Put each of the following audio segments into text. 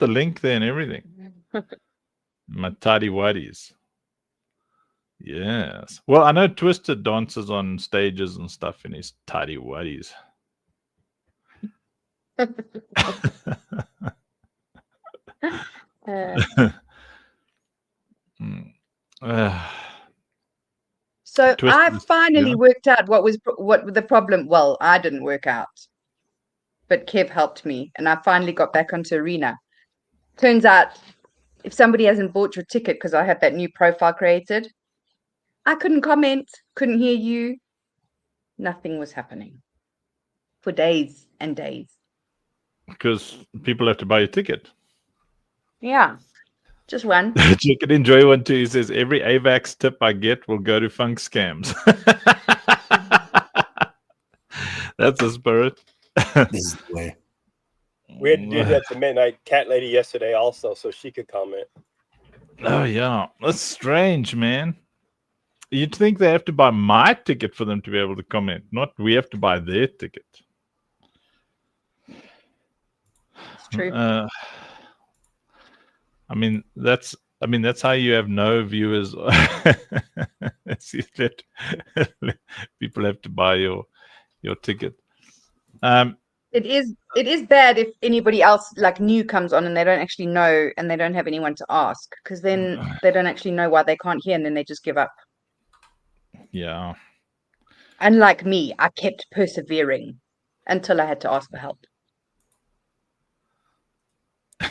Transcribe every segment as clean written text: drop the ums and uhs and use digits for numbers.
the link there and everything. My tidy whities. Yes. Well, I know Twisted dances on stages and stuff in his tidy whities. So Twisted I is- finally yeah. worked out what the problem. Well, I didn't work out, but Kev helped me, and I finally got back onto Arena. Turns out, if somebody hasn't bought your ticket because I had that new profile created, I couldn't comment, couldn't hear you. Nothing was happening for days and days. Because people have to buy a ticket. Yeah, just one. You can enjoy one too. He says, every AVAX tip I get will go to funk scams. That's the spirit. This is the way. We had to do that to Midnight Cat Lady yesterday also, so she could comment. Oh, yeah. That's strange, man. You'd think they have to buy my ticket for them to be able to comment, not we have to buy their ticket. It's true. I mean, that's how you have no viewers. People have to buy your ticket. It is bad if anybody else like new comes on and they don't actually know and they don't have anyone to ask, because then they don't actually know why they can't hear and then they just give up. Yeah. Unlike me, I kept persevering until I had to ask for help.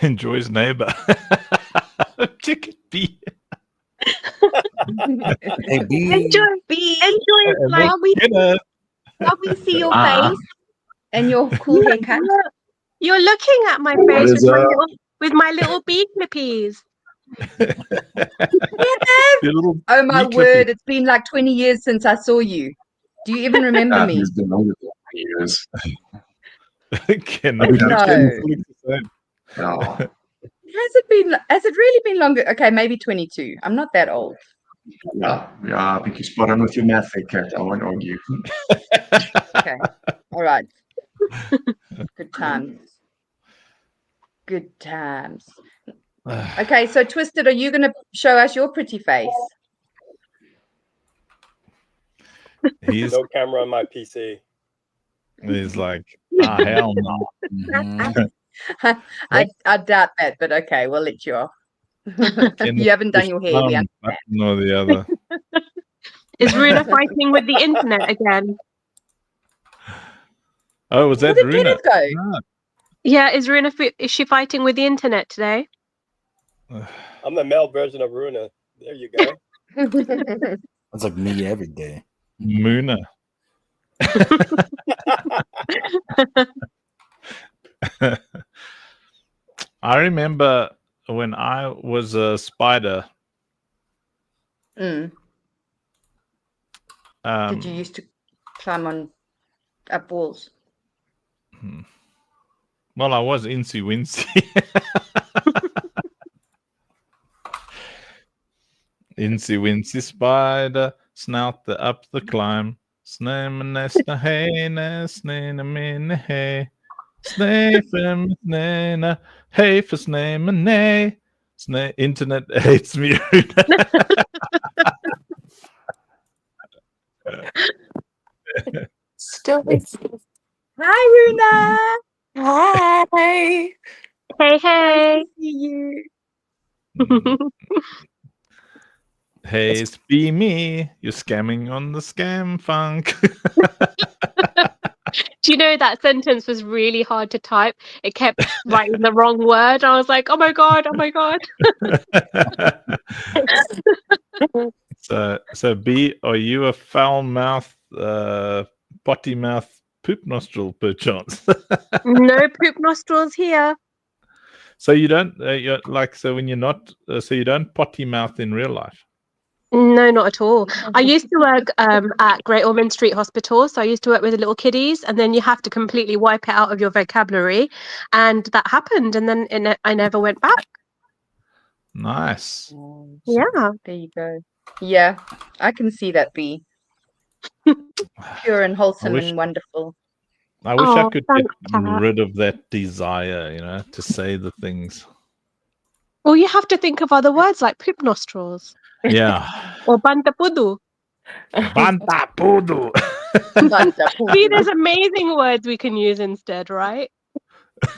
Enjoys neighbor. Chicken B. Hey, B. Enjoy it while we see your face. And your cool haircut. You're looking at my face with my little bee clippies. Oh my word, it's been like 20 years since I saw you. Do you even remember me? It's been longer than 20 years. No. Has it really been longer? Okay, maybe 22. I'm not that old. Yeah, I think you're spot on with your math there, Kat. I won't argue. Okay. All right. Good times. Good times. Okay, so Twisted, are you going to show us your pretty face? No camera on my PC. He's like, hell no. I doubt that, but okay, we'll let you off. You haven't done your hair. We understand. No, the other. Is Runa fighting with the internet again? Oh, was that Where did Runa? Kenneth go? Ah. Yeah, is she fighting with the internet today? I'm the male version of Runa. There you go. That's like me every day. Moona. I remember when I was a spider. Did you used to climb up walls? Well, I was Incy Wincy. Incy Wincy spider, snout up the climb. Sname nesta hey nesnena min hey. Snafem nena hey for sname nay. Internet hates me. Still Hi, Runa. Hi. Hey, Nice hey. to see you. Hey, it's be me. You're scamming on the scam funk. Do you know that sentence was really hard to type? It kept writing the wrong word. I was like, oh my God, oh my God. So B, are you a foul mouth, potty mouth, poop nostril perchance? No poop nostrils here. So you don't, you're like, so when you're not, so you don't potty mouth in real life? No, not at all. I used to work at Great Ormond Street Hospital. So I used to work with the little kiddies, and then you have to completely wipe it out of your vocabulary. And that happened. And then I never went back. Nice. Yeah. There you go. Yeah, I can see that, B. Pure and wholesome and wonderful. I wish I Oh, could thanks, get Kat. rid of that desire, to say the things. Well, you have to think of other words like poop nostrils Yeah. or bantapudu. Banta pudu. See, there's amazing words we can use instead, right?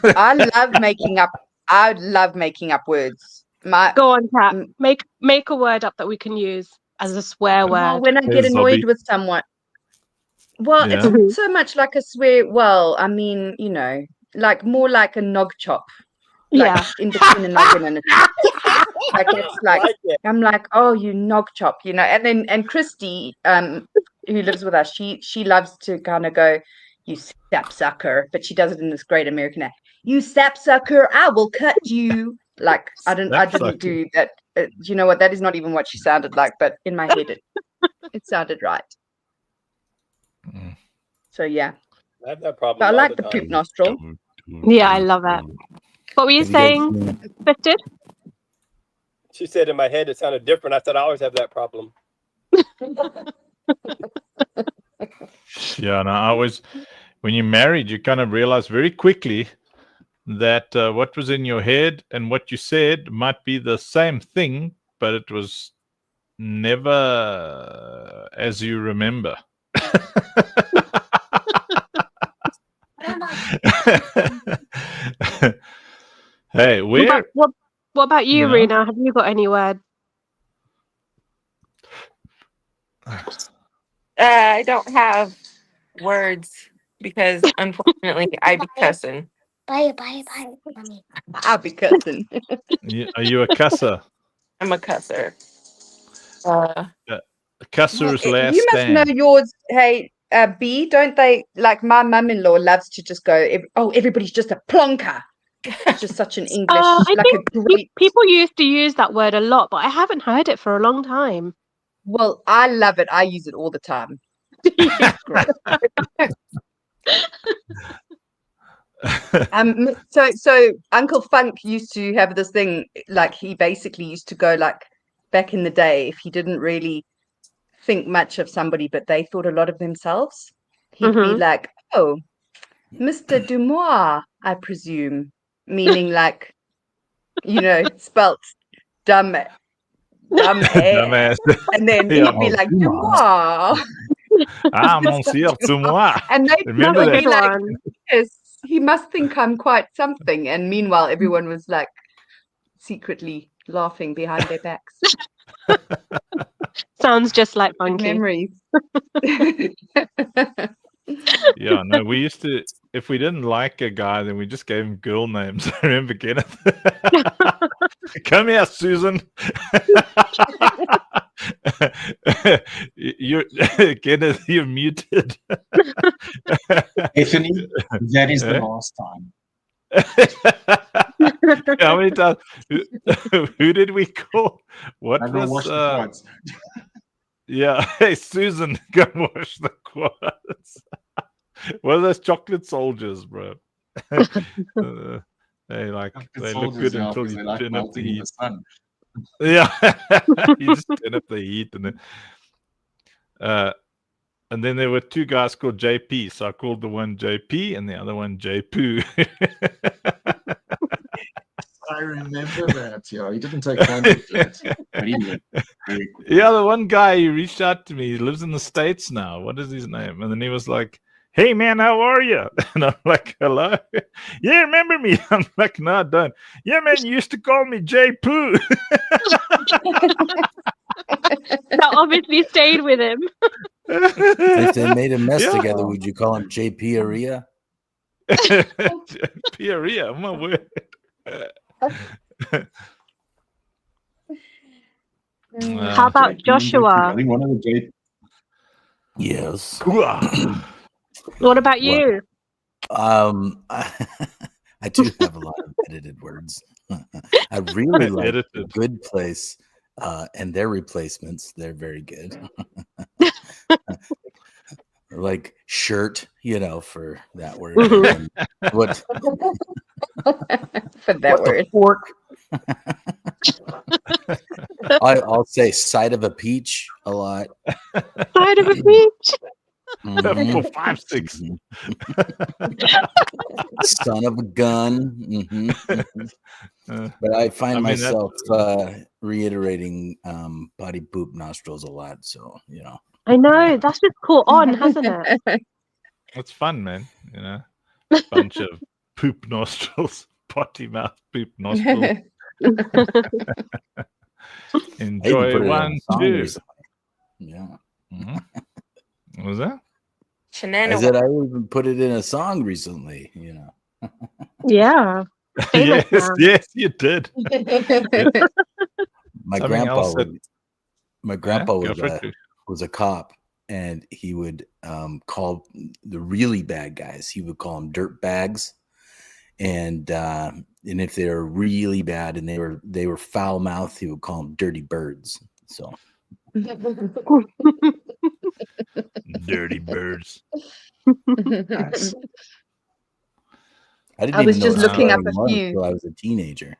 I love making up words. Go on, Kat. Mm. Make a word up that we can use as a swear word. When I get There's annoyed Zobby. with someone. Well, Yeah. it's not so much like a swear. Well, I mean, like more like a nog chop, like Yeah. in between a noggin and a like it's like Like it. I'm like, oh, you nog chop, and Christy, who lives with us, she loves to kind of go, you sapsucker, but she does it in this great American accent. You sapsucker, I will cut you. Like I didn't Sapsucker. do that. You know what? That is not even what she sounded like, but in my head it sounded right. Mm. So yeah, I have that problem. but I all like the the time. poop nostril. Yeah, I love it. What were you Have you guys saying, seen- Twisted? She said in my head it sounded different. I said I always have that problem. Yeah, and I always, when you're married, you kind of realize very quickly that what was in your head and what you said might be the same thing, but it was never as you remember. Hey, where? What about you, Yeah. Rena? Have you got any word? I don't have words because unfortunately I be cussing. Bye, mommy. I'll be cussing. Are you a cusser? I'm a cusser. A cusser's last You must know stand. yours. Hey, B, don't they? Like my mum-in-law loves to just go, everybody's just a plonker. It's just such an English, I like a think great. people used to use that word a lot, but I haven't heard it for a long time. Well, I love it. I use it all the time. It's great. So Uncle Funk used to have this thing, like he basically used to go like back in the day, if he didn't really think much of somebody, but they thought a lot of themselves, he'd be like, oh, Mr. Dumois, I presume, meaning like, spelt dumb ass. Dumbass. And then Yeah. he'd be Oh, like, Dumois. Dumois. Ah, monsieur, c'est moi. And they Remember would that? be like, yes, he must think I'm quite something. And meanwhile, everyone was like secretly laughing behind their backs. Sounds just like Good Funky. memories. Yeah, no, we used to, if we didn't like a guy, then we just gave him girl names. I remember Kenneth. Come here, Susan. You're Kenneth, you're muted. Anthony, that is the last time. How many times? Who did we call? What I'm gonna was watch the quads. Yeah, hey Susan, come wash the quads. What are those chocolate soldiers, bro? They like they look good until you turn up the heat. Yeah, you just turn up the heat, and then there were two guys called JP, so I called the one JP and the other one JPoo. I remember that. Yeah, he didn't take time to do it, but he did. Very quick. Yeah, the one guy, he reached out to me. He lives in the States now. What is his name? And then he was like, hey, man, how are you? And I'm like, hello? Yeah, remember me? I'm like, no, I don't. Yeah, man, you used to call me JPoo. That obviously stayed with him. If they made a mess Yeah. together, would you call him JP Aria? Pieria, my word. How about JP, Joshua? I think one of the J. Yes. What about you? I do have a lot of edited words. I really like Edited. The Good Place and their replacements. They're very good. Like shirt, for that word. Mhm. And what For that what the word. fork? I'll say side of a peach a lot. Side of a peach. Mhm. 4, 5, 6. Son of a gun. Mhm. But I find I mean, myself reiterating body poop nostrils a lot. So, you know. I know, that's just caught on, hasn't it? it's fun, man. You know, bunch of poop nostrils, potty mouth poop nostrils. I even Enjoy put it in a 1, song 2. recently. Yeah. What was that? I Shenanigans. said I even put it in a song recently, you know. Yeah. Famous yes, now. yes, you did. My Something grandpa else that- was a cop, and he would call the really bad guys. He would call them dirt bags, and if they were really bad and they were foul mouthed, he would call them dirty birds. So dirty birds. Nice. I didn't I was even know just what looking up swearing a was few. until I was a teenager.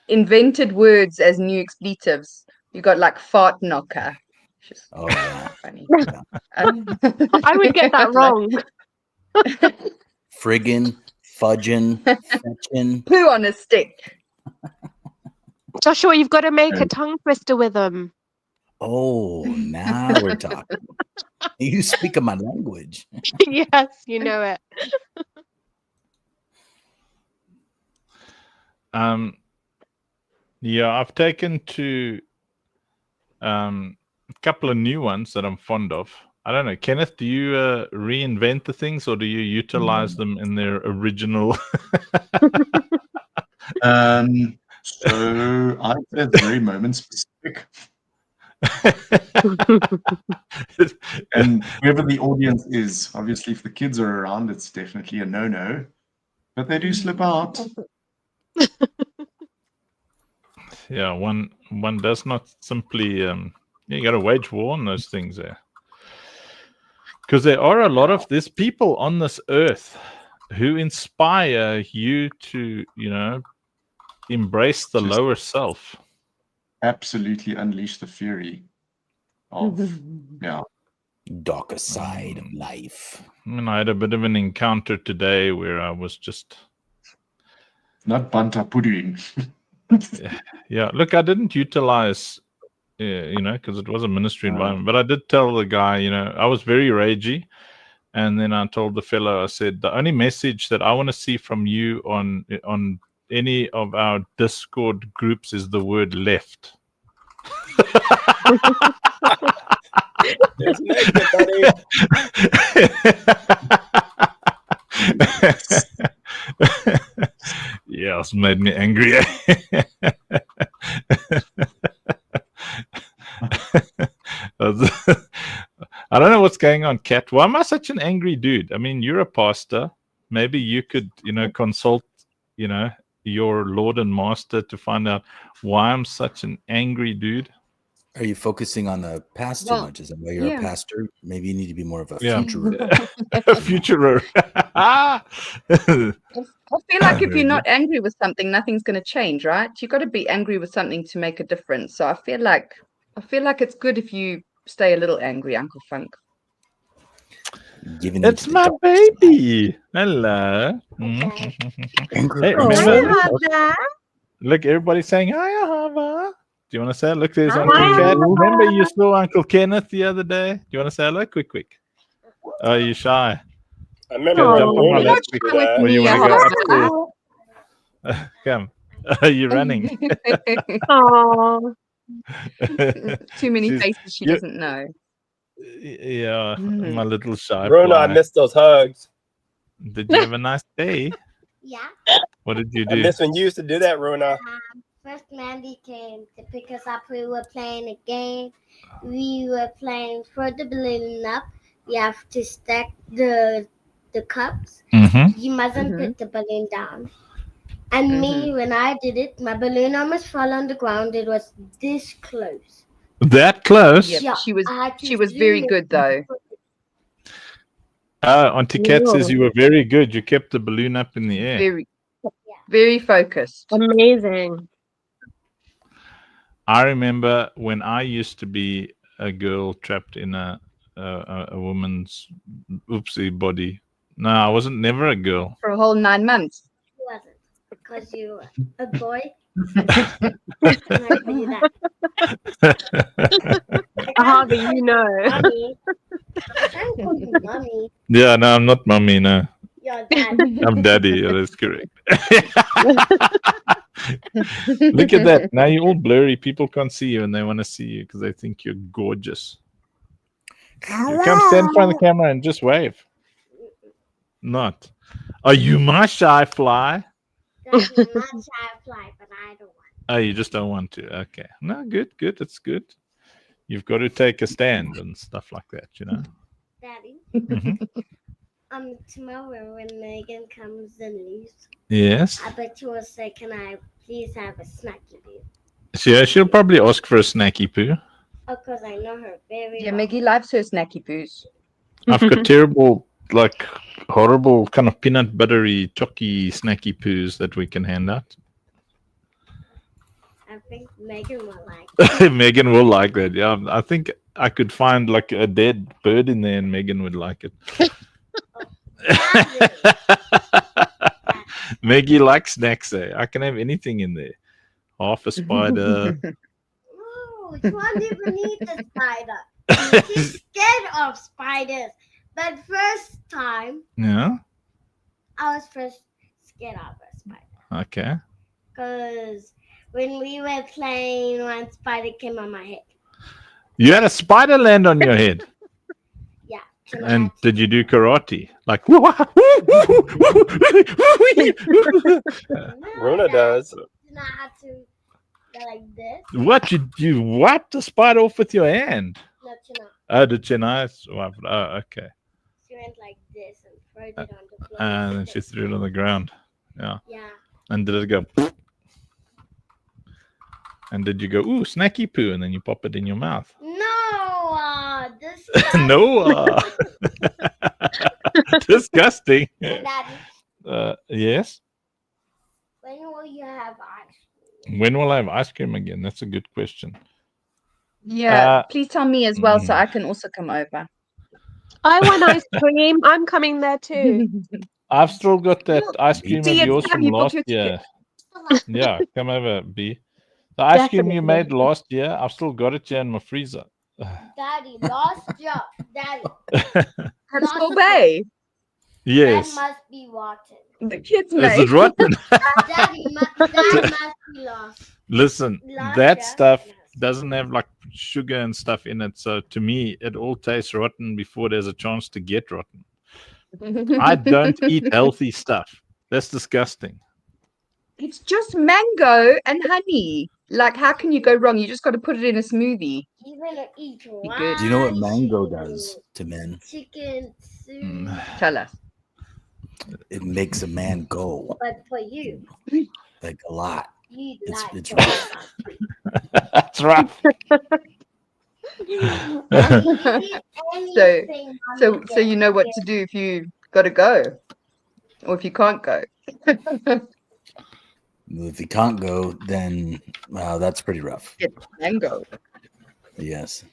Invented words as new expletives. You got like fart knocker. Just Oh yeah, funny. yeah. I would get that wrong. Friggin', fudgin', fetchin'. Poo on a stick. Joshua, you've got to make a tongue twister with them. Oh, now we're talking. You speak my language. Yes, you know it. Yeah, I've taken to a couple of new ones that I'm fond of. I don't know, Kenneth, do you reinvent the things or do you utilize them in their original? So I'd say it's very moment specific. And whoever the audience is, obviously, if the kids are around, it's definitely a no-no. But they do slip out. Yeah, one does not simply you got to wage war on those things there, because there are a lot of these people on this earth who inspire you to, you know, embrace the Just- lower self. Absolutely unleash the fury of, yeah. Darker side of life. I mean, I had a bit of an encounter today where I was just Not banta pudding. yeah, look, I didn't utilize you know, because it was a ministry environment, but I did tell the guy, you know, I was very ragey, and then I told the fellow, I said, the only message that I want to see from you on any of our Discord groups is the word left. Just make it, buddy. Yeah, it's made me angry. I don't know what's going on, Kat. Why am I such an angry dude? I mean, you're a pastor. Maybe you could, you know, consult, you know, your Lord and Master to find out why I'm such an angry dude. Are you focusing on the past too much? Is that why you're a pastor? Maybe you need to be more of a futurer. Futurer. I feel like if you're not angry with something, nothing's going to change, right? You've got to be angry with something to make a difference. So I feel like it's good if you stay a little angry, Uncle Funk. It's my baby. Hello. Hey, remember? Look, everybody's saying hi, Ahava. Do you want to say look? There's Uncle Ken. Remember you saw Uncle Kenneth the other day? Do you want to say hello? Quick. Oh, you shy? I remember Jump on my when lap quick. Or you want to go upstairs? Come. Are you running? Oh. Too many faces she doesn't know. Yeah, my little shy Rona, I fly. missed those hugs. Did you have a nice day? Yeah. What did you do? I miss when you used to do that, Rona. First, Mandy came to pick us up. We were playing a game. We were playing for the balloon up. You have to stack the cups. Mm-hmm. You mustn't put the balloon down. And me, when I did it, my balloon almost fell on the ground. It was this close. That close? Yeah, she was very good though. Auntie Kat says you were very good. You kept the balloon up in the air. Very focused. Amazing. I remember when I used to be a girl trapped in a woman's oopsie body. No, I wasn't never a girl. For a whole 9 months. because you're a boy. I'm not call you that. Harvey, you know. Mommy. I can't call you mommy. Yeah, no, I'm not mommy. No, You're dad. I'm daddy. Yeah, that's correct. Look at that. Now you're all blurry. People can't see you, and they want to see you because they think you're gorgeous. You come stand in front of the camera and just wave. Not. Are you my shy fly? Daddy, I'm not shy fly, but I don't want. Oh, you just don't want to. Okay. No, good. That's good. You've got to take a stand and stuff like that, you know. Daddy. Mhm. Tomorrow when Megan comes and leaves, Yes. I bet you will say, "Can I please have a snacky boo?" She'll probably ask for a snacky poo. Oh, because I know her very Yeah, well. Maggie loves her snacky poos. I've got terrible, like horrible kind of peanut buttery, chalky snacky poos that we can hand out. I think Megan will like. Megan will like that. Yeah, I think I could find like a dead bird in there, and Megan would like it. Maggie likes snacks. I can have anything in there. Half a spider. No, she won't even eat the spider. She's scared of spiders. But first time, Yeah. I was first scared of a spider. Okay. Because when we were playing, one spider came on my head. You had a spider land on your head. Yeah. And did you do karate? Like Runa does. And I had to go like this. what you wiped the spider off with your hand? No, China. Oh, did you nice? Oh, okay. She went like this and threw it on the floor. And then she threw it on the ground. Yeah. Yeah. And did it go? And did you go, ooh, snacky poo, and then you pop it in your mouth? No, this. No. Disgusting. Daddy, Yes. when will you have ice cream? When will I have ice cream again? That's a good question. Yeah, please tell me as well so mm. I can also come over. I want ice cream. I'm coming there too. I've still got that ice cream of See, it's yours time from you book last your year. ticket. Yeah, come over, B. The ice cream you Definitely. made last year, I've still got it here in my freezer. Daddy, lost job. Daddy, At Skull Bay. Yes. that must be rotten. The kids Is made. it rotten? Daddy, that must be lost. Listen, Lost that job. stuff doesn't have like sugar and stuff in it. So to me, it all tastes rotten before there's a chance to get rotten. I don't eat healthy stuff. That's disgusting. It's just mango and honey. Like, how can you go wrong? You just got to put it in a smoothie. You're gonna eat good. Do you know what rice, mango chicken, does to men? Chicken soup. Mm. Tell us. It makes a man go But for you, like a lot. you It's- like it's it. rough. That's rough. So you know what to do if you got to go, or if you can't go. If you can't go, then that's pretty rough. Get mango. Yes.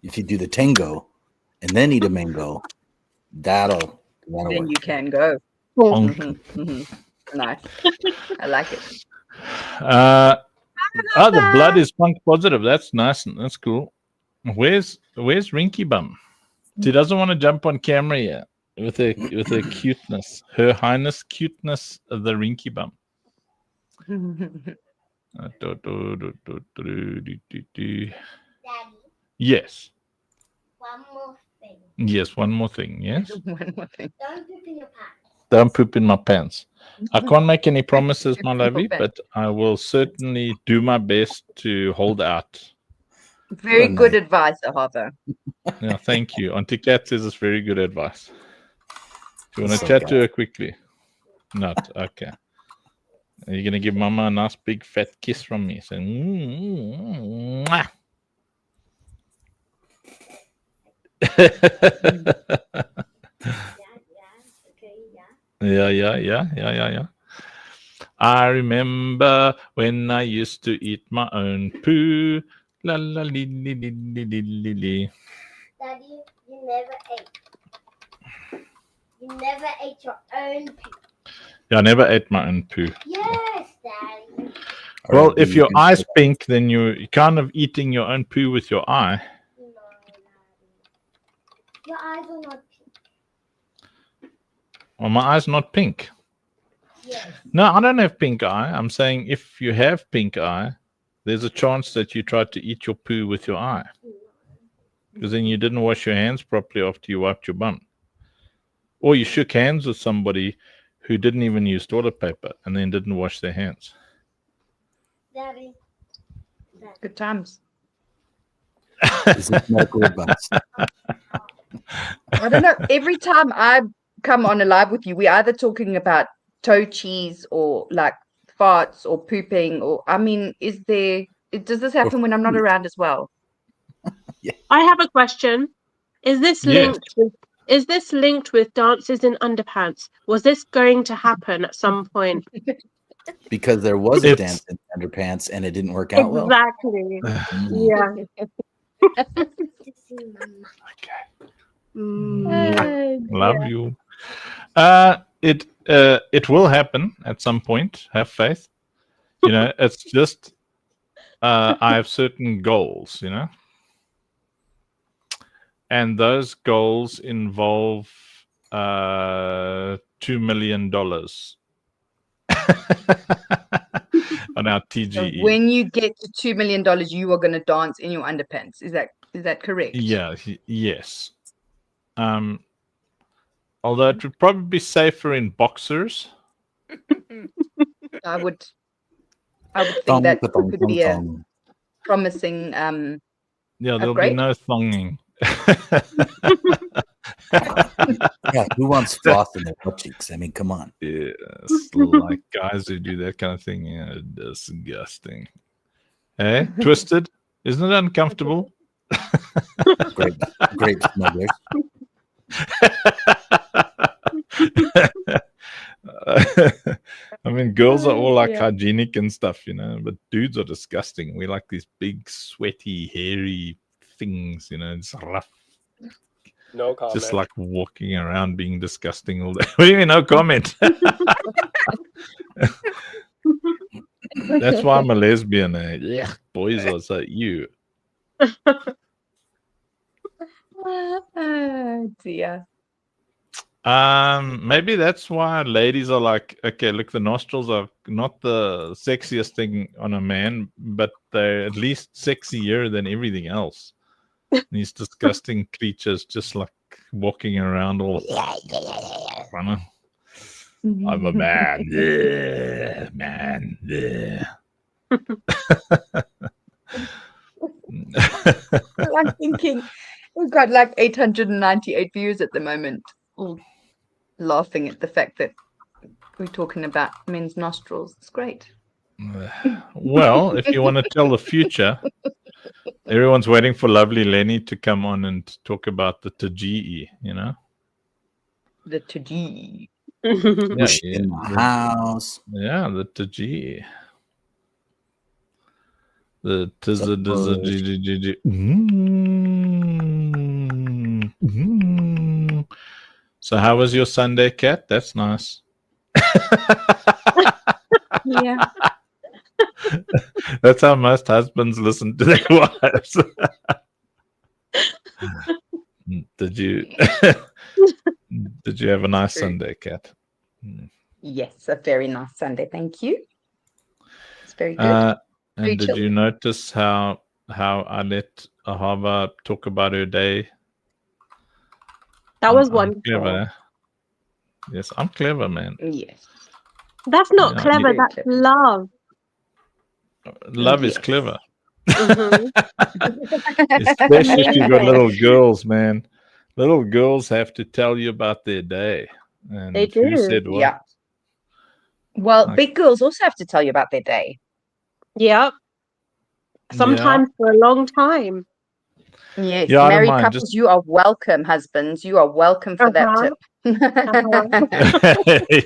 If you do the tango and then eat a mango, that'll Then work. you can go. Bonk. Nice. I like it. The blood is punk positive. That's nice. That's cool. Where's Rinky Bum? She doesn't want to jump on camera yet with her cuteness. Her Highness cuteness of the Rinky Bum. Daddy, Yes. one more thing. Yes, one more thing. Yes. One more thing. Don't poop in your pants. Don't poop in my pants. I can't make any promises, my Poop in your lovey, pants. but I will certainly do my best to hold out. Very Well, good nice. advice, Ahava. Yeah, thank you. Auntie Kat says it's very good advice. Do you want to So chat good. to her quickly? Not okay. Are you gonna give Mama a nice big fat kiss from me? Saying, mwah. Yeah. I remember when I used to eat my own poo. La la li li li li li li li. Daddy, you never ate. You never ate your own poo. Yeah, I never ate my own poo. Yes, Daddy. Well, Or if you your can- eye's pink, then you're kind of eating your own poo with your eye. No, Daddy. Your eyes are not pink. Well, my eye's not pink. Yes. No, I don't have pink eye. I'm saying if you have pink eye, there's a chance that you tried to eat your poo with your eye. Because then you didn't wash your hands properly after you wiped your bum. Or you shook hands with somebody who didn't even use toilet paper and then didn't wash their hands. Daddy. Good times. Is it medical advice? I don't know. Every time I come on a live with you, we're either talking about toe cheese or like farts or pooping, or I mean, does this happen when I'm not around as well? I have a question. Is this Yes. linked with dances in underpants? Was this going to happen at some point? Because there was a It's- dance in underpants and it didn't work out well. Exactly. Mm. Yeah. Okay. Mm. Love you. It will happen at some point. Have faith. You know, it's just I have certain goals, you know. And those goals involve $2 million on our So TGE. when you get to $2 million, you are going to dance in your underpants. Is that correct? Yeah, yes. Although it would probably be safer in boxers. I would think Thong, that thong, could thong, be a thong. promising Yeah, there'll upgrade. be no thonging. Yeah, who wants floss in their butt cheeks? I mean, come on. Yes, like guys who do that kind of thing. Yeah, disgusting. Eh? Twisted? Isn't it uncomfortable? Great smugglers. I mean, girls are all like Yeah. hygienic and stuff, you know, but dudes are disgusting. We like these big, sweaty, hairy things, you know, it's rough. No comment. Just like walking around being disgusting all day. What do you mean, no comment? That's why I'm a lesbian. Eh? Yeah, boys are so you. Dear. Maybe that's why ladies are like, okay, look, the nostrils are not the sexiest thing on a man, but they're at least sexier than everything else. These disgusting creatures just like walking around all I'm a man. Yeah, man. Yeah. I'm thinking we've got like 898 views at the moment, all laughing at the fact that we're talking about men's nostrils. It's great. Well, if you want to tell the future, everyone's waiting for Lovely Lennie to come on and talk about the TGE, you know? The TGE. Yeah, In the house. yeah, the TGE. The TGE. So how was your Sunday, Cat? That's nice. Yeah. That's how most husbands listen to their wives. Did you have a nice True. Sunday, Cat? Yes, a very nice Sunday. Thank you. It's very good. Very And did chill. you notice how I let Ahava talk about her day? That was I'm wonderful. clever. Yes, I'm clever, man. Yes. That's not Yeah, clever. very That's clever. love. Love is Yes. clever. Mhm. Especially if you've got little girls, man. Little girls have to tell you about their day. And They who do. said what? Yeah. Well, Like- big girls also have to tell you about their day. Yep. Sometimes for a long time. Yes, Yeah, I don't married mind, couples, just- you are welcome, husbands. You are welcome for that Uh-huh. tip.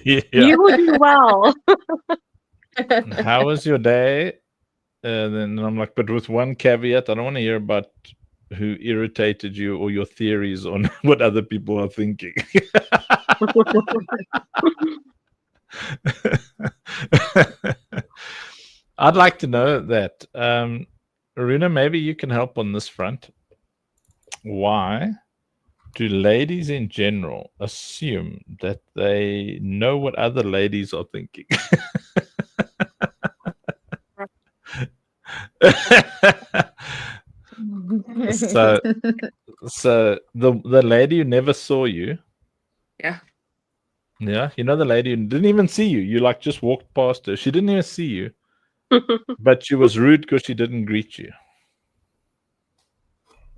Yeah. You will do well. How was your day? Then I'm like, but with one caveat, I don't want to hear about who irritated you or your theories on what other people are thinking. I'd like to know that. Aruna, maybe you can help on this front. Why do ladies in general assume that they know what other ladies are thinking? So the lady who never saw you, Yeah. yeah, you know, the lady who didn't even see you. You like just walked past her. She didn't even see you, but she was rude because she didn't greet you.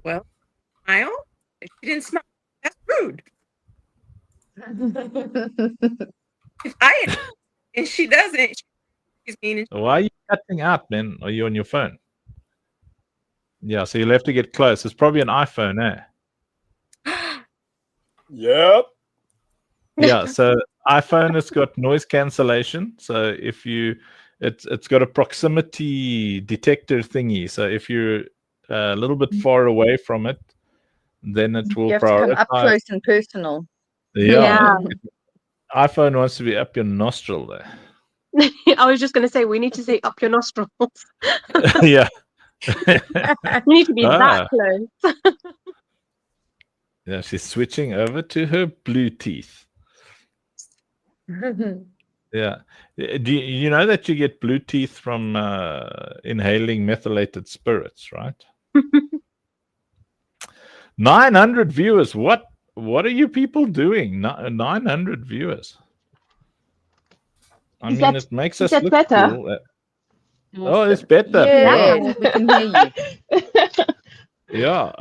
Well, smile. If she didn't smile, that's rude. If I and she doesn't, she's mean. Why are you cutting out, man? Are you on your phone? Yeah, so you'll have to get close. It's probably an iPhone, eh? Yep. Yeah, so iPhone has got noise cancellation. So if you, it's got a proximity detector thingy. So if you're a little bit far away from it, then it will You have to come up prioritize. close and personal. Yeah, iPhone wants to be up your nostril there. I was just going to say, we need to say up your nostrils. Yeah. You need to be that close. Yeah, she's switching over to her blue teeth. Yeah. Do you know that you get blue teeth from inhaling methylated spirits, right? 900 viewers. What are you people doing? 900 viewers. I mean, it makes us look better? cool. Oh, it's better. Yes, we can hear you. Yeah.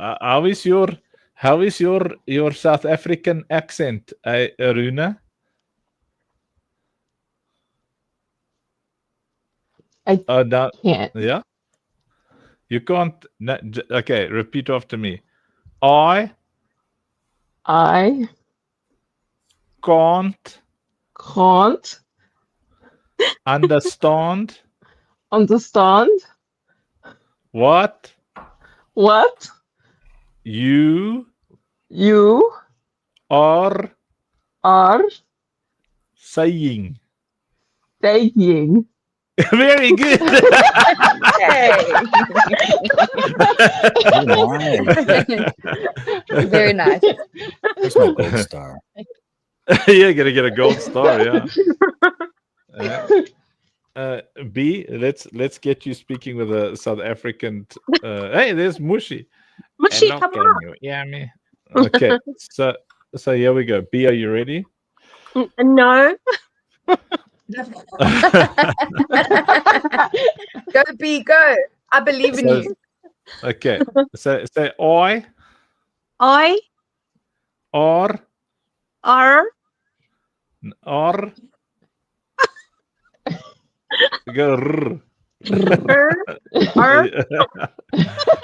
How is your South African accent, Aruna? I can't. Yeah. You can't. No, okay, repeat after me. I can't understand what you are saying. Very good. Very nice. That's my gold star. You're gonna get a gold star, yeah. B, let's get you speaking with a South African. Hey, there's Mushi. Mushy, Hello, come can on. you hear me? Okay, so here we go. B, are you ready? No. Go B, go. I believe in you. Okay, so say I R go rrr. R.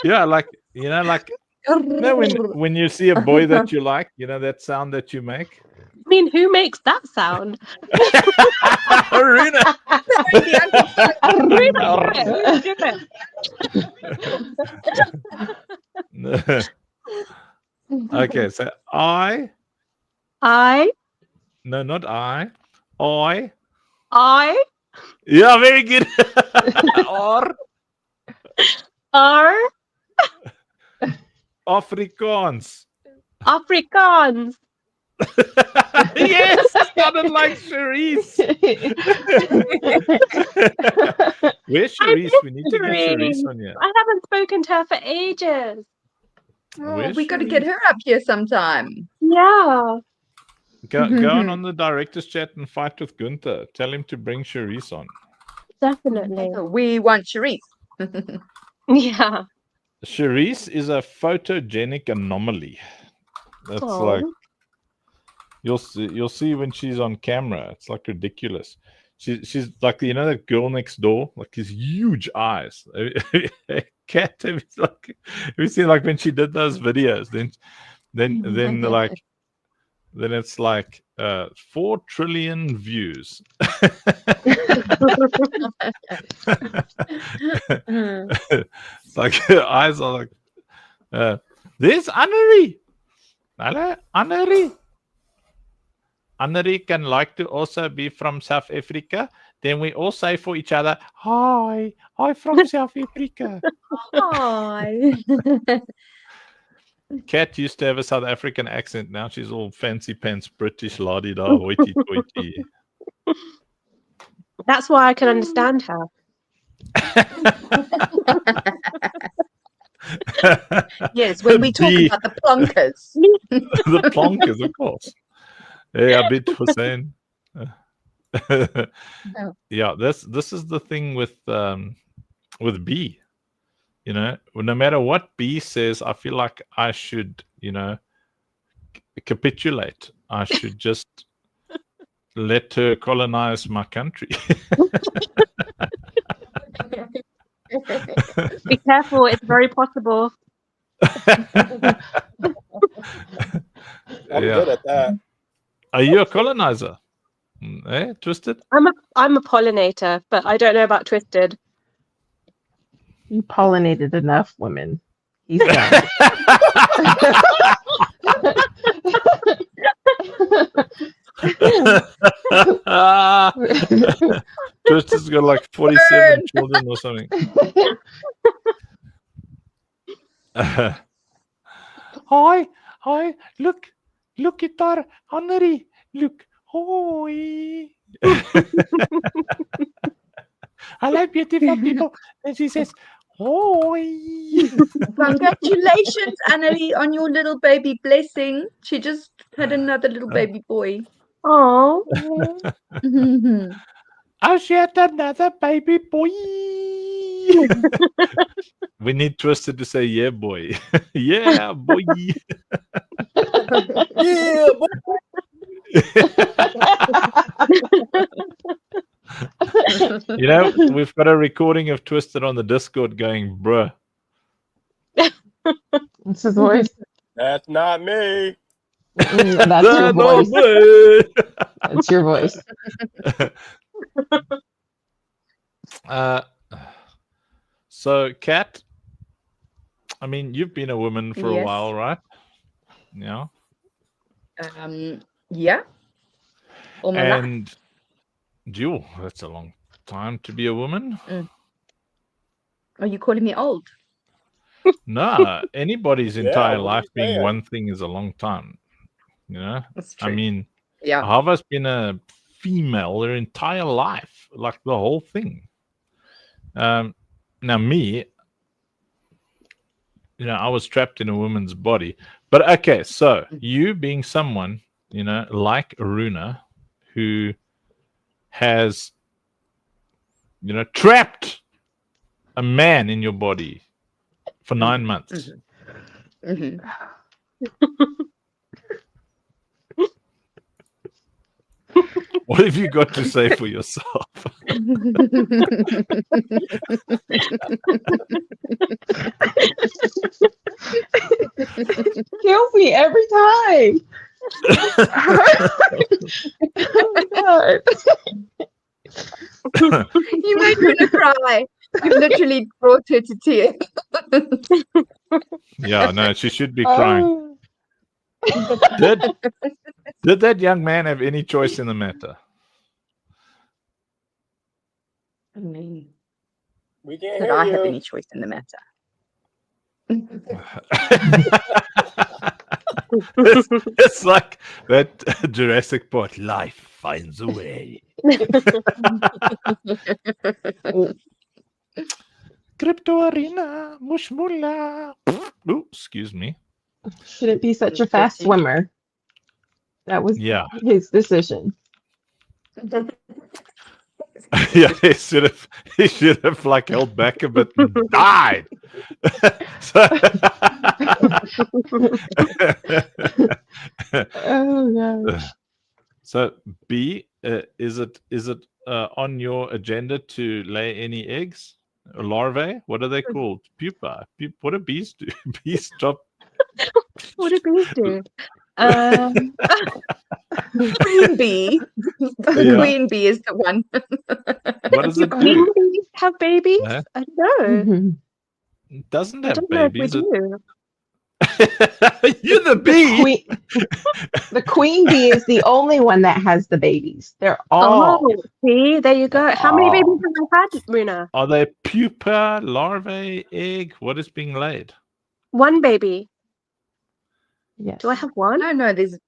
Yeah, like like when you see a boy that you like, that sound that you make. I mean, who makes that sound? Aruna. Okay, so I. No, not I. Yeah, very good. Or Afrikaans. Yes, sounded like Cherise. Where's Cherise? We need to get Cherise on here. I haven't spoken to her for ages. Oh, we got to get her up here sometime. Yeah. Go on the director's chat and fight with Gunther. Tell him to bring Cherise on. Definitely. We want Cherise. Yeah. Cherise is a photogenic anomaly. That's like you'll see when she's on camera. It's like ridiculous. She's like the girl next door, like his huge eyes. Cat, have you seen like when she did those videos? Then like. Then it's like 4 trillion views. It's like her eyes are like, there's Annery. Hello, Annery. Annelie can like to also be from South Africa, then we all say for each other, "Hi, I'm from South Africa." Hi. Kat used to have a South African accent. Now she's all fancy pants British, la-di-da, hoity-toity. That's why I can understand her. Yes, when we talk B. about the plonkers. The plonkers, of course. Yeah, a bit Hussein. Yeah, this is the thing with B. You know, no matter what B says, I feel like I should, you know, capitulate. I should just let her colonize my country. Be careful, it's very possible. I'm good at that. Are you a colonizer? Twisted? I'm a pollinator, but I don't know about Twisted. He pollinated enough women. He's done. Twisted's got like 47 children or something. Hi, look at our Annelie. Look, hi. Hello, beautiful people. And she says, hi. Congratulations, Annelie, on your little baby blessing. She just had another little baby boy. Oh. I've yet another baby boy. We need Twisted to say, yeah, boy. Yeah, boy. Yeah, boy. You know, we've got a recording of Twisted on the Discord going, bruh. What's his voice? That's not me. That's your voice. That's your voice. So, Kat, I mean, you've been a woman for a Yes. while, right? Yeah. Yeah. All my life. And, Jewel, that's a long time to be a woman. Are you calling me old? No, anybody's Yeah, entire what are life you being saying? one thing is a long time. You know? That's true. I mean, Yeah. Hava's been a female their entire life, like the whole thing. Now me, you know, I was trapped in a woman's body. But okay, so you being someone, you know, like Aruna, who has, you know, trapped a man in your body for 9 months. Mm-hmm. What have you got to say for yourself? Kills me every time. Oh, God. You made Runa cry. You literally brought her to tears. Yeah, no, she should be crying. Did that young man have any choice in the matter? I mean, We can't did hear I you. have any choice in the matter? It's like that Jurassic Park. Life finds a way. Crypto Arena, Mushmula. Ooh, excuse me. Shouldn't be such a fast swimmer. That was his decision. Yeah, he should have like held back a bit and died. Oh no. So B, is it on your agenda to lay any eggs? Larvae? What are they called? Pupa. What do bees do? Bees drop. What do bees do? Queen bee. The Yeah. queen bee is the one. What does it Queen do? bees have babies? Huh? I don't know. Mhm. It doesn't I have don't know if we babies. do. You're the bee. The queen bee is the only one that has the babies. They're all. Oh, see, there you go. How many babies have you had, Runa? Are they pupa, larvae, egg? What is being laid? One baby. Yes. Do I have one? No, there's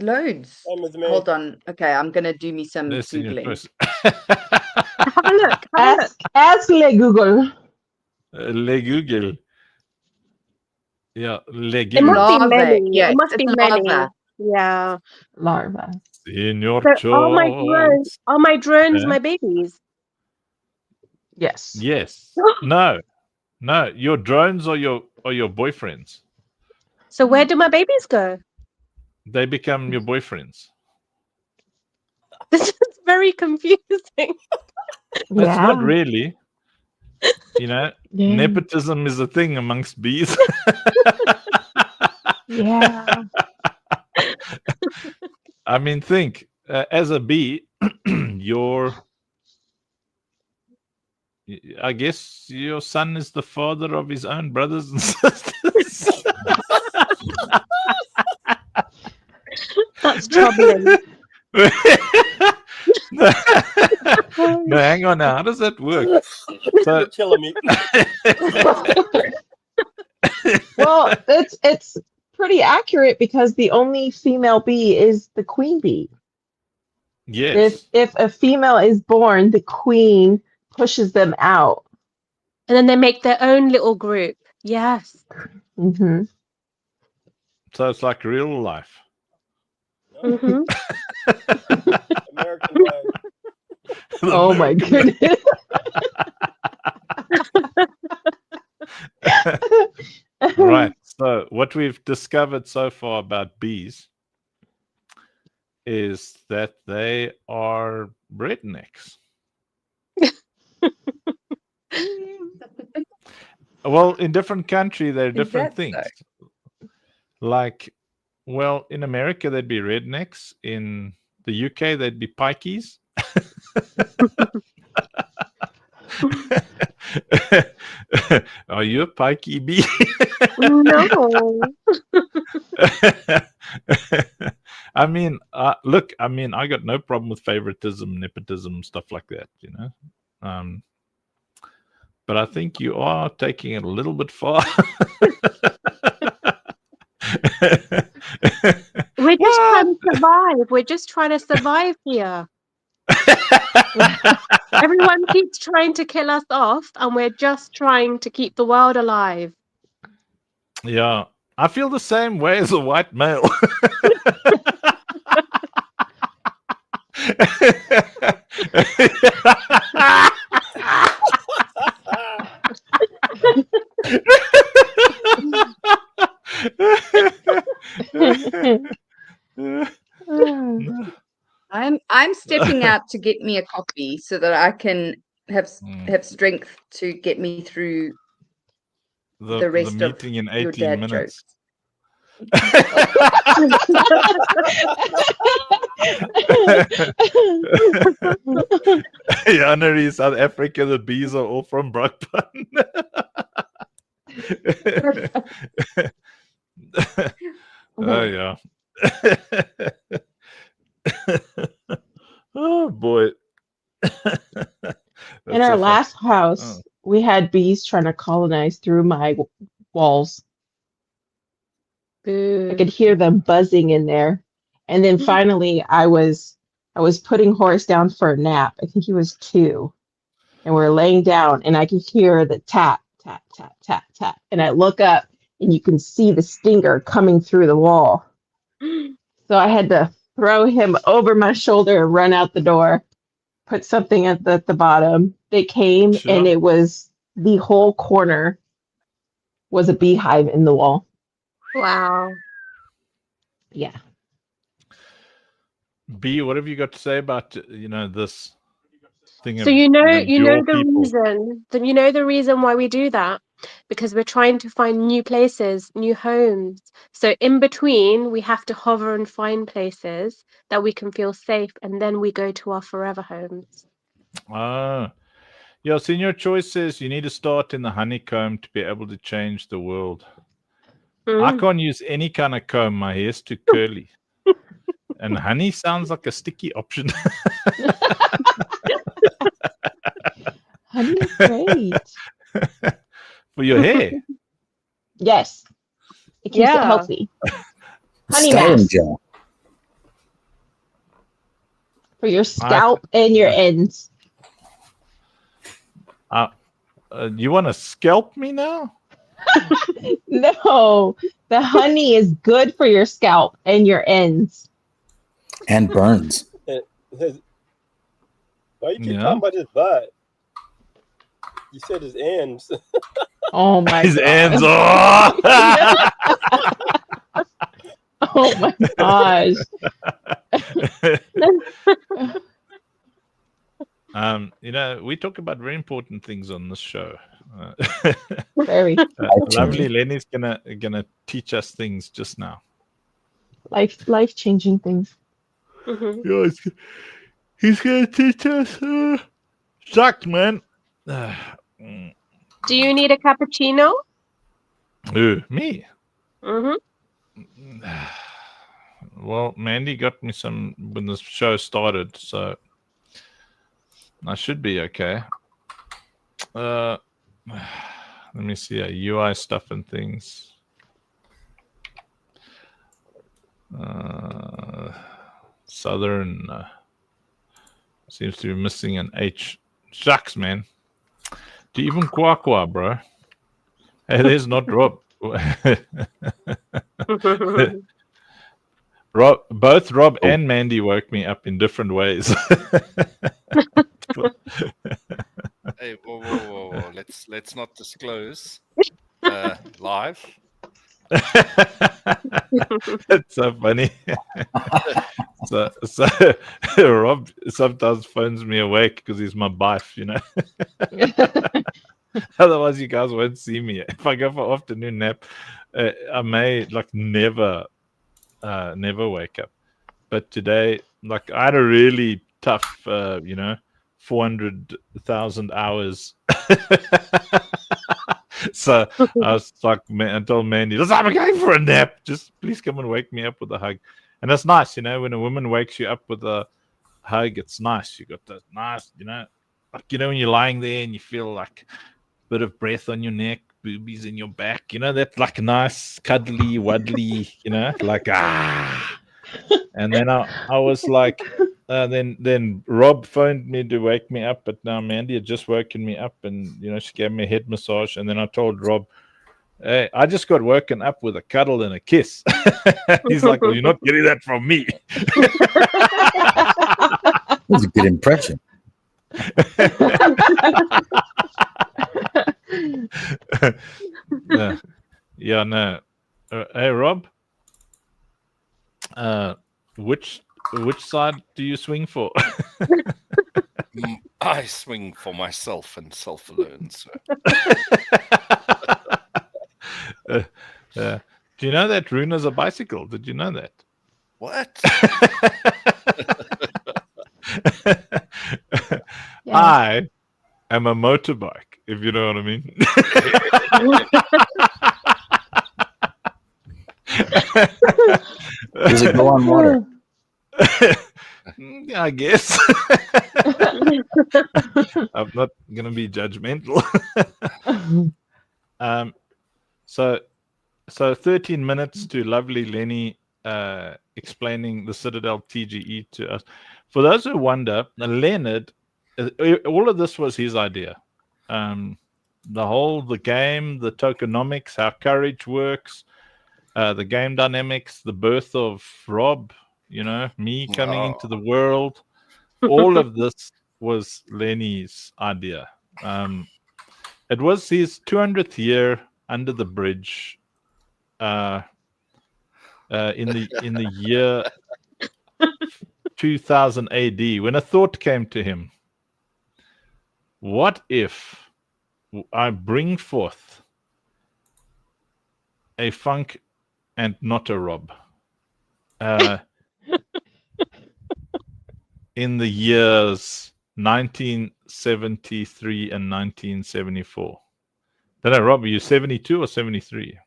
loads. Same as me. Hold on. Okay, I'm gonna do me some Less in your googling. choice. Have a look. Have a look. Ask Le Google. Le Google. Yeah, le It must Google. be Larvae, many. yes, It must be it's many. larva. Yeah. Larva. In your So are my drones? choice. Are my drones Yeah. my babies? Yes. Yes. No. Your drones are your boyfriends. So where do my babies go? They become your boyfriends. This is very confusing. It's Yeah. not really. Yeah. Nepotism is a thing amongst bees. Yeah. I mean, think as a bee, I guess your son is the father of his own brothers and sisters. That's troubling. No, hang on now. How does that work? So, You're killing me. Well, it's pretty accurate because the only female bee is the queen bee. yes. If a female is born, the queen pushes them out. And then they make their own little group. Yes. Mm-hmm. So it's like real life. Mm-hmm. American way. Oh my goodness. Right. So what we've discovered so far about bees is that they are rednecks. Well, in different country, they're different that so? things. Like, well, in America, they'd be rednecks. In the UK, they'd be pikeys. Are you a pikey bee? No. I mean, look, I mean, I got no problem with favoritism, nepotism, stuff like that, but I think you are taking it a little bit far. We're just trying to survive. We're just trying to survive here. Everyone keeps trying to kill us off, and we're just trying to keep the world alive. Yeah, I feel the same way as a white male. I'm stepping out to get me a coffee so that I can have strength to get me through the rest the of meeting in your 18 dad minutes. jokes. Yeah, Honorary South Africa, the bees are all from Brakpan. Oh yeah. Oh boy. In our last house, we had bees trying to colonize through my walls. I could hear them buzzing in there. And then finally I was putting Horace down for a nap. I think he was 2. And we're laying down and I could hear the tap, tap, tap, tap, tap. And I look up and you can see the stinger coming through the wall. So I had to throw him over my shoulder and run out the door, put something at the bottom. They came and it was the whole corner was a beehive in the wall. Wow. Yeah. B, what have you got to say about this thing? So of you know your the people? reason. You know the reason why we do that, because we're trying to find new places, new homes. So in between, we have to hover and find places that we can feel safe, and then we go to our forever homes. Yeah. So in your choice says you need to start in the honeycomb to be able to change the world. I can't use any kind of comb. My hair's too curly. And honey sounds like a sticky option. Honey is great. For your hair. Yes. It keeps it Yeah. healthy. Honey Styling mask gel. for your scalp and your ends. You want to scalp me now? No, the honey is good for your scalp and your ends. And burns. Why you keep Yeah. talking about his butt? You said his ends. Oh my His God. ends. Oh! Oh my gosh. We talk about very important things on this show. Very Lovely Lennie's gonna teach us things just now. life-changing things. Yeah, he's gonna teach us. Sucks, man. Do you need a cappuccino? Me? Well, Mandy got me some when the show started, so I should be okay. Let me see UI stuff and things. Southern seems to be missing an H. Shucks, man. Do you even quack, bro? Hey, there's not Rob. Both Rob and Mandy woke me up in different ways. Hey, whoa. Let's not disclose live. It's so funny. so Rob sometimes phones me awake because he's my wife, Otherwise, you guys won't see me. If I go for afternoon nap, I may never wake up. But today, I had a really tough, 400,000 hours. So I was I told Mandy, listen, I'm going for a nap. Just please come and wake me up with a hug. And that's nice, when a woman wakes you up with a hug, it's nice. You got that nice, when you're lying there and you feel like a bit of breath on your neck, boobies in your back, that nice, cuddly, wuddly, And then I was like, then Rob phoned me to wake me up, but now Mandy had just woken me up, and she gave me a head massage, and then I told Rob, hey, I just got woken up with a cuddle and a kiss. He's like, well, you're not getting that from me. That was a good impression. Yeah, no. Hey, Rob, which side do you swing for? I swing for myself and self alone. So. Do you know that Runa's a bicycle? Did you know that? What? Yeah. I am a motorbike, if you know what I mean. Does it go on water? I guess. I'm not gonna be judgmental. So 13 minutes to Lovely Lennie explaining the Citadel TGE to us. For those who wonder, Leonard, all of this was his idea. The game, the tokenomics, how courage works, the game dynamics, the birth of Rob, me coming into the world. All of this was Lennie's idea. It was his 200th year under the bridge in the year 2000 AD, when a thought came to him. What if I bring forth a funk and not a Rob in the years 1973 and 1974? Don't know, Rob, are you 72 or 73?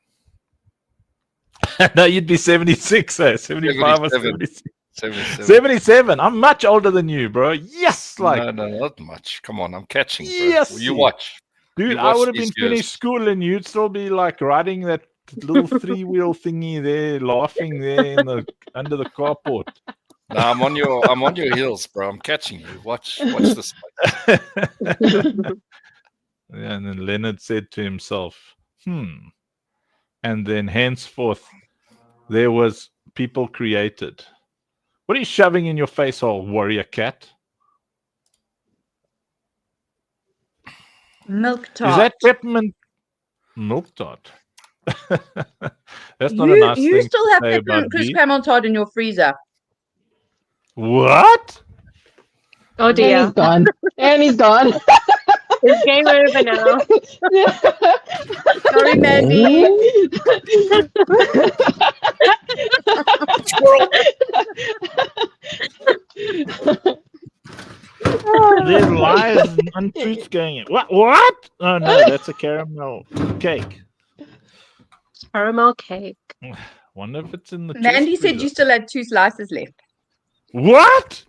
No, you'd be 76, 75 or 77. 76. 77. 77. I'm much older than you, bro. Yes, like No, not much. Come on, I'm catching, bro. yes, You watch. dude. You I watch would have these been finished years. school, and you'd still be like riding that little 3-wheel thingy there, laughing there in the under the carport. No, I'm on your heels, bro. I'm catching you. Watch this. Yeah, and then Leonard said to himself, and then henceforth there was people created. What are you shoving in your face hole, warrior cat? Milk tart. Is that peppermint milk tart? That's not a nice thing. You still have to say about peppermint Chris beef. Camel tart in your freezer. What? Oh And dear. he's gone. And he's gone. It's game over now. Sorry, Mandy. There's lies and untruths going in. What? Oh no, that's a caramel cake. Caramel cake. Wonder if it's in the. Mandy chest said freezer. you still had 2 slices left. What?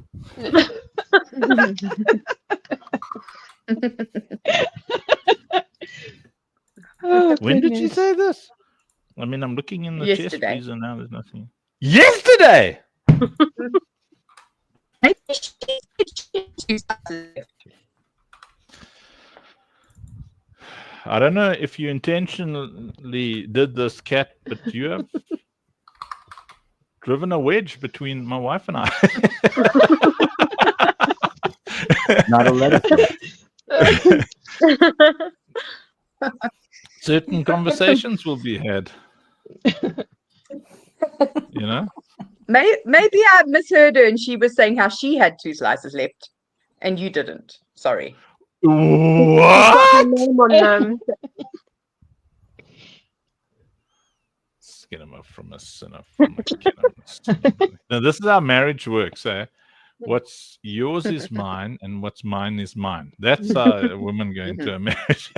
Oh, When did she goodness. say this? I mean, I'm looking in the chest Yesterday. freezer now. There's nothing. Yesterday. Maybe she had 2 slices left. I don't know if you intentionally did this, Cat, but you have driven a wedge between my wife and I. Not a letter. Certain conversations will be had. You know? Maybe I misheard her and she was saying how she had 2 slices left and you didn't. Sorry. What? Name on them. Skin him up from a sinner. From a skin of a sinner. Now, this is how marriage works, eh? What's yours is mine, and what's mine is mine. That's how a woman go into a marriage.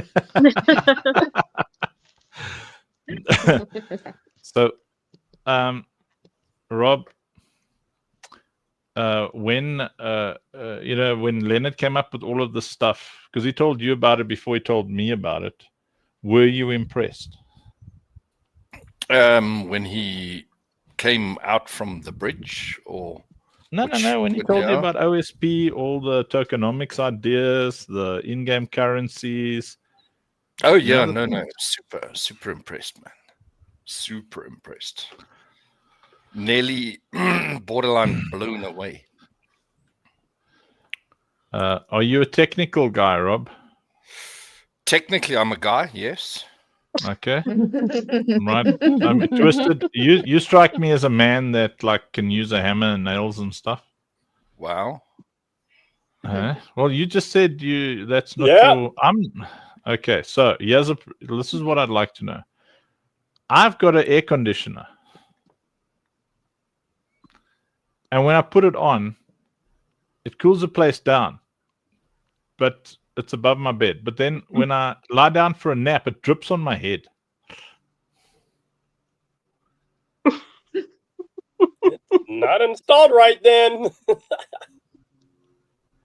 So, Rob, when when Leonard came up with all of this stuff, because he told you about it before he told me about it, were you impressed? When he came out from the bridge, or No. When he told you about OSP, all the tokenomics ideas, the in-game currencies. Oh yeah, no, super impressed, man. Super impressed. Nearly borderline blown away. Are you a technical guy, Rob? Technically, I'm a guy. Yes. Okay. Right. I'm twisted. You strike me as a man that like can use a hammer and nails and stuff. Wow. Well, you just said that's not Yeah. your. Okay. So this is what I'd like to know. I've got an air conditioner, and when I put it on, it cools the place down, but it's above my bed. But then when I lie down for a nap, it drips on my head. Not installed right then.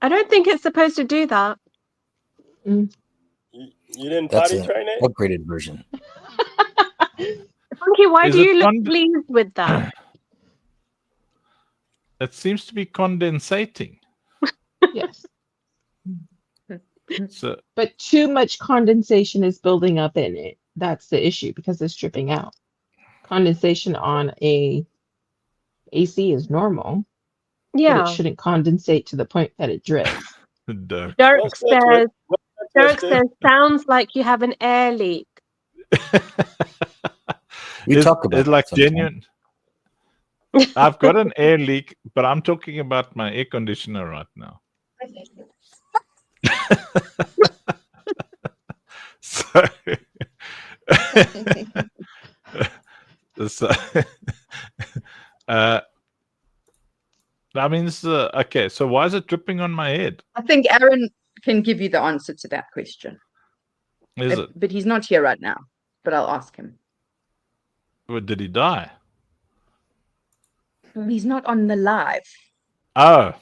I don't think it's supposed to do that. You didn't That's potty an train it? upgraded version. Funky, why Is do it you look pleased with that? It seems to be condensating. Yes. So But too much condensation is building up in it. That's the issue because it's dripping out. Condensation on a AC is normal, but Yeah. it shouldn't condensate to the point that it drips. Dirk. Dirk Well said, says, sounds like you have an air leak. We talk about it's like it sometime. genuine. I've got an air leak, but I'm talking about my air conditioner right now. So, I mean, this is okay. So why is it dripping on my head? I think Aaron can give you the answer to that question. Is it? But he's not here right now. But I'll ask him. Or did he die? He's not on the live. Oh.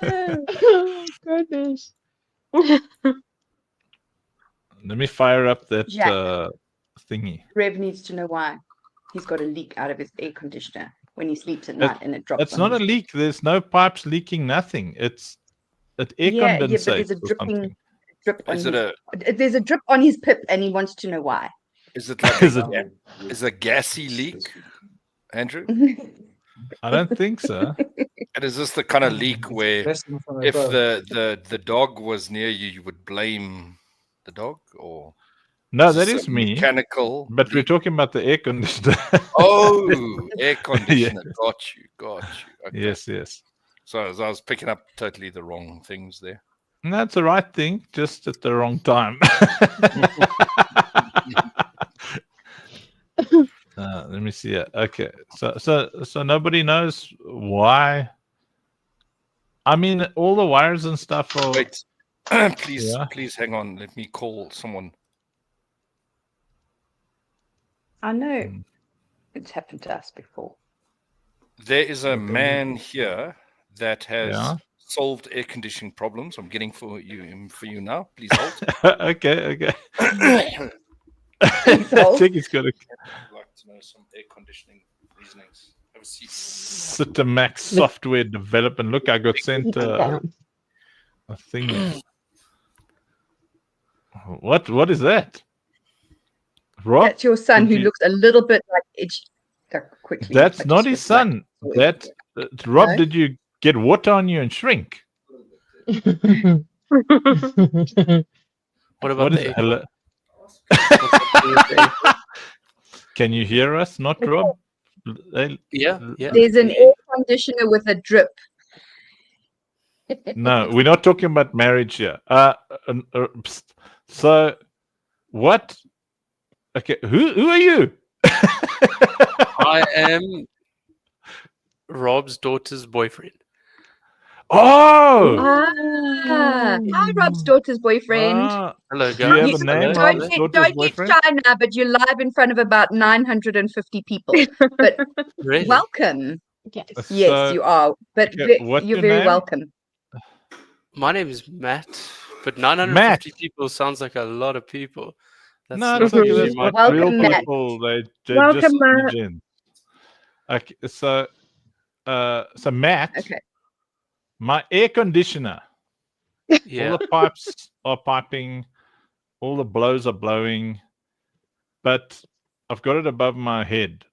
Oh goodness. Let me fire up that Jack. thingy. Rev needs to know why he's got a leak out of his air conditioner when he sleeps at night and it drops. It's not a leak. There's no pipes leaking. Nothing. It air condensates but there's a or dripping something. drip on Is his, it there's a drip on his pip and he wants to know why. Is it like Is is a gassy leak, Andrew? I don't think so. And is this the kind of leak where if the dog was near you, you would blame the dog, or No, this that is me. mechanical? But we're talking about the air conditioner. Oh, air conditioner. Got you. Okay. Yes. So I was picking up totally the wrong things there. And that's the right thing, just at the wrong time. Let me see it. Okay, so nobody knows why. I mean, all the wires and stuff are. Wait, please hang on. Let me call someone. I know it's happened to us before. There is a man here that has Yeah. solved air conditioning problems. I'm getting for you now. Please hold. Okay. So? Check is got a I'd like to know some air conditioning reasonings. Have a seat. Citamax software development. Look, I got sent a thing. What is that? Rob? That's your son who looks a little bit like itchy. Quickly. That's not his son. That Rob, No? did you get water on you and shrink? What about What is the hello? Can you hear us? Not Rob? Yeah. There's an air conditioner with a drip. No, we're not talking about marriage here. So, what? Okay, who are you? I am Rob's daughter's boyfriend. Oh! Hi, Rob's daughter's boyfriend. Hello, Do you have guys. a name, Hello. Rob's daughter's Don't get boyfriend? shy now, but you're live in front of about 950 people. But Really? welcome. Yes. Yes, you are. But okay, what's you're your very name? welcome. My name is Matt, but 950 people sounds like a lot of people. That's No, not it's okay. usually That's my not Welcome, real Matt. people. They Welcome, just Matt. legends. Okay, so Matt, Okay. my air conditioner. Yeah. All the pipes are piping, all the blows are blowing, but I've got it above my head,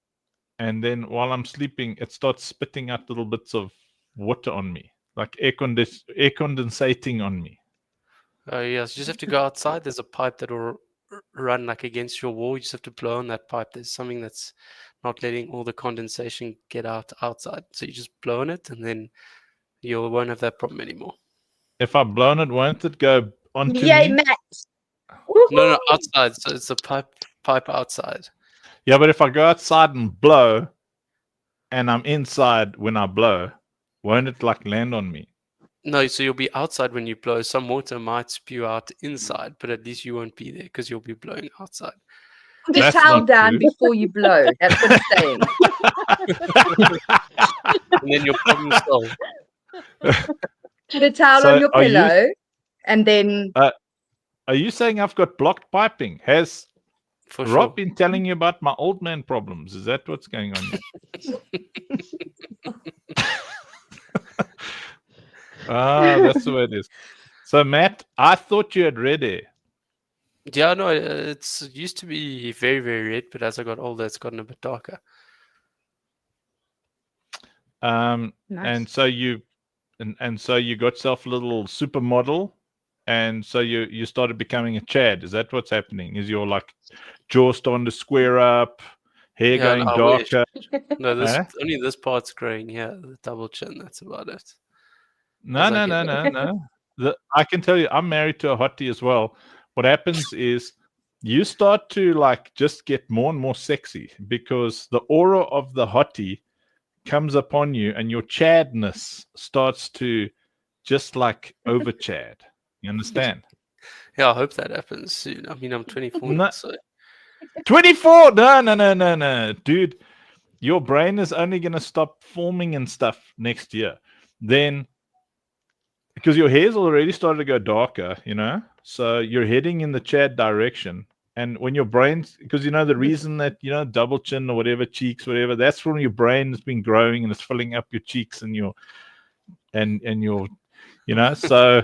and then while I'm sleeping, it starts spitting out little bits of water on me, like air condensating on me. Oh, yes. You just have to go outside. There's a pipe that will run like against your wall. You just have to blow on that pipe. There's something that's not letting all the condensation get outside. So you just blow on it, and then you won't have that problem anymore. If I blown it, won't it go onto Yay, me? Matt. No, outside. So it's a pipe outside. Yeah, but if I go outside and blow, and I'm inside when I blow, won't it like land on me? No, so you'll be outside when you blow. Some water might spew out inside, but at least you won't be there because you'll be blowing outside. Put the That's towel not down true. before you blow. That's what it's saying. And then your problem solved. Put a towel So on your are you- pillow and then Are you saying I've got blocked piping? Has For Rob sure. been telling you about my old man problems? Is that what's going on here? That's the way it is. So, Matt, I thought you had read it. Yeah, no, it used to be very, very red, but as I got older, it's gotten a bit darker. Nice. And so you got yourself a little supermodel, and so you started becoming a Chad. Is that what's happening? Is your like jaw starting to square up, hair Yeah, going no, I wish. darker? No, Huh? only this part's growing. Yeah, the double chin. That's about it. No. As I get I can tell you, I'm married to a hottie as well. What happens is you start to like just get more and more sexy because the aura of the hottie comes upon you, and your chadness starts to just like over chad. You understand? Yeah, I hope that happens soon. I mean, I'm 24 now, No. so 24? No, dude. Your brain is only going to stop forming and stuff next year. Then, because your hair's already started to go darker, so you're heading in the Chad direction. And when your brain's, because the reason that, double chin or whatever, cheeks, whatever, that's when your brain has been growing and it's filling up your cheeks and your, so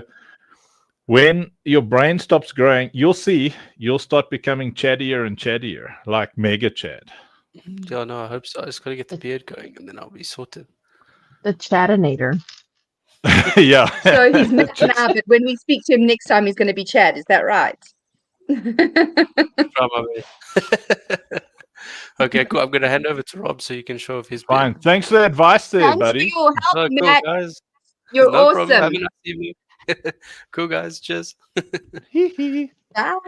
when your brain stops growing, you'll start becoming chattier and chattier, like Mega Chad. yeah, no, I hope so. I just gotta get the beard going, and then I'll be sorted. The Chatinator. Yeah. So he's not now, but when we speak to him next time, he's going to be Chad. Is that right? Try my best. Okay, cool. I'm gonna hand over to Rob so you can show off his beard. Fine. Thanks for the advice there, Thanks buddy. for your help, Oh, cool, Matt. guys. You're No problem. Have awesome. a nice evening. Cool, guys. Cheers. Bye.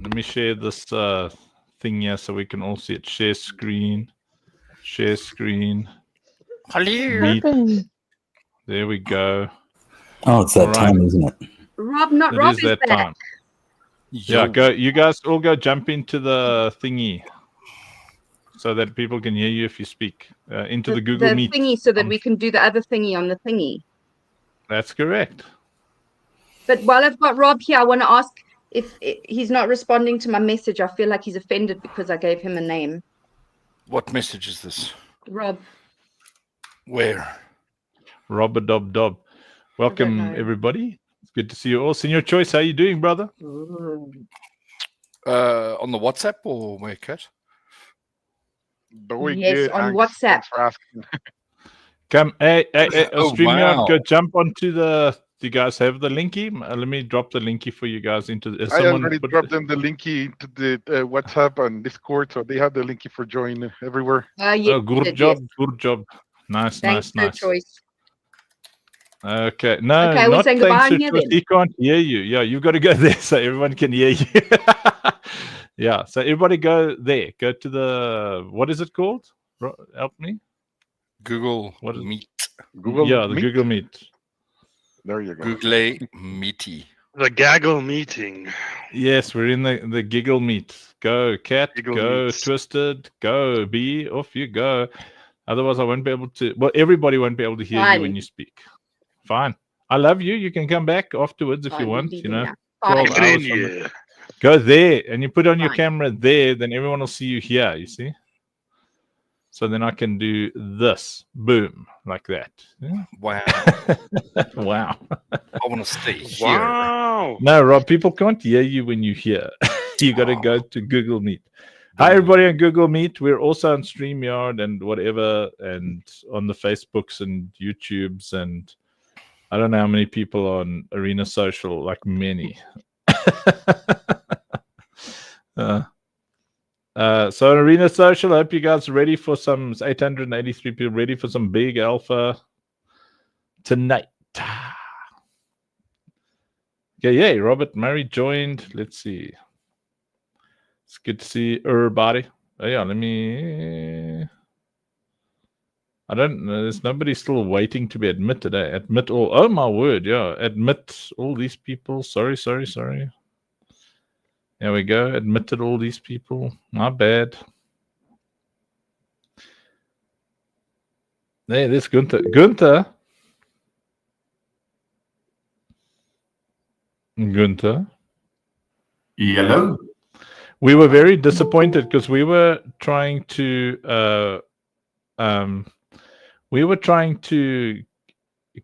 Let me share this thing here so we can all see it. Share screen. Share screen. Meet. There we go. Oh, it's that All time, right. isn't it? Rob, not It Rob is is that back. time. Yeah, go. You guys all go jump into the thingy so that people can hear you if you speak. Into the Google Meet. Thingy, so that we can do the other thingy on the thingy. That's correct. But while I've got Rob here, I want to ask if he's not responding to my message. I feel like he's offended because I gave him a name. What message is this? Rob. Where? Rob-a-dob-dob. Welcome, everybody. It's good to see you all. Senior Choice, how you doing, brother? On the WhatsApp or where, Kat? Yes, on WhatsApp. Come, hey, Oh, StreamYard, wow. go jump onto the. Do you guys have the linky? Let me drop the linky for you guys into. I already dropped them the linky into the WhatsApp and Discord, so they have the linky for join everywhere. Yes, good job. Nice, Thanks, nice. Choice. Okay, no, Okay, we're not saying goodbye thanks, here Choice. then. He can't hear you. Yeah, you've got to go there so everyone can hear you. Yeah, so everybody go there. Go to the, what is it called? Help me. Google Meet. Google the Meet? Google Meet. There you go. Google Meety. The gaggle meeting. Yes, we're in the Giggle Meet. Go, Cat. Giggle Go, Meets. Twisted. Go, B. Off you go. Otherwise, I won't be able to. Well, everybody won't be able to hear you when you speak. Fine. I love you. You can come back afterwards if you want. 12 hours from now. Go there and you put on your camera there, then everyone will see you here, you see? So then I can do this. Boom. Like that. Yeah. Wow. Wow. I want to stay here. Wow. No, Rob, people can't hear you when you hear. You got to go to Google Meet. Hi, everybody on Google Meet. We're also on StreamYard and whatever, and on the Facebooks and YouTubes, and I don't know how many people on Arena Social, like many. So on Arena Social, I hope you guys are ready for some 883 people, ready for some big alpha tonight. Okay, yay, Robert Murray joined. Let's see. It's good to see everybody. Oh, yeah, let me. I don't know. There's nobody still waiting to be admitted. Admit all. Oh, my word. Yeah. Admit all these people. Sorry. There we go. Admitted all these people. My bad. Hey, there's Gunther. Gunther. Hello. We were very disappointed because we were trying to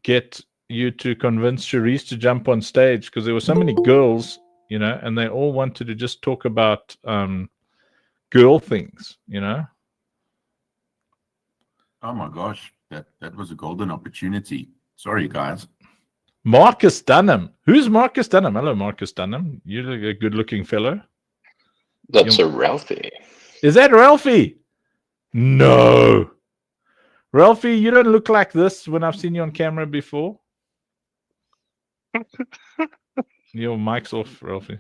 get you to convince Cherise to jump on stage because there were so many girls, and they all wanted to just talk about girl things, Oh my gosh, that was a golden opportunity. Sorry, guys. Marcus Dunham. Who's Marcus Dunham? Hello, Marcus Dunham. You're a good-looking fellow. That's a Ralphie. Is that Ralphie? No. Ralphie, you don't look like this when I've seen you on camera before. Your mic's off, Ralphie.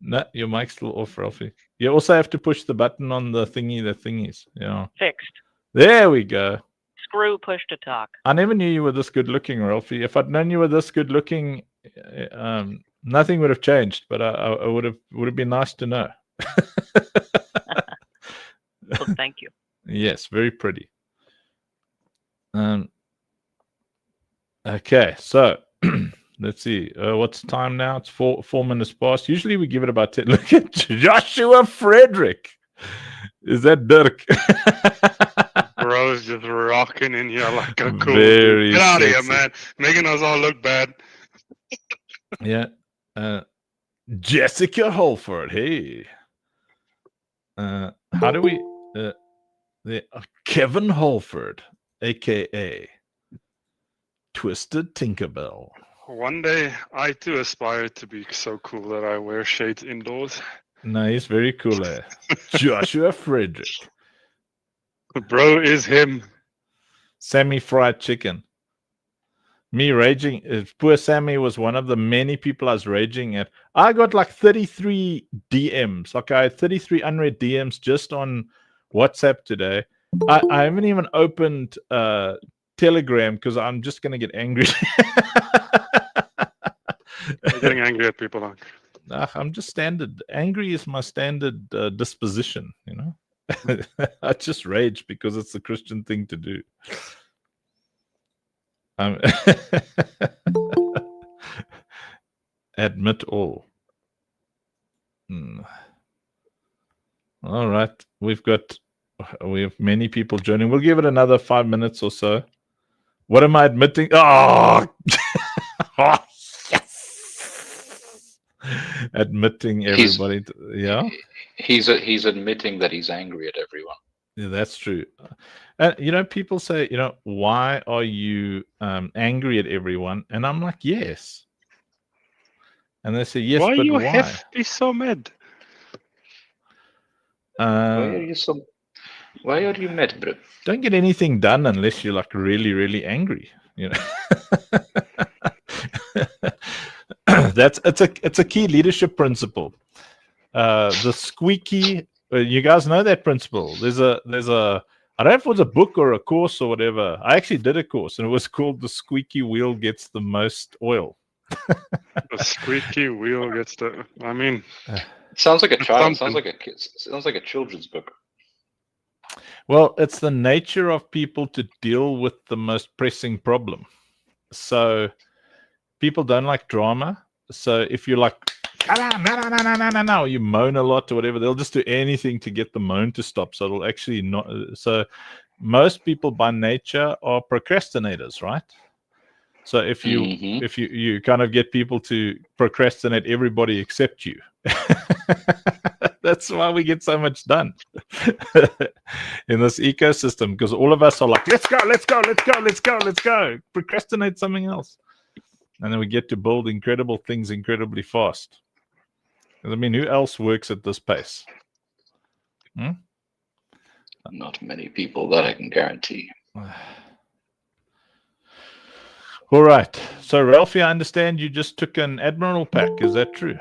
No, your mic's still off, Ralphie. You also have to push the button on the thingies. Yeah. Fixed. There we go. screw push to talk. I never knew you were this good looking, Ralphie. If I'd known you were this good looking, nothing would have changed. But I would have been nice to know. Well, thank you. Yes, very pretty. Okay, so let's see. What's the time now? It's 4 minutes past. Usually we give it about 10. Look at Joshua Frederick. Is that Dirk? Bro's just rocking in here like a cool Very dude. Get out of here, sexy. man. Making us all look bad. Yeah. Jessica Holford. Hey. How do we Kevin Holford, aka Twisted Tinkerbell. One day, I too aspire to be so cool that I wear shades indoors. Nice, very cool. Joshua Frederick. Bro is him. Sammy Fried Chicken. Me raging. Poor Sammy was one of the many people I was raging at. I got like 33 DMs. Like I had 33 unread DMs just on WhatsApp today. I haven't even opened Telegram because I'm just going to get angry. You're getting angry at people, huh? I'm just standard. Angry is my standard disposition, you know. I just rage because it's the Christian thing to do. Admit all. All right, we have many people joining. We'll give it another 5 minutes or so. What am I admitting? Oh, oh yes! Admitting everybody. He's admitting that he's angry at everyone. Yeah, that's true. And you know, people say, you know, why are you angry at everyone? And I'm like, yes. And they say, yes, why but you why? have to be so mad? Why are you mad, bro? Don't get anything done unless you're like really, really angry. You know, it's a key leadership principle. The squeaky. You guys know that principle. There's a. I don't know if it was a book or a course or whatever. I actually did a course, and it was called "The Squeaky Wheel Gets the Most Oil." The squeaky wheel gets the. I mean, sounds like a child. Something. Sounds like a children's book. Well, it's the nature of people to deal with the most pressing problem. So people don't like drama. So if you're like, no, you moan a lot or whatever, they'll just do anything to get the moan to stop. So it'll actually not. So most people by nature are procrastinators, right? So if you kind of get people to procrastinate everybody except you. That's why we get so much done in this ecosystem, because all of us are like, let's go. Procrastinate something else. And then we get to build incredible things incredibly fast. I mean, who else works at this pace? Not many people, that I can guarantee. All right. So, Ralphie, I understand you just took an Admiral pack. Is that true?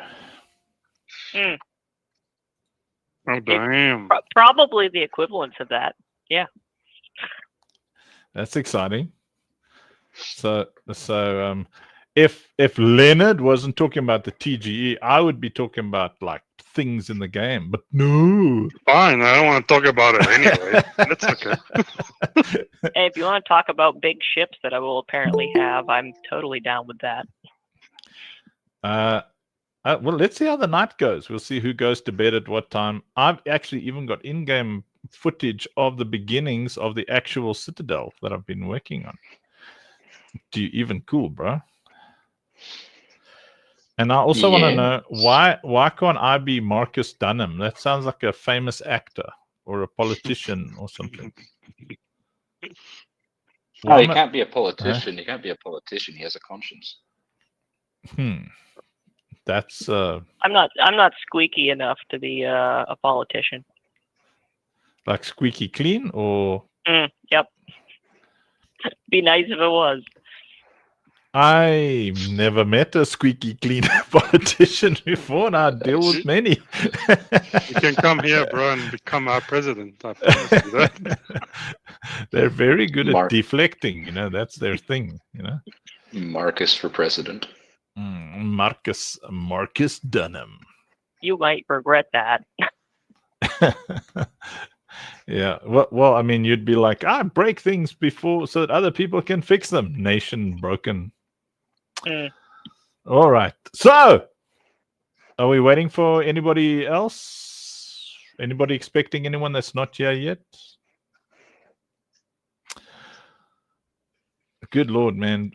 Oh, damn. Probably the equivalent of that. Yeah. That's exciting. So if Leonard wasn't talking about the TGE, I would be talking about like things in the game. But no. Fine, I don't want to talk about it anyway. That's okay. Hey, if you want to talk about big ships that I will apparently have, I'm totally down with that. Well, let's see how the night goes. We'll see who goes to bed at what time. I've actually even got in-game footage of the beginnings of the actual Citadel that I've been working on. Even cool, bro. And I also want to know why can't I be Marcus Dunham? That sounds like a famous actor or a politician or something. No, you can't be a politician. You can't be a politician. He has a conscience. That's I'm not squeaky enough to be a politician. Like squeaky clean, or Yep. Be nice if it was. I never met a squeaky clean politician before, and I deal with many. You can come here, bro, and become our president. I promise you that. They're very good Mark. at deflecting. That's their thing. Marcus for president. Marcus Dunham. You might regret that. Yeah. Well, I mean, you'd be like, I break things before so that other people can fix them. Nation broken. All right. So, are we waiting for anybody else? Anybody expecting anyone that's not here yet? Good Lord, man.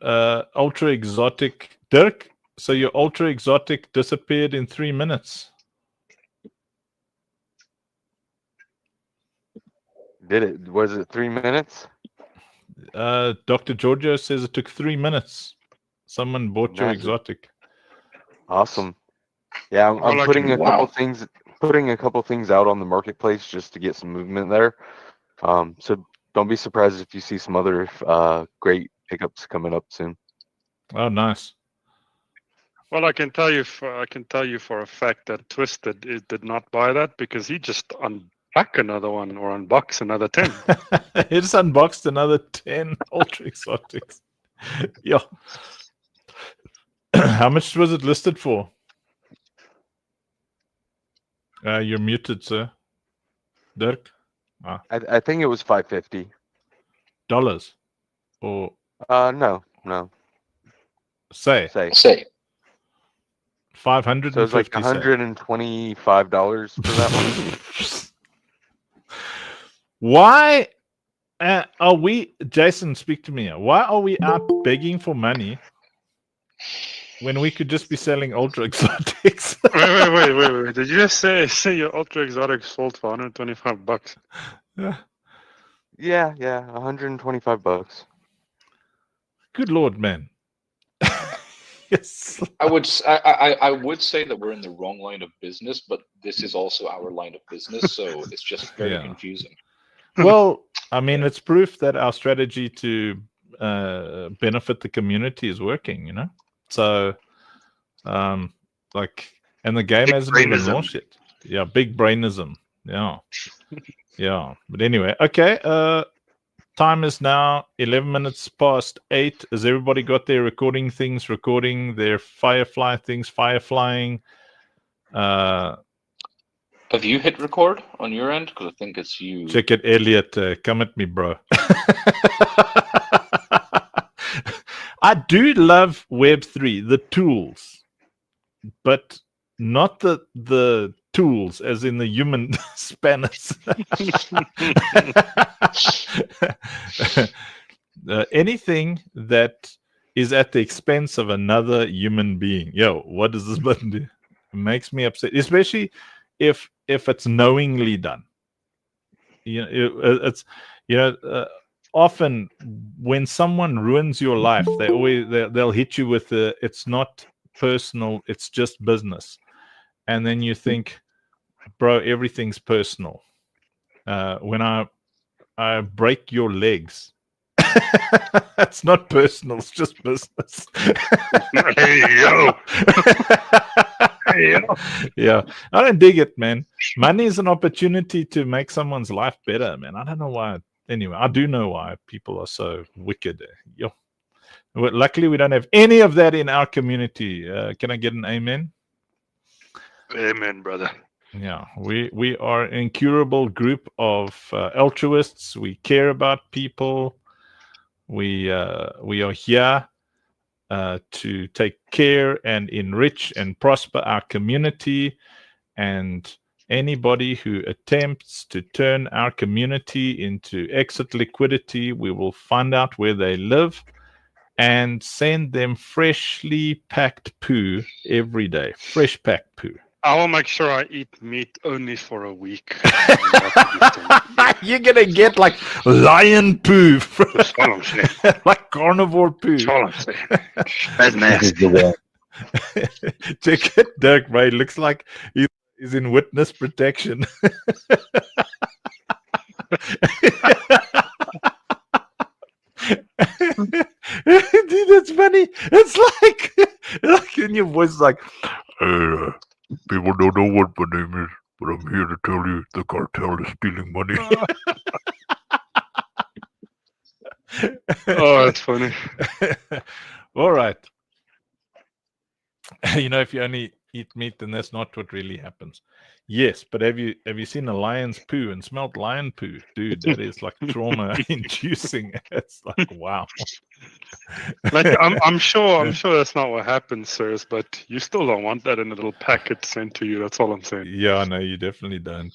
Ultra exotic. Dirk, so your ultra exotic disappeared in 3 minutes. Did it? Was it 3 minutes? Dr. Giorgio says it took 3 minutes. Someone bought your exotic. Awesome. Yeah, I'm Well, I putting can- a couple things, out on the marketplace just to get some movement there. So don't be surprised if you see some other great pickups coming up soon. Oh, nice. Well, I can tell you for a fact that Twisted did not buy that because he just unpack another one or unbox another 10. He just unboxed another 10 ultra exotics. Yeah. How much was it listed for? You're muted, sir. Dirk? I think it was $550. Or no. say. 550. So it's like $125 for that one. Why are we, Jason, speak to me. Why are we out begging for money when we could just be selling ultra exotics? Wait. Did you just say your ultra exotic sold for $125? Yeah, $125. Good Lord, man. Yes. I would say that we're in the wrong line of business, but this is also our line of business, so it's just very confusing. Well, I mean, it's proof that our strategy to benefit the community is working, So, and the game hasn't even launched yet. Yeah, big brainism. Yeah. But anyway, okay. Time is now 11 minutes past 8. Has everybody got their recording their Firefly things, fireflying? Have you hit record on your end? Because I think it's you. Check it, Elliot. Come at me, bro. I do love Web3, the tools, but not the tools as in the human spanners. Anything that is at the expense of another human being. What does this button do? It makes me upset, especially if it's knowingly done. Often when someone ruins your life, they'll hit you with it's not personal, it's just business. And then you think, bro, everything's personal. When I break your legs, it's not personal, it's just business. Yeah, I don't dig it, man. Money is an opportunity to make someone's life better, man. I don't know why. Anyway, I do know why people are so wicked. Well, luckily, we don't have any of that in our community. Can I get an amen? Amen, brother. Yeah, we are an incurable group of altruists. We care about people. We are here to take care and enrich and prosper our community. And anybody who attempts to turn our community into exit liquidity, we will find out where they live and send them freshly packed poo every day. Fresh packed poo. I will make sure I eat meat only for a week. You're gonna get like lion poo, like carnivore poo. That's nasty. Check it, Dirk, bro. It looks like he's in witness protection. Dude, that's funny. It's like in your voice, like, people don't know what my name is, but I'm here to tell you the cartel is stealing money. Oh, that's funny. All right. You know, if you only eat meat, then that's not what really happens. Yes, but have you seen a lion's poo and smelled lion poo? Dude, that is like trauma inducing. It's like, wow. Like I'm sure that's not what happens, sirs, but you still don't want that in a little packet sent to you. That's all I'm saying. Yeah, no, you definitely don't.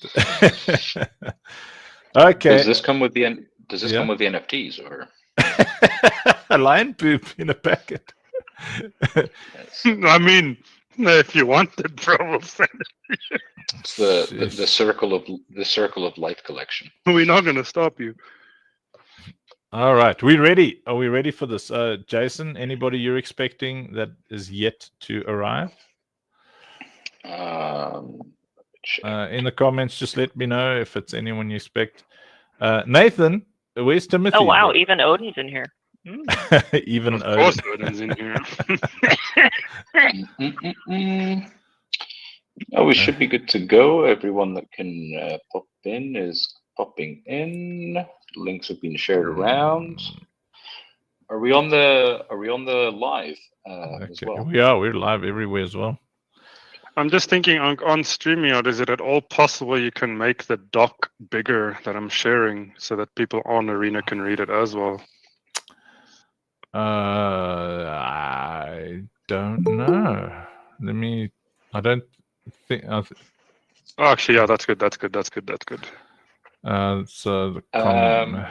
Okay. Does this come with the come with the NFTs or a lion poop in a packet? I mean, if you want it, bro, we'll send it. It's the circle of life collection. We're not going to stop you. All right, we ready? Are we ready for this? Jason, anybody you're expecting that is yet to arrive? In the comments, just let me know if it's anyone you expect. Nathan, where's Timothy? Oh wow, bro? even Odin's in here. Even Of course, Odin's in here. Oh, we should be good to go. Everyone that can pop in is popping in. Links have been shared around. Are we on the live as well? We're live everywhere as well. I'm just thinking on StreamYard, is it at all possible you can make the doc bigger that I'm sharing so that people on Arena can read it as well? I don't know. I don't think. Oh, actually, yeah, that's good. So the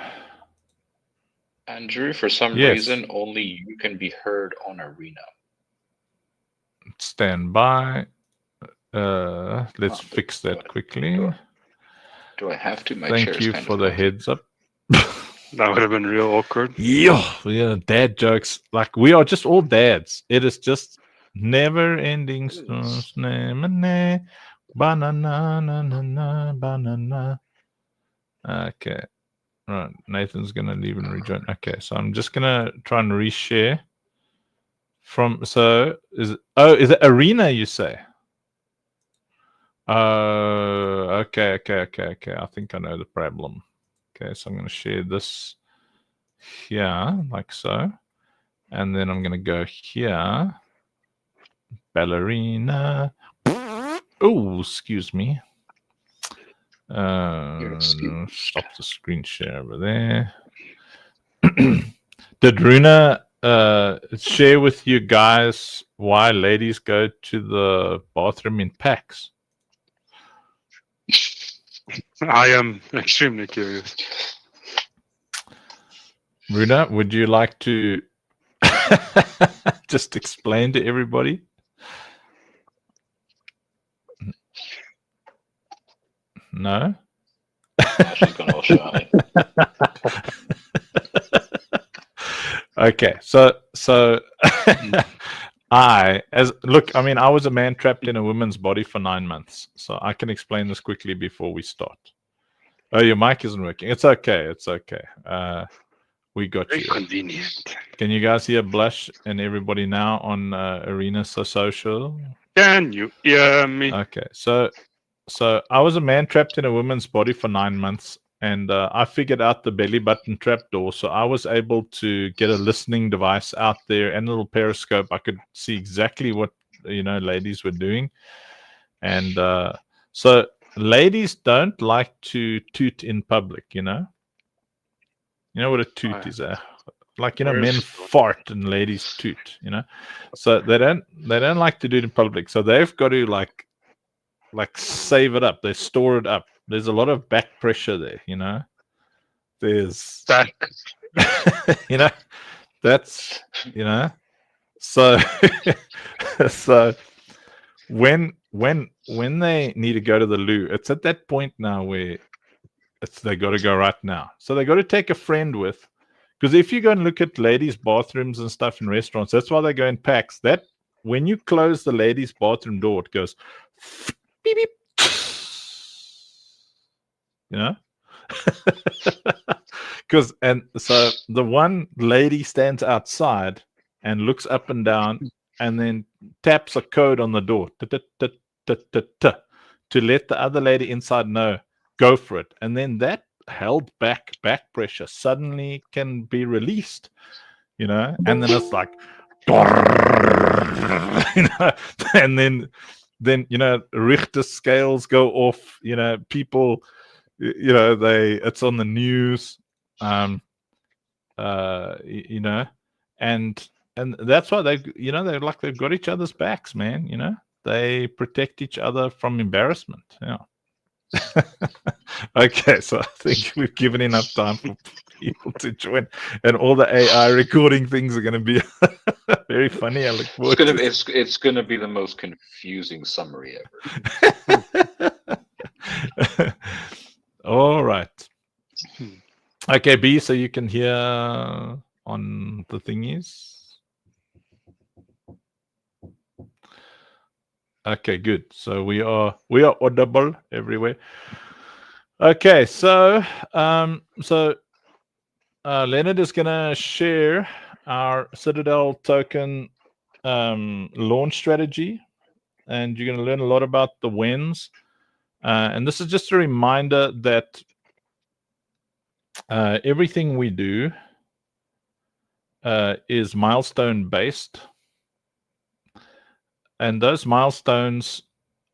Andrew, for some reason, only you can be heard on Arena. Stand by. Let's fix that quickly. Do I have to? My Thank chair's you kind for of the low. heads up. That would have been real awkward. Yeah, dad jokes. Like, we are just all dads. It is just never ending. Banana. Okay. Right. Nathan's gonna leave and rejoin. Okay, so I'm just gonna try and reshare is it Arena, you say? Okay. I think I know the problem. Okay, so I'm going to share this here, like so. And then I'm going to go here. Ballerina. Oh, excuse me. Stop the screen share over there. Did Runa share with you guys why ladies go to the bathroom in packs? I am extremely curious. Runa, would you like to just explain to everybody? No? She's gone all shy. Okay, so I was a man trapped in a woman's body for 9 months, so I can explain this quickly before we start. Oh, your mic isn't working. It's okay. We got Very you. convenient. Can you guys hear Blush and everybody now on Arena Social? Can you hear me? Okay, so I was a man trapped in a woman's body for 9 months, and I figured out the belly button trapdoor, so I was able to get a listening device out there and a little periscope. I could see exactly what ladies were doing, and so ladies don't like to toot in public. You know what a toot is? Like men fart and ladies toot. So they don't like to do it in public. So they've got to like save it up. They store it up. There's a lot of back pressure there, There's back. That's so so when they need to go to the loo, it's at that point now where they got to go right now. So they got to take a friend with, because if you go and look at ladies' bathrooms and stuff in restaurants, that's why they go in packs. That when you close the ladies' bathroom door, it goes beep beep. So the one lady stands outside and looks up and down and then taps a code on the door to let the other lady inside know, go for it. And then that held back pressure suddenly can be released, you know, and then it's like, you know, and then you know, Richter scales go off, you know, people, you know, it's on the news, you know, and that's why they, you know, they've got each other's backs, man. You know, they protect each other from embarrassment. Yeah. Okay, so I think we've given enough time for people to join, and all the AI recording things are going to be very funny. I look forward to it. It's gonna be the most confusing summary ever. All right. Okay, B, so you can hear on the thingies. Okay, good. So we are audible everywhere. Okay, so Leonard is gonna share our Citadel token launch strategy, and you're gonna learn a lot about the wins. And this is just a reminder that everything we do is milestone based, and those milestones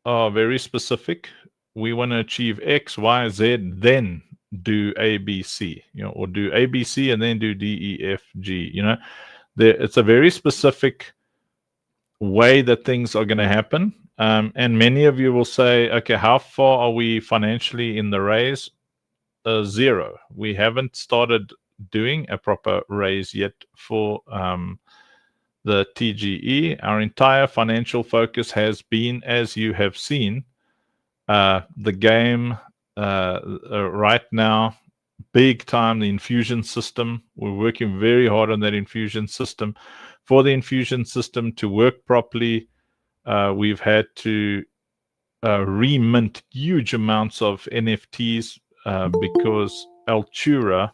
are very specific. We want to achieve X, Y, Z, then do A, B, C, you know, or do A, B, C, and then do D, E, F, G. You know, it's a very specific way that things are going to happen. And many of you will say, okay, how far are we financially in the raise? 0. We haven't started doing a proper raise yet for the TGE. Our entire financial focus has been, as you have seen, the game right now, big time, the infusion system. We're working very hard on that infusion system. For the infusion system to work properly, we've had to remint huge amounts of NFTs because Altura,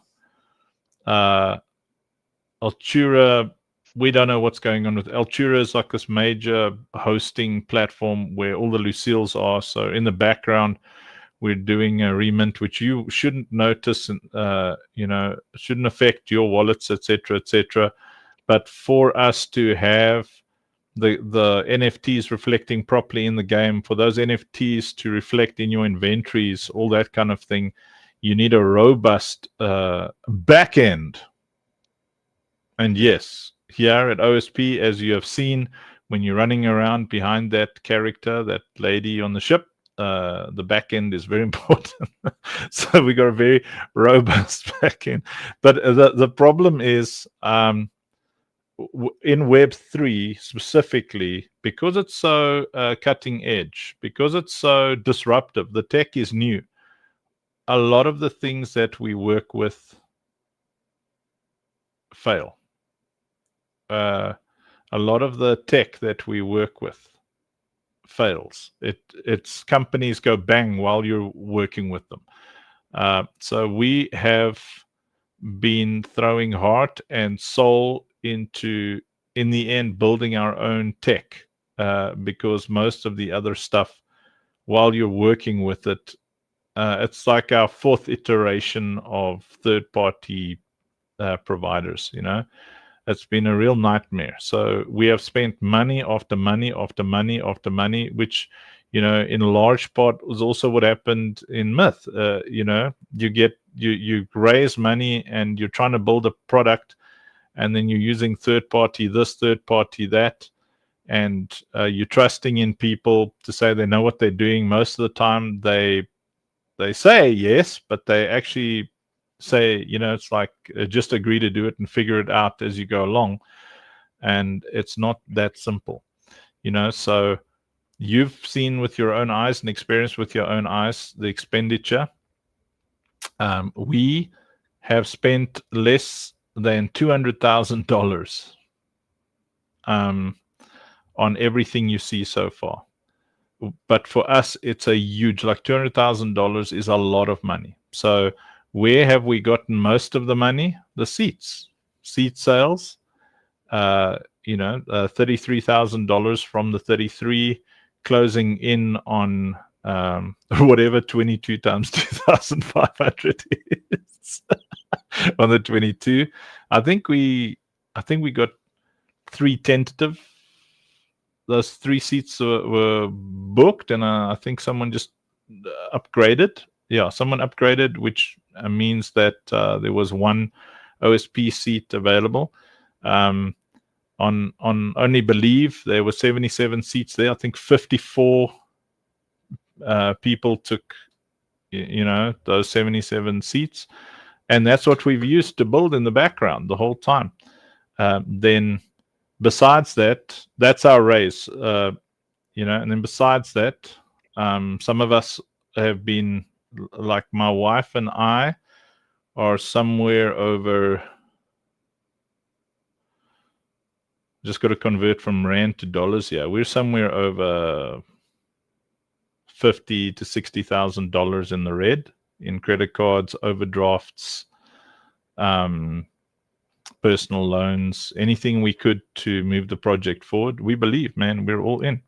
we don't know what's going on with Altura. Is like this major hosting platform where all the Lucille's are. So in the background, we're doing a remint, which you shouldn't notice, you know, shouldn't affect your wallets, etc., etc. But for us to have the NFTs reflecting properly in the game, for those NFTs to reflect in your inventories, all that kind of thing, you need a robust back end. And yes, here at OSP, as you have seen, when you're running around behind that character, that lady on the ship, the back end is very important. So we got a very robust back end. But the problem is in Web3 specifically, because it's so cutting edge, because it's so disruptive, the tech is new. A lot of the things that we work with fail. A lot of the tech that we work with fails. It's companies go bang while you're working with them. So we have been throwing heart and soul into, in the end, building our own tech, because most of the other stuff, while you're working with it, it's like our 4th iteration of third-party providers, you know. It's been a real nightmare. So we have spent money after money after money after money, which, you know, in large part was also what happened in Myth. You know, you raise money and you're trying to build a product, and then you're using third party this, third party that, and you're trusting in people to say they know what they're doing. Most of the time they say yes, but they actually say, you know, it's like just agree to do it and figure it out as you go along. And it's not that simple, you know. So you've seen with your own eyes and experienced with your own eyes the expenditure. We have spent less than $200,000 on everything you see so far. But for us, it's a huge, like $200,000 is a lot of money. So where have we gotten most of the money? The seat sales. $33,000 from the 33, closing in on whatever 22 times 2,500 is on the 22. I think we got 3 tentative. Those 3 seats were booked, and I think someone just upgraded. Yeah, someone upgraded, which means that there was 1 OSP seat available. On Only Believe, there were 77 seats there. I think 54 people took, those 77 seats, and that's what we've used to build in the background the whole time. Then besides that, that's our raise, and then besides that, some of us have been, like my wife and I are somewhere over, just got to convert from rand to dollars here. We're somewhere over $50,000 to $60,000 in the red, in credit cards, overdrafts, personal loans, anything we could to move the project forward. We believe, man, we're all in.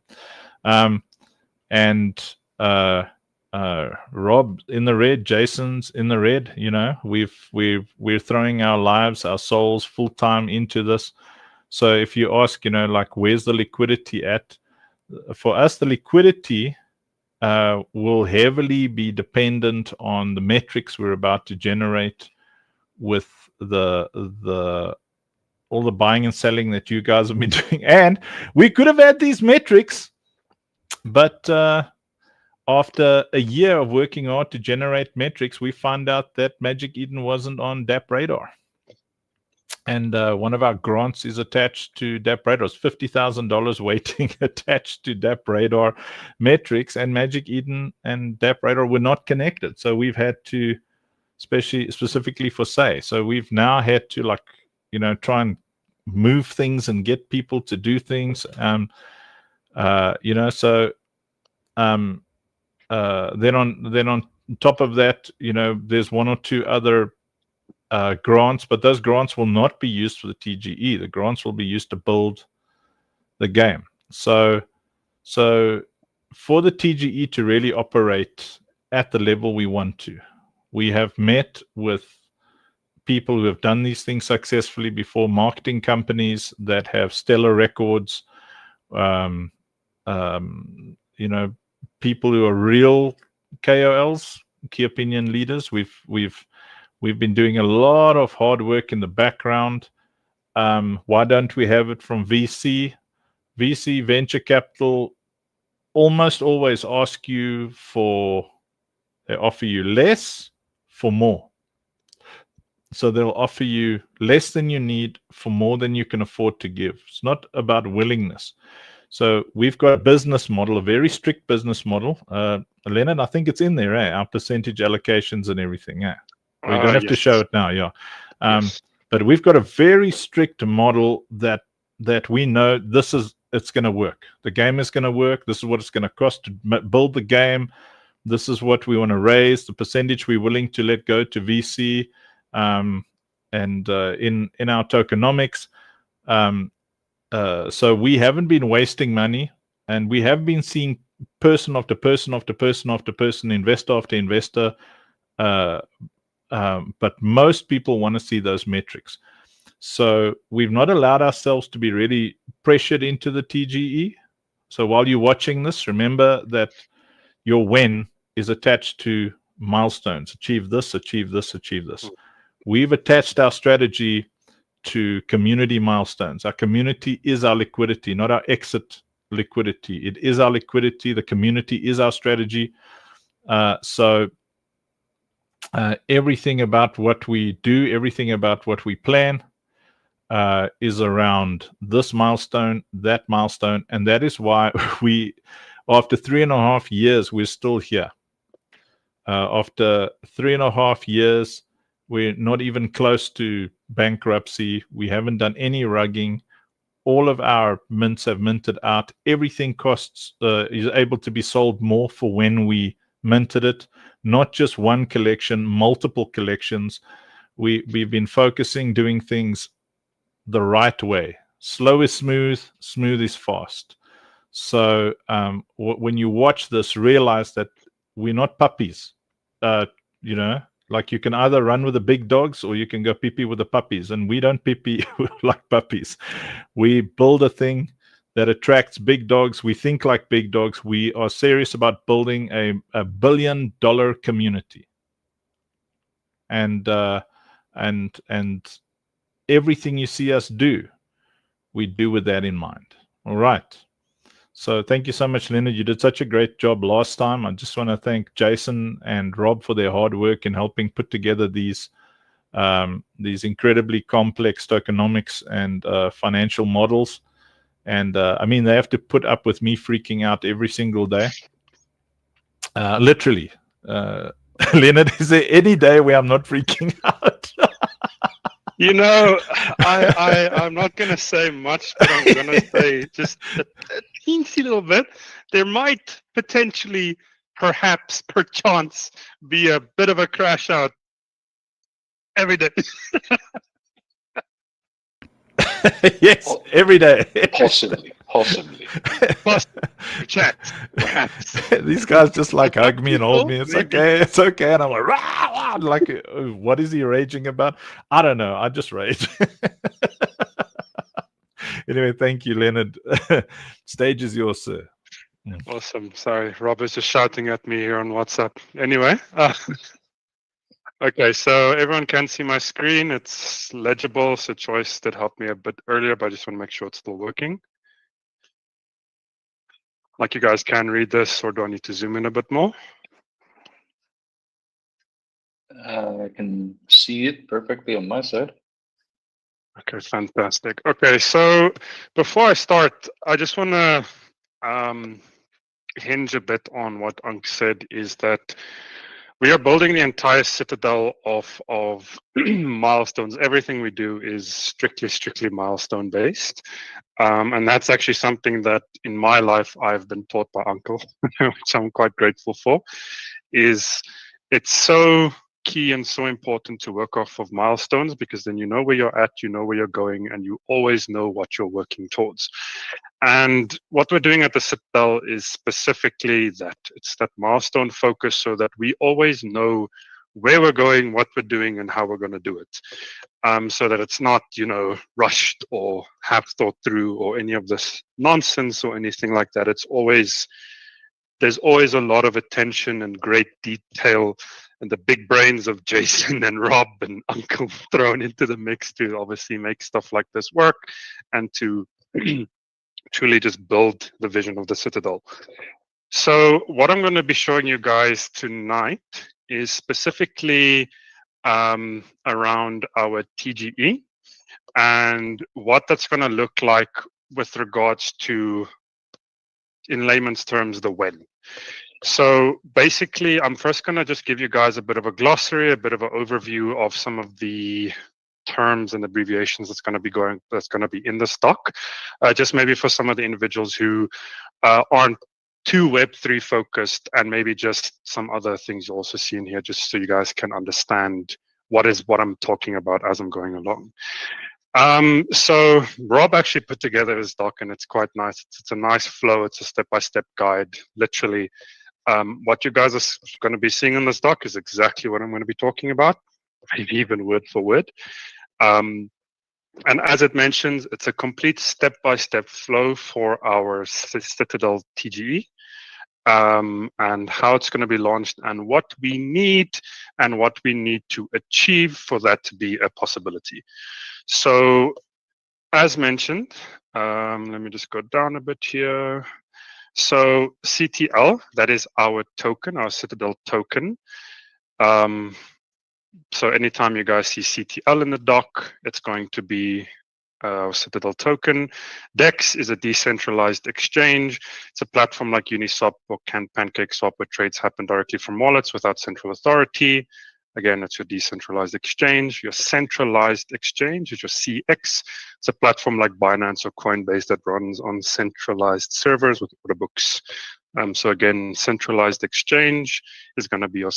Rob in the red, Jason's in the red. We're throwing our lives, our souls, full time into this. So if you ask, like, where's the liquidity at? For us, the liquidity will heavily be dependent on the metrics we're about to generate with all the buying and selling that you guys have been doing. And we could have had these metrics, but after a year of working hard to generate metrics, we found out that Magic Eden wasn't on DApp radar. And one of our grants is attached to DApp radar. It's $50,000 waiting attached to DApp radar metrics, and Magic Eden and DApp radar were not connected. So we've had to, specifically for Say, so we've now had to try and move things and get people to do things. Then on top of that, there's 1 or 2 other grants, but those grants will not be used for the TGE. The grants will be used to build the game. So for the TGE to really operate at the level we want to, we have met with people who have done these things successfully before, marketing companies that have stellar records, people who are real KOLs, key opinion leaders. We've been doing a lot of hard work in the background. Why don't we have it from VC? VC, venture capital, almost always ask you they offer you less for more. So they'll offer you less than you need for more than you can afford to give. It's not about willingness. So we've got a business model, a very strict business model. Leonard, I think it's in there, our percentage allocations and everything. We don't have to show it now, but we've got a very strict model that we know it's going to work. The game is going to work. This is what it's going to cost to build the game. This is what we want to raise, the percentage we're willing to let go to VC, and in our tokenomics. So we haven't been wasting money, and we have been seeing person after person after person after person, investor after investor. But most people want to see those metrics. So we've not allowed ourselves to be really pressured into the TGE. So while you're watching this, remember that your win is attached to milestones. Achieve this, achieve this, achieve this. We've attached our strategy to community milestones. Our community is our liquidity, not our exit liquidity. It is our liquidity. The community is our strategy. Everything about what we do, everything about what we plan is around this milestone, that milestone. And that is why after 3.5 years, we're still here. After 3.5 years, we're not even close to bankruptcy. We haven't done any rugging. All of our mints have minted out. Everything is able to be sold more for when we minted it. Not just one collection, multiple collections. We've been focusing, doing things the right way. Slow is smooth, smooth is fast. So when you watch this, realize that we're not puppies. You know, like you can either run with the big dogs or you can go pee-pee with the puppies. And we don't pee-pee like puppies. We build a thing that attracts big dogs. We think like big dogs. We are serious about building a $1 billion community. And everything you see us do, we do with that in mind. All right. So thank you so much, Leonard. You did such a great job last time. I just want to thank Jason and Rob for their hard work in helping put together these incredibly complex tokenomics and financial models. And I mean, they have to put up with me freaking out every single day. Literally. Leonard, is there any day where I'm not freaking out? You know, I'm not going to say much, but I'm going to say just a teensy little bit. There might potentially, perhaps, perchance, be a bit of a crash out every day. Yes, every day. Possibly. Perhaps. These guys just like hug me and hold me. It's okay. It's okay. And I'm like, rah, rah, like, what is he raging about? I don't know. I just rage. Anyway, thank you, Leonard. Stage is yours, sir. Awesome. Sorry, Rob is just shouting at me here on WhatsApp. Anyway. Okay, so everyone can see my screen. It's legible. So Choice did help me a bit earlier, but I just want to make sure it's still working. Like you guys can read this, or do I need to zoom in a bit more? I can see it perfectly on my side. Okay, fantastic. Okay, so before I start, I just want to hinge a bit on what Unc said, is that we are building the entire citadel of milestones. Everything we do is strictly milestone based. And that's actually something that in my life I've been taught by Uncle, which I'm quite grateful for, is it's so key and so important to work off of milestones, because then you know where you're at, you know where you're going, and you always know what you're working towards. And what we're doing at the Citadel is specifically that. It's that milestone focus, so that we always know where we're going, what we're doing, and how we're going to do it. So that it's not, you know, rushed or half thought through or any of this nonsense or anything like that. It's always, there's always a lot of attention and great detail, and the big brains of Jason and Rob and Uncle thrown into the mix to obviously make stuff like this work and to truly just build the vision of the Citadel. So what I'm going to be showing you guys tonight is specifically around our TGE and what that's going to look like with regards to, in layman's terms, the when. So basically, I'm first going to just give you guys a bit of a glossary, a bit of an overview of some of the terms and abbreviations that's going to be in the stock, just maybe for some of the individuals who aren't too Web3 focused, and maybe just some other things you also see in here, just so you guys can understand what I'm talking about as I'm going along. So Rob actually put together his doc, and it's quite nice. It's a nice flow. It's a step-by-step guide, literally. What you guys are going to be seeing in this doc is exactly what I'm going to be talking about, maybe even word for word. And as it mentions, it's a complete step-by-step flow for our Citadel TGE, and how it's going to be launched, and what we need to achieve for that to be a possibility. So, as mentioned, let me just go down a bit here. So CTL, that is our token, our Citadel token. So anytime you guys see CTL in the doc, it's going to be Citadel token. DEX is a decentralized exchange. It's a platform like Uniswap or PancakeSwap, where trades happen directly from wallets without central authority. Again, it's your decentralized exchange. Your centralized exchange is your CX. It's a platform like Binance or Coinbase that runs on centralized servers with order books. So again, centralized exchange is going to be your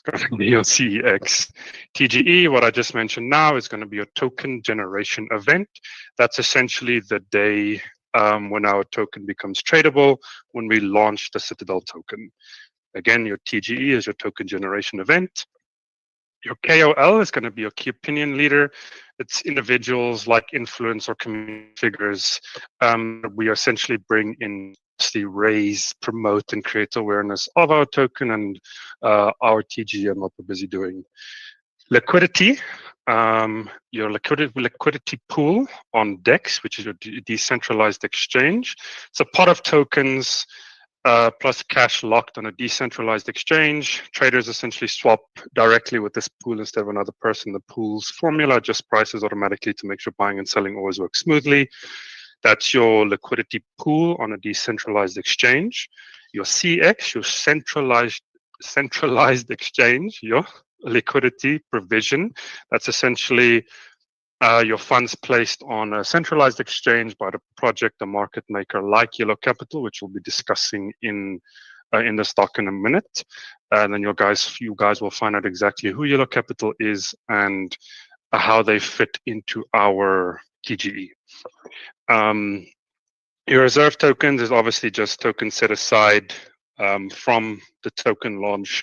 going to be your CEX. TGE, what I just mentioned now, is going to be a token generation event. That's essentially the day when our token becomes tradable, when we launch the Citadel token. Again, your TGE is your token generation event. Your KOL is going to be your key opinion leader. It's individuals like influence or community figures. We essentially bring in to raise, promote, and create awareness of our token and our TGE and what we're busy doing. Liquidity, your liquidity pool on DEX, which is your decentralized exchange. It's a pot of tokens plus cash locked on a decentralized exchange. Traders essentially swap directly with this pool instead of another person. The pool's formula adjusts prices automatically to make sure buying and selling always works smoothly. That's your liquidity pool on a decentralized exchange. Your CX, your centralized exchange, your liquidity provision. That's essentially your funds placed on a centralized exchange by the project, the market maker like Yellow Capital, which we'll be discussing in the stock in a minute. And then you guys will find out exactly who Yellow Capital is and how they fit into our TGE. Your reserve tokens is obviously just tokens set aside from the token launch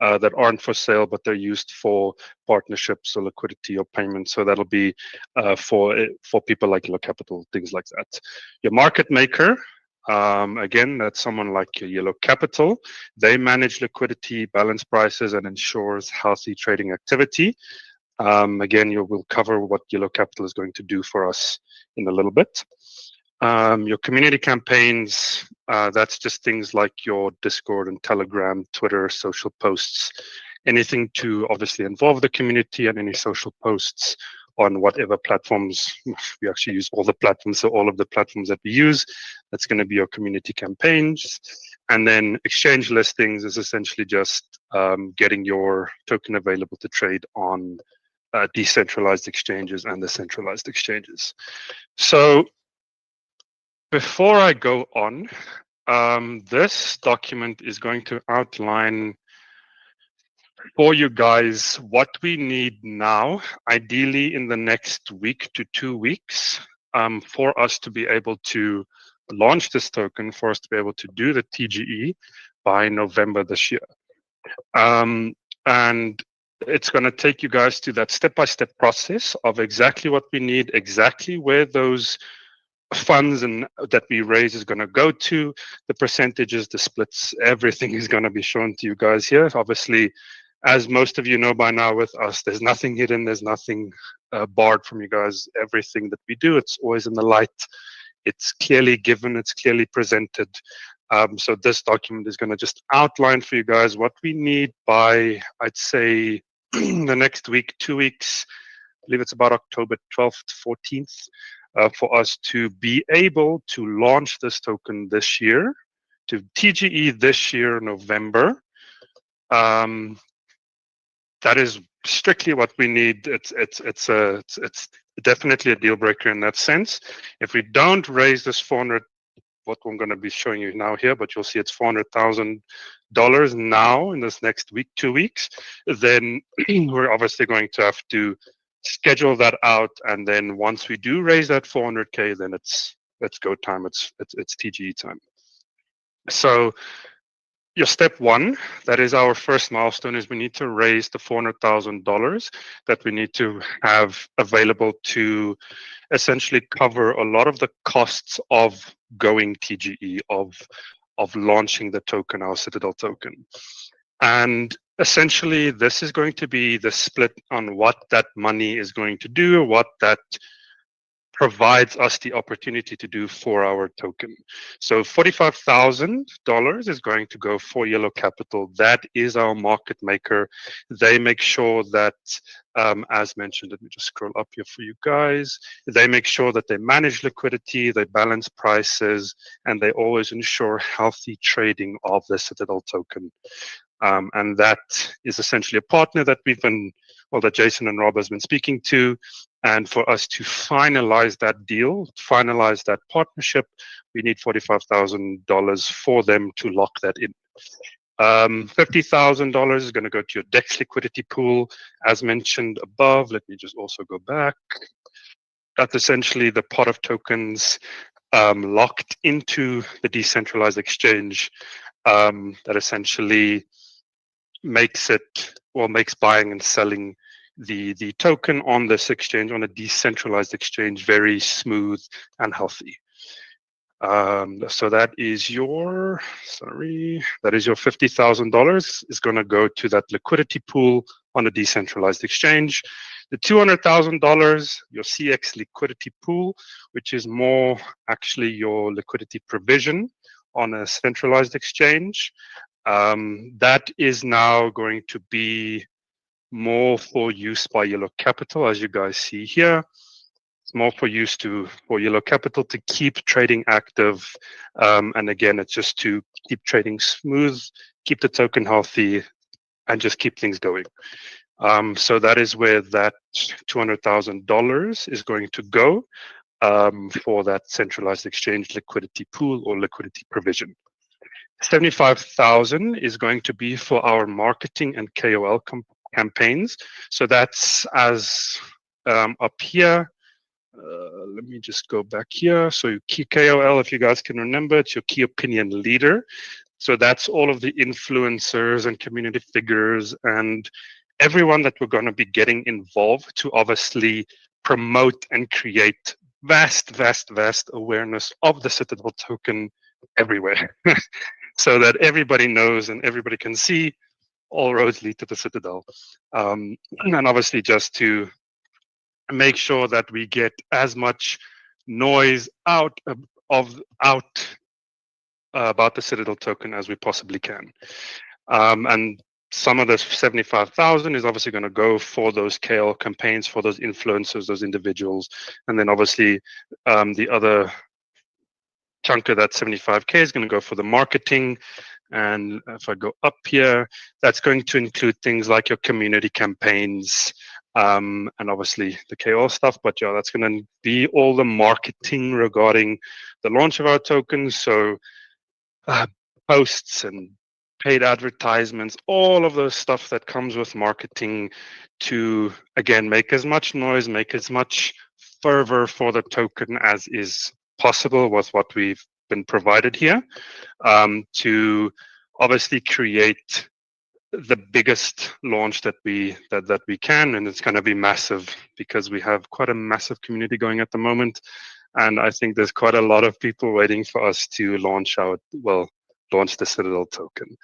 that aren't for sale, but they're used for partnerships or liquidity or payments. So that'll be for people like Yellow Capital, things like that. Your market maker, again, that's someone like your Yellow Capital. They manage liquidity, balance prices, and ensures healthy trading activity. Again, we'll cover what Yellow Capital is going to do for us in a little bit. Your community campaigns, that's just things like your Discord and Telegram, Twitter, social posts, anything to obviously involve the community, and any social posts on whatever platforms. We actually use all the platforms, so all of the platforms that we use, that's going to be your community campaigns. And then exchange listings is essentially just getting your token available to trade on decentralized exchanges and the centralized exchanges. So before I go on, this document is going to outline for you guys what we need now, ideally in the next week to 2 weeks, for us to be able to launch this token, for us to be able to do the TGE by November this year. And it's going to take you guys to that step-by-step process of exactly what we need, exactly where those funds and that we raise is going to go to, the percentages, the splits, everything is going to be shown to you guys here. Obviously, as most of you know by now with us, there's nothing hidden, there's nothing barred from you guys. Everything that we do, it's always in the light. It's clearly given, it's clearly presented. So this document is going to just outline for you guys what we need by, I'd say, the next week, 2 weeks. I believe it's about October 12th, 14th. For us to be able to launch this token this year, to TGE this year, November. That is strictly what we need. It's definitely a deal breaker in that sense. If we don't raise this 400, what I'm going to be showing you now here, but you'll see it's $400,000 now in this next week, 2 weeks, then we're obviously going to have to schedule that out, and then once we do raise that 400K, then it's go time. It's TGE time. So your step one, that is our first milestone, is we need to raise the $400,000 that we need to have available to essentially cover a lot of the costs of going TGE, of launching the token, our Citadel token. And essentially, this is going to be the split on what that money is going to do, what that provides us the opportunity to do for our token. So $45,000 is going to go for Yellow Capital. That is our market maker. They make sure that, as mentioned, let me just scroll up here for you guys. They make sure that they manage liquidity, they balance prices, and they always ensure healthy trading of the Citadel token. And that is essentially a partner that that Jason and Rob has been speaking to. And for us to finalize that deal, finalize that partnership, we need $45,000 for them to lock that in. $50,000 is going to go to your DEX liquidity pool, as mentioned above. Let me just also go back. That's essentially the pot of tokens locked into the decentralized exchange that essentially makes buying and selling the token on this exchange, on a decentralized exchange, very smooth and healthy. So that is your $50,000 is going to go to that liquidity pool on a decentralized exchange. The $200,000, your CX liquidity pool, which is more actually your liquidity provision on a centralized exchange, that is now going to be more for use by Yellow Capital, as you guys see here. It's more for use for Yellow Capital to keep trading active. And again, it's just to keep trading smooth, keep the token healthy, and just keep things going. So that is where that $200,000 is going to go for that centralized exchange liquidity pool or liquidity provision. 75,000 is going to be for our marketing and KOL campaigns. So that's as up here. Let me just go back here. So key KOL, if you guys can remember, it's your key opinion leader. So that's all of the influencers and community figures and everyone that we're going to be getting involved to obviously promote and create vast awareness of the Citadel token everywhere. So that everybody knows and everybody can see all roads lead to the Citadel. And obviously just to make sure that we get as much noise out about the Citadel token as we possibly can. And some of the 75,000 is obviously going to go for those KL campaigns, for those influencers, those individuals. And then obviously the other chunk of that 75K is going to go for the marketing. And if I go up here, that's going to include things like your community campaigns and obviously the KO stuff. But yeah, that's going to be all the marketing regarding the launch of our tokens. So posts and paid advertisements, all of those stuff that comes with marketing to, again, make as much noise, make as much fervor for the token as is possible with what we've been provided here, to obviously create the biggest launch that we can, and it's going to be massive because we have quite a massive community going at the moment, and I think there's quite a lot of people waiting for us to launch the Citadel token.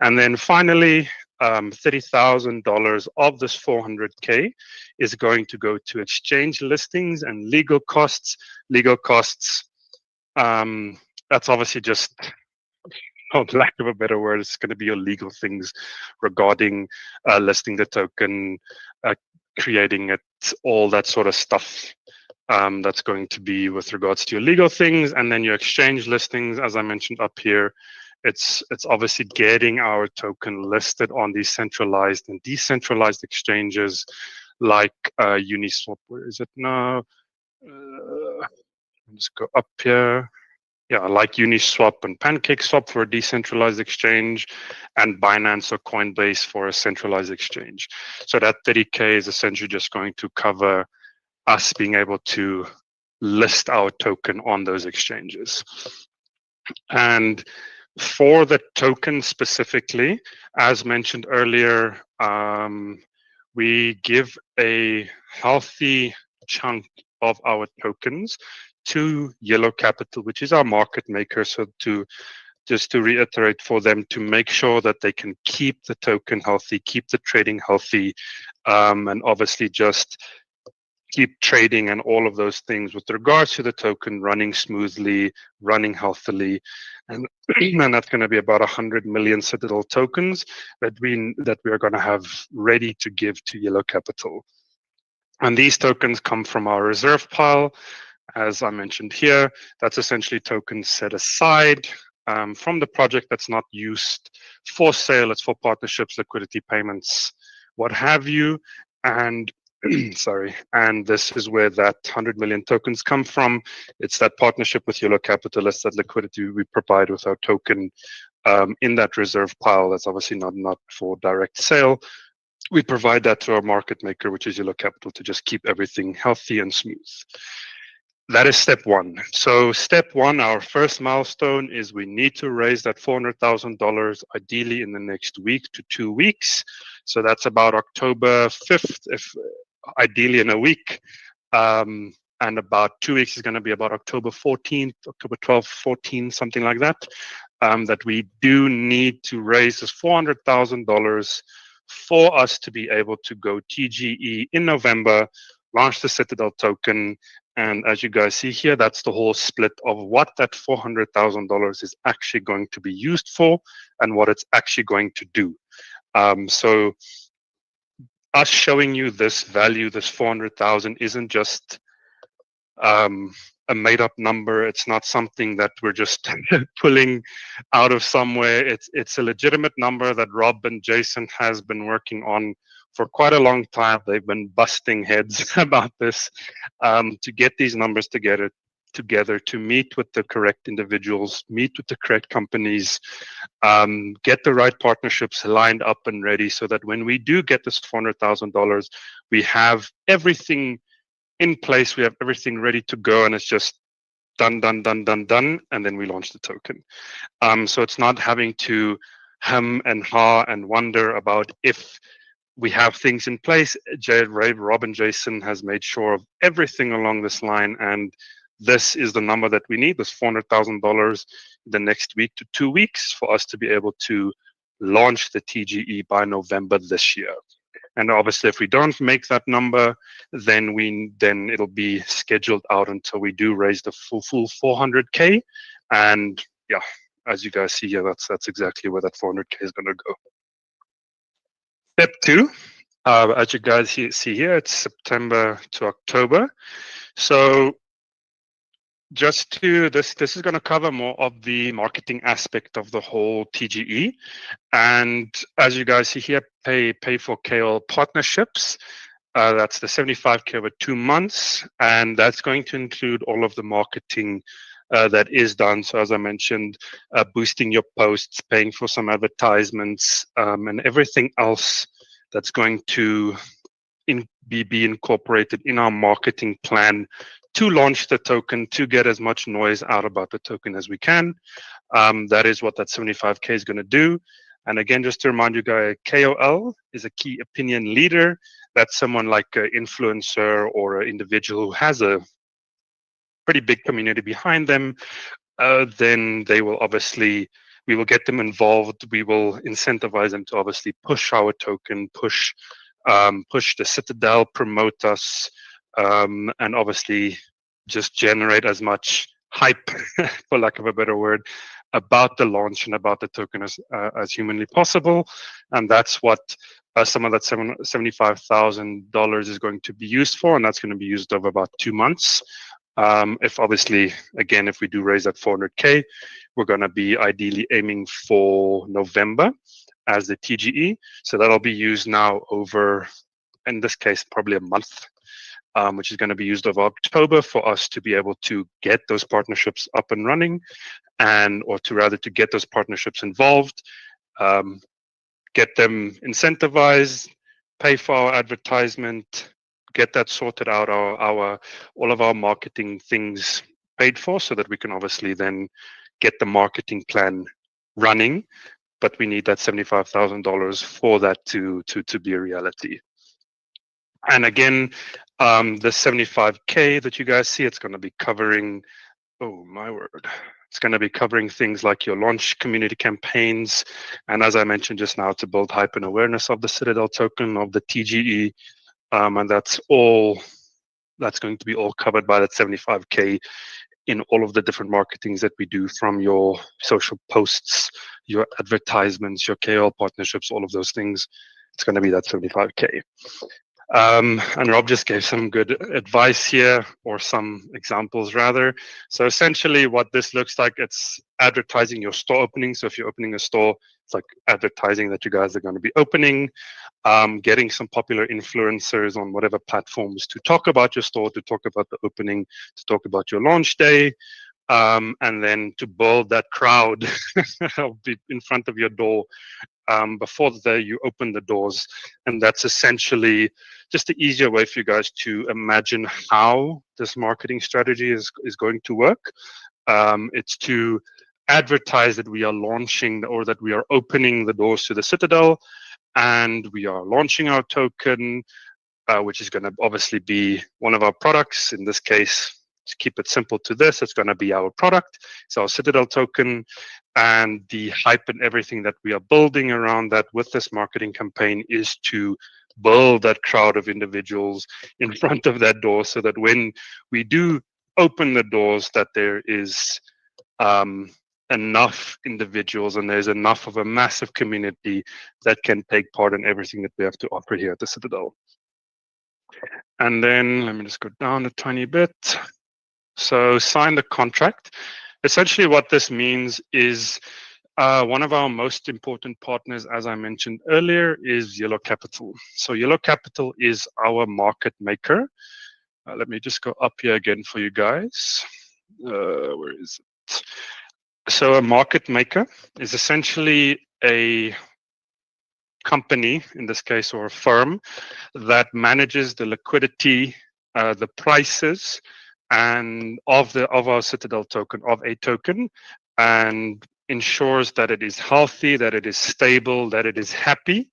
And then finally, $30,000 of this 400K is going to go to exchange listings and legal costs. Legal costs, that's obviously just, for lack of a better word, it's going to be your legal things regarding listing the token, creating it, all that sort of stuff. That's going to be with regards to your legal things. And then your exchange listings, as I mentioned up here, it's obviously getting our token listed on these centralized and decentralized exchanges like Uniswap. Where is it now? Let's go up here. Yeah, like Uniswap and PancakeSwap for a decentralized exchange, and Binance or Coinbase for a centralized exchange. So that 30K is essentially just going to cover us being able to list our token on those exchanges. And for the token specifically, as mentioned earlier, we give a healthy chunk of our tokens to Yellow Capital, which is our market maker. So just to reiterate, for them to make sure that they can keep the token healthy, keep the trading healthy, and obviously just keep trading and all of those things with regards to the token running smoothly, running healthily, and that's going to be about 100 million Citadel tokens that we are going to have ready to give to Yellow Capital. And these tokens come from our reserve pile, as I mentioned here. That's essentially tokens set aside from the project that's not used for sale. It's for partnerships, liquidity payments, what have you, and sorry, and this is where that 100 million tokens come from. It's that partnership with Yellow Capital, it's that liquidity we provide with our token in that reserve pile. That's obviously not for direct sale. We provide that to our market maker, which is Yellow Capital, to just keep everything healthy and smooth. That is step one. So step one, our first milestone, is we need to raise that $400,000 ideally in the next week to 2 weeks. So that's about October 5th, if ideally in a week. And about 2 weeks is going to be about October 14th, October 12th, 14th, something like that. That we do need to raise this $400,000 for us to be able to go TGE in November, launch the Citadel token. And as you guys see here, that's the whole split of what that $400,000 is actually going to be used for and what it's actually going to do. So us showing you this value, this 400,000, isn't just a made-up number. It's not something that we're just pulling out of somewhere. It's a legitimate number that Rob and Jason has been working on for quite a long time. They've been busting heads about this to get these numbers together to meet with the correct individuals, meet with the correct companies, get the right partnerships lined up and ready, so that when we do get this $400,000, we have everything in place, we have everything ready to go, and it's just done, and then we launch the token. So it's not having to hem and haw and wonder about if we have things in place. Rob and Jason has made sure of everything along this line, and this is the number that we need, this $400,000 the next week to 2 weeks, for us to be able to launch the TGE by November this year. And obviously, if we don't make that number, then it'll be scheduled out until we do raise the full 400K. And yeah, as you guys see here, that's exactly where that 400K is going to go. Step two, as you guys see here, it's September to October. So just to this is going to cover more of the marketing aspect of the whole TGE. And as you guys see here, pay for KOL partnerships. That's the 75K over 2 months, and that's going to include all of the marketing that is done. So as I mentioned, boosting your posts, paying for some advertisements, and everything else that's going to be incorporated in our marketing plan to launch the token, to get as much noise out about the token as we can. That is what that 75K is going to do. And again, just to remind you guys, KOL is a key opinion leader. That's someone like an influencer or an individual who has a pretty big community behind them. Then they will obviously, we will get them involved. We will incentivize them to obviously push our token, push the Citadel, promote us, and obviously just generate as much hype, for lack of a better word, about the launch and about the token as humanly possible. And that's what some of that $75,000 is going to be used for, and that's going to be used over about 2 months. If obviously, again, if we do raise that 400K, we're going to be ideally aiming for November as the TGE. So that'll be used now over, in this case, probably a month, which is going to be used over October for us to be able to get those partnerships up and running, or to get those partnerships involved, get them incentivized, pay for our advertisement, get that sorted out, all of our marketing things paid for, so that we can obviously then get the marketing plan running. But we need that $75,000 for that to be a reality. And again, the 75K that you guys see, it's going to be covering, oh my word, it's going to be covering things like your launch community campaigns. And as I mentioned just now, to build hype and awareness of the Citadel token, of the TGE. And that's going to be all covered by that 75K in all of the different marketings that we do, from your social posts, your advertisements, your KOL partnerships, all of those things. It's going to be that 75K. And Rob just gave some good advice here, or some examples rather. So essentially what this looks like, it's advertising your store opening. So if you're opening a store, it's like advertising that you guys are going to be opening, getting some popular influencers on whatever platforms to talk about your store, to talk about the opening, to talk about your launch day, and then to build that crowd in front of your door before you open the doors. And that's essentially just an easier way for you guys to imagine how this marketing strategy is going to work. It's to advertise that we are launching or that we are opening the doors to the Citadel, and we are launching our token, which is going to obviously be one of our products. In this case, to keep it simple to this, it's going to be our product. It's our Citadel token, and the hype and everything that we are building around that with this marketing campaign is to build that crowd of individuals in front of that door, so that when we do open the doors, that there is enough individuals and there's enough of a massive community that can take part in everything that we have to offer here at the Citadel. And then let me just go down a tiny bit. So sign the contract. Essentially what this means is one of our most important partners, as I mentioned earlier, is Yellow Capital. So Yellow Capital is our market maker. Let me just go up here again for you guys. Where is it? So a market maker is essentially a company, in this case, or a firm that manages the liquidity, the prices, and of our Citadel token, of a token, and ensures that it is healthy, that it is stable, that it is happy,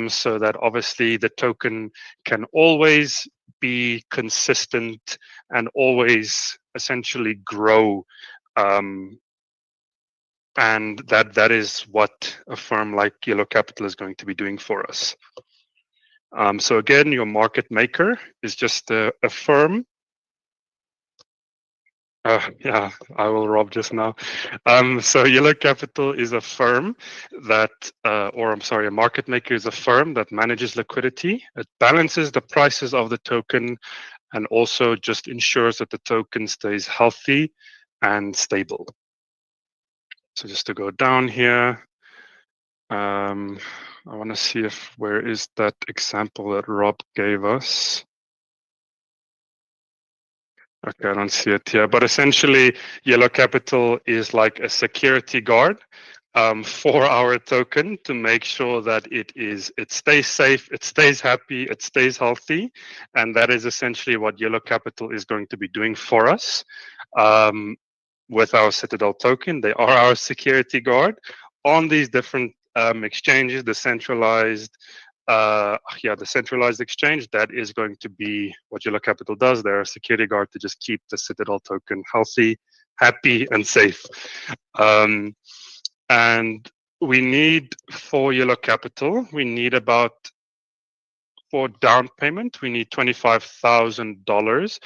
so that obviously the token can always be consistent and always essentially grow. And that is what a firm like Yellow Capital is going to be doing for us. So again, your market maker is just a firm. Yeah, I will rob just now. So Yellow Capital is a firm that, or I'm sorry, a market maker is a firm that manages liquidity. It balances the prices of the token and also just ensures that the token stays healthy and stable. So just to go down here, I want to see where is that example that Rob gave us. Okay, I don't see it here, but essentially Yellow Capital is like a security guard for our token to make sure that it stays safe, it stays happy, it stays healthy, and that is essentially what Yellow Capital is going to be doing for us. With our Citadel token, they are our security guard on these different exchanges, the centralized exchange. That is going to be what Yellow Capital does. They're a security guard to just keep the Citadel token healthy, happy, and safe. And we need, for Yellow Capital, we need about, for down payment, we need $25,000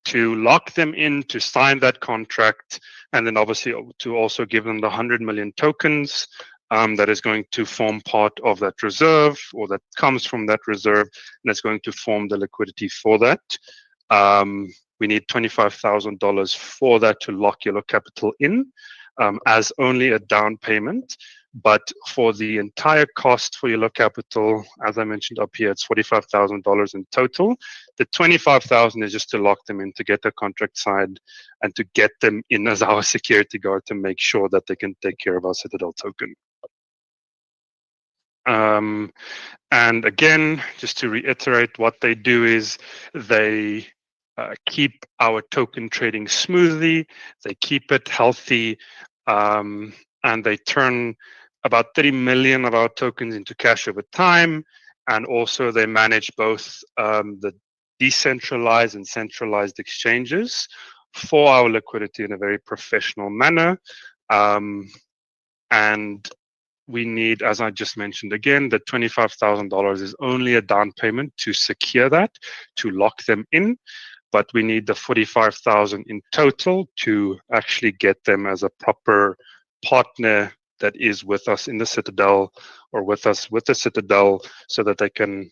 to lock them in to sign that contract, and then obviously to also give them the 100 million tokens that is going to form part of that reserve, or that comes from that reserve, and it's going to form the liquidity for that. We need $25,000 for that to lock Yellow Capital in as only a down payment. But for the entire cost for Yellow Capital, as I mentioned up here, it's $45,000 in total. The $25,000 is just to lock them in, to get the contract signed, and to get them in as our security guard to make sure that they can take care of our Citadel token. And again, just to reiterate, what they do is they keep our token trading smoothly, they keep it healthy, and they turn about 30 million of our tokens into cash over time. And also they manage both the decentralized and centralized exchanges for our liquidity in a very professional manner. And we need, as I just mentioned again, the $25,000 is only a down payment to secure that, to lock them in. But we need the 45,000 in total to actually get them as a proper partner that is with us in the Citadel, or with us with the Citadel, so that they can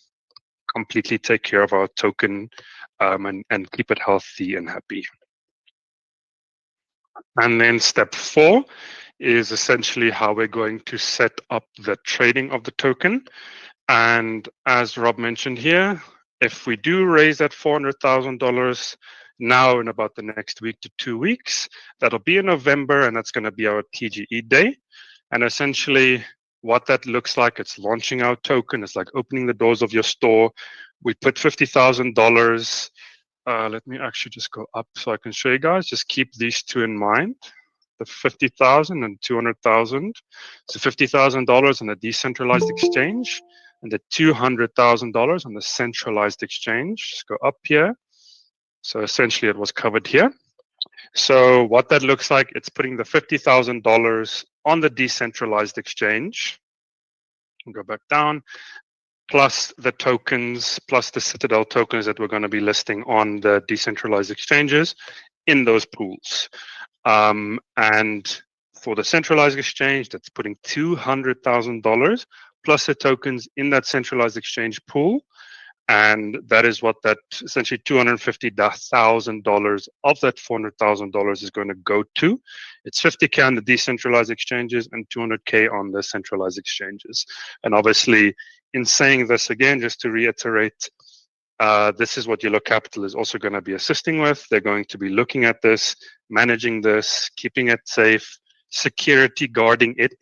completely take care of our token and keep it healthy and happy. And then step 4 is essentially how we're going to set up the trading of the token. And as Rob mentioned here, if we do raise that $400,000, now in about the next week to 2 weeks. That'll be in November, and that's going to be our TGE day. And essentially, what that looks like, it's launching our token. It's like opening the doors of your store. We put $50,000. Let me actually just go up so I can show you guys. Just keep these two in mind. The 50,000 and 200,000. So $50,000 on a decentralized exchange and the $200,000 on the centralized exchange. Just go up here. So essentially it was covered here. So what that looks like, it's putting the $50,000 on the decentralized exchange. I'll go back down, plus the tokens, plus the Citadel tokens that we're going to be listing on the decentralized exchanges in those pools. And for the centralized exchange, that's putting $200,000 plus the tokens in that centralized exchange pool. And that is what that essentially $250,000 of that $400,000 is going to go to. It's 50K on the decentralized exchanges and 200K on the centralized exchanges. And obviously, in saying this again, just to reiterate, this is what Yellow Capital is also going to be assisting with. They're going to be looking at this, managing this, keeping it safe, security guarding it.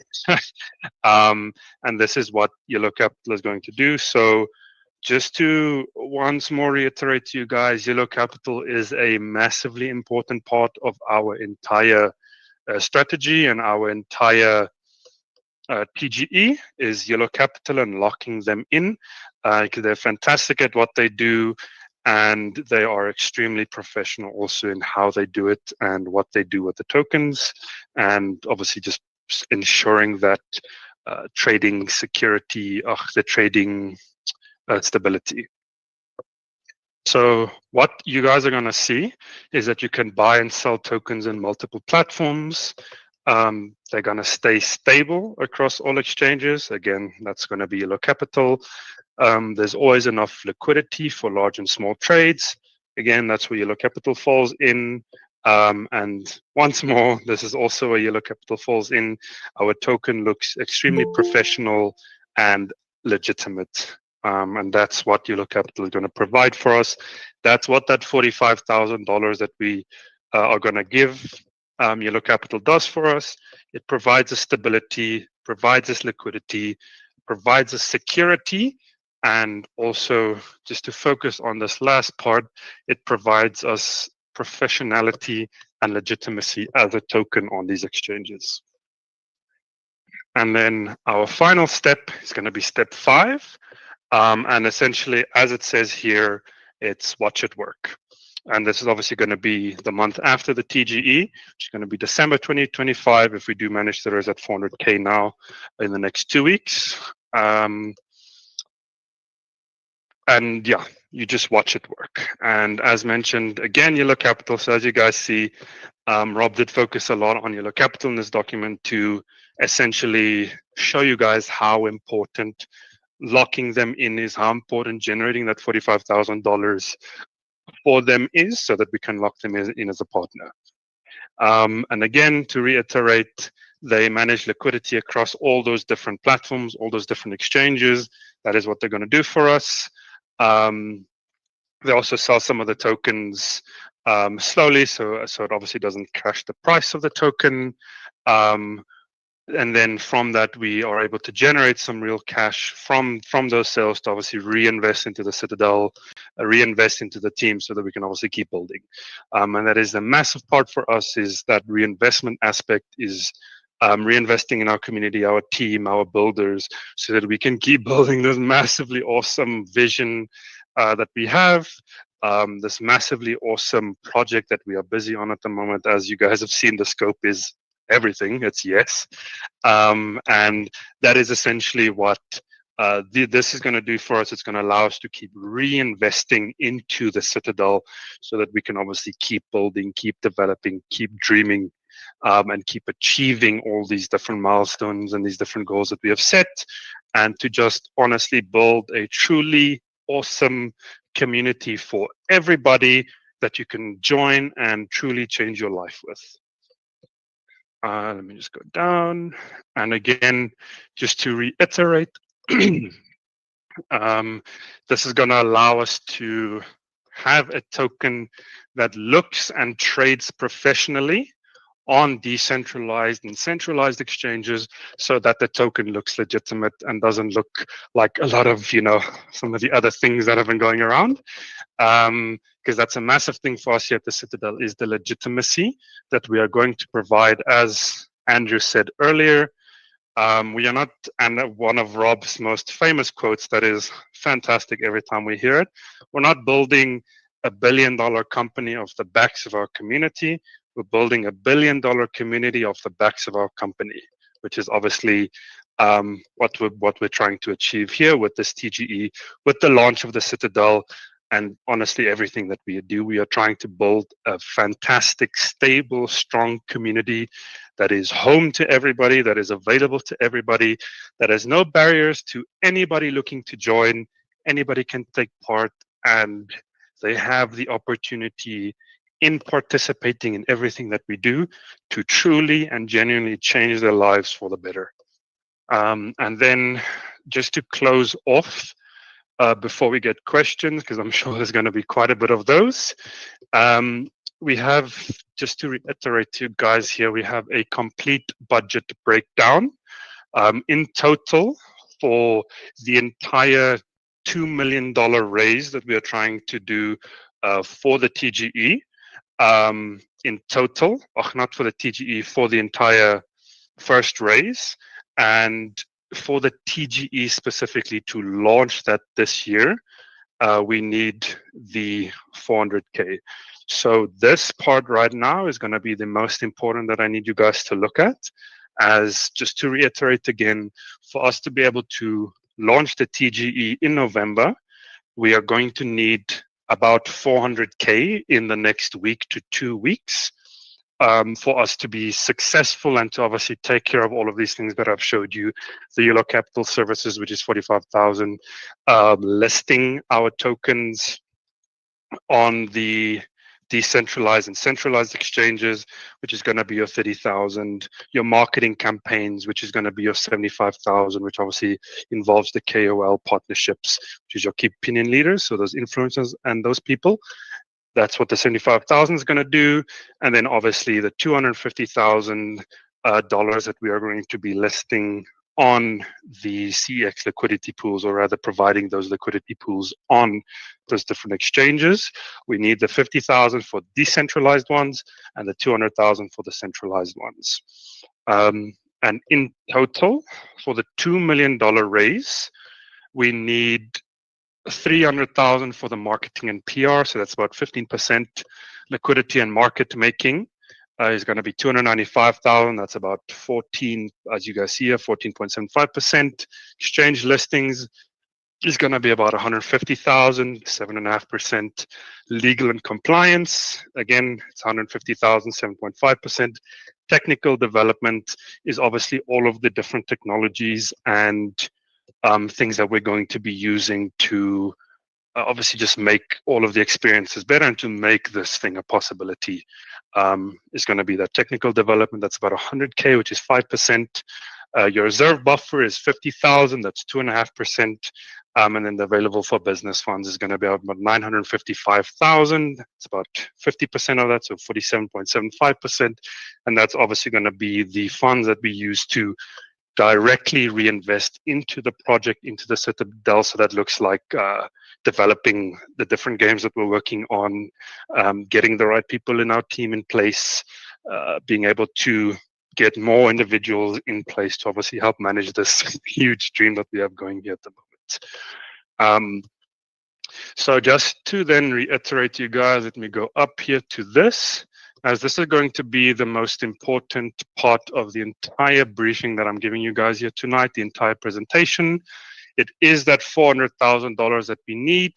And this is what Yellow Capital is going to do. So just to once more reiterate to you guys, Yellow Capital is a massively important part of our entire strategy and our entire TGE is Yellow Capital and locking them in. They're fantastic at what they do, and they are extremely professional also in how they do it and what they do with the tokens, and obviously just ensuring that trading security, the trading stability. So what you guys are going to see is that you can buy and sell tokens in multiple platforms. They're going to stay stable across all exchanges. Again, that's going to be Yellow Capital. There's always enough liquidity for large and small trades. Again, that's where Yellow Capital falls in. And once more, this is also where Yellow Capital falls in. Our token looks extremely professional and legitimate. And that's what Yellow Capital is going to provide for us. That's what that $45,000 that we are going to give Yellow Capital does for us. It provides us stability, provides us liquidity, provides us security, and also, just to focus on this last part, it provides us professionality and legitimacy as a token on these exchanges. And then our final step is going to be step 5. And essentially, as it says here, it's watch it work. And this is obviously going to be the month after the TGE, which is going to be December 2025, if we do manage to raise at 400K now in the next 2 weeks. And yeah, you just watch it work. And as mentioned, again, Yellow Capital. So as you guys see, Rob did focus a lot on Yellow Capital in this document to essentially show you guys how important locking them in is, how important generating that $45,000 for them is, so that we can lock them in as a partner. And again, to reiterate, they manage liquidity across all those different platforms, all those different exchanges. That is what they're going to do for us. They also sell some of the tokens slowly, so it obviously doesn't crash the price of the token. And then from that, we are able to generate some real cash from those sales to obviously reinvest into the Citadel, reinvest into the team, so that we can obviously keep building. And that is the massive part for us, is that reinvestment aspect is reinvesting in our community, our team, our builders, so that we can keep building this massively awesome vision that we have. This massively awesome project that we are busy on at the moment. As you guys have seen, the scope is everything. It's yes. And that is essentially what this is going to do for us. It's going to allow us to keep reinvesting into the Citadel, so that we can obviously keep building, keep developing, keep dreaming, and keep achieving all these different milestones and these different goals that we have set, and to just honestly build a truly awesome community for everybody that you can join and truly change your life with. Let me just go down. And again, just to reiterate, this is going to allow us to have a token that looks and trades professionally on decentralized and centralized exchanges, so that the token looks legitimate and doesn't look like a lot of, some of the other things that have been going around. Because that's a massive thing for us here at the Citadel, is the legitimacy that we are going to provide. As Andrew said earlier, we are not, and one of Rob's most famous quotes that is fantastic every time we hear it, we're not building a $1 billion company off the backs of our community. We're building a $1 billion community off the backs of our company, which is obviously what we're trying to achieve here with this TGE, with the launch of the Citadel, and honestly everything that we do. We are trying to build a fantastic, stable, strong community that is home to everybody, that is available to everybody, that has no barriers to anybody looking to join. Anybody can take part, and they have the opportunity in participating in everything that we do to truly and genuinely change their lives for the better. And then just to close off, before we get questions, because I'm sure there's going to be quite a bit of those, we have, just to reiterate to you guys here, we have a complete budget breakdown. In total, for the entire $2 million raise that we are trying to do for the TGE, in total, not for the TGE, for the entire first raise, and for the TGE specifically to launch that this year, we need the 400K. So this part right now is going to be the most important that I need you guys to look at, as just to reiterate again, for us to be able to launch the TGE in November, we are going to need about 400K in the next week to 2 weeks for us to be successful and to obviously take care of all of these things that I've showed you. The Yellow Capital Services, which is 45,000, listing our tokens on the decentralized and centralized exchanges, which is going to be your 30,000, your marketing campaigns, which is going to be your 75,000, which obviously involves the KOL partnerships, which is your key opinion leaders, so those influencers and those people. That's what the 75,000 is going to do. And then obviously the $250,000 that we are going to be listing on the CX liquidity pools, or rather providing those liquidity pools on those different exchanges. We need the 50,000 for decentralized ones and the 200,000 for the centralized ones. And in total, for the $2 million raise, we need 300,000 for the marketing and PR, so that's about 15%. Liquidity and market making is going to be 295,000. That's about 14, as you guys see here, 14.75%. Exchange listings is going to be about 150,000, 7.5%. Legal and compliance, again, it's 150,000, 7.5%. Technical development is obviously all of the different technologies and things that we're going to be using to obviously just make all of the experiences better and to make this thing a possibility. Is going to be that technical development. That's about 100K, which is 5%. Your reserve buffer is 50,000. That's 2.5%. And then the available for business funds is going to be about 955,000. It's about 50% of that, so 47.75%. And that's obviously going to be the funds that we use to directly reinvest into the project, into the Citadel. So that looks like developing the different games that we're working on, getting the right people in our team in place, being able to get more individuals in place to obviously help manage this huge dream that we have going here at the moment. So just to then reiterate to you guys, let me go up here to this, as this is going to be the most important part of the entire briefing that I'm giving you guys here tonight, the entire presentation. It is that $400,000 that we need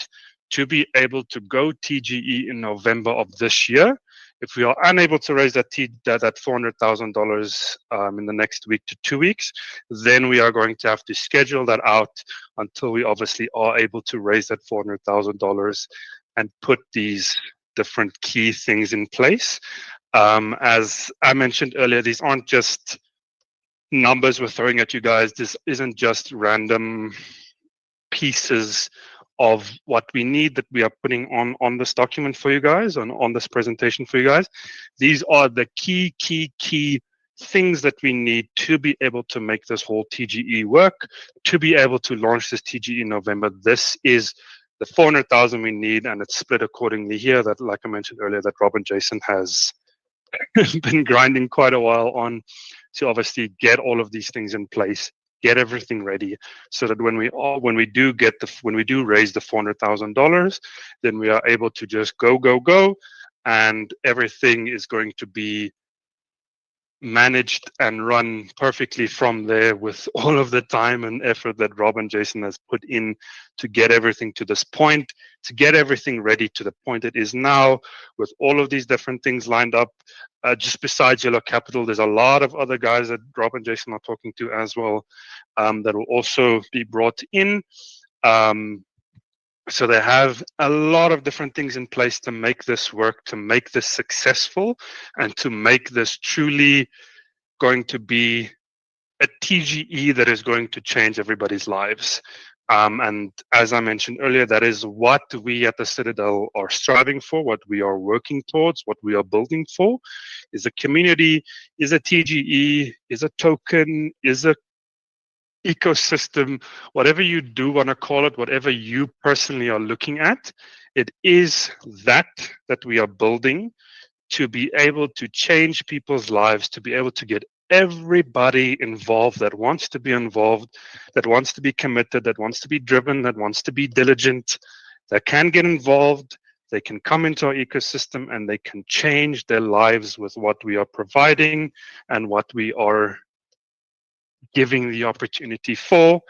to be able to go TGE in November of this year. If we are unable to raise that $400,000 in the next week to 2 weeks, then we are going to have to schedule that out until we obviously are able to raise that $400,000 and put these different key things in place. As I mentioned earlier, these aren't just numbers we're throwing at you guys. This isn't just random pieces of what we need that we are putting on this document for you guys, on this presentation for you guys. These are the key things that we need to be able to make this whole TGE work, to be able to launch this TGE in November. This is the 400,000 we need, and it's split accordingly here, that, like I mentioned earlier, that Rob and Jason has been grinding quite a while on, to obviously get all of these things in place, get everything ready, so that when we do raise the $400,000, then we are able to just go, and everything is going to be managed and run perfectly from there, with all of the time and effort that Rob and Jason has put in to get everything to this point, to get everything ready to the point it is now, with all of these different things lined up. Just besides Yellow Capital, there's a lot of other guys that Rob and Jason are talking to as well, that will also be brought in. So they have a lot of different things in place to make this work, to make this successful, and to make this truly going to be a TGE that is going to change everybody's lives. And as I mentioned earlier, that is what we at the Citadel are striving for, what we are working towards, what we are building for, is a community, is a TGE, is a token, is a ecosystem, whatever you do want to call it, whatever you personally are looking at. It is that we are building to be able to change people's lives, to be able to get everybody involved that wants to be involved, that wants to be committed, that wants to be driven, that wants to be diligent, that can get involved. They can come into our ecosystem and they can change their lives with what we are providing and what we are giving the opportunity for.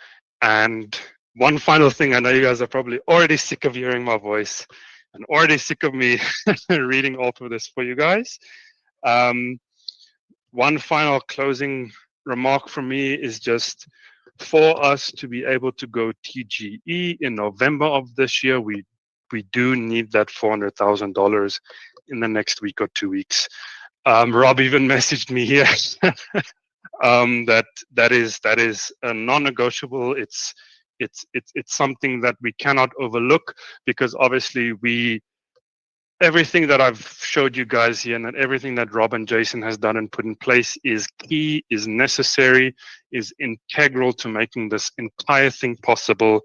And one final thing, I know you guys are probably already sick of hearing my voice and already sick of me reading all of this for you guys. One final closing remark from me is just, for us to be able to go TGE in November of this year, we do need that $400,000 in the next week or 2 weeks. Rob even messaged me here that is a non-negotiable. It's something that we cannot overlook, because obviously everything that I've showed you guys here, and that everything that Rob and Jason has done and put in place is key, is necessary, is integral to making this entire thing possible,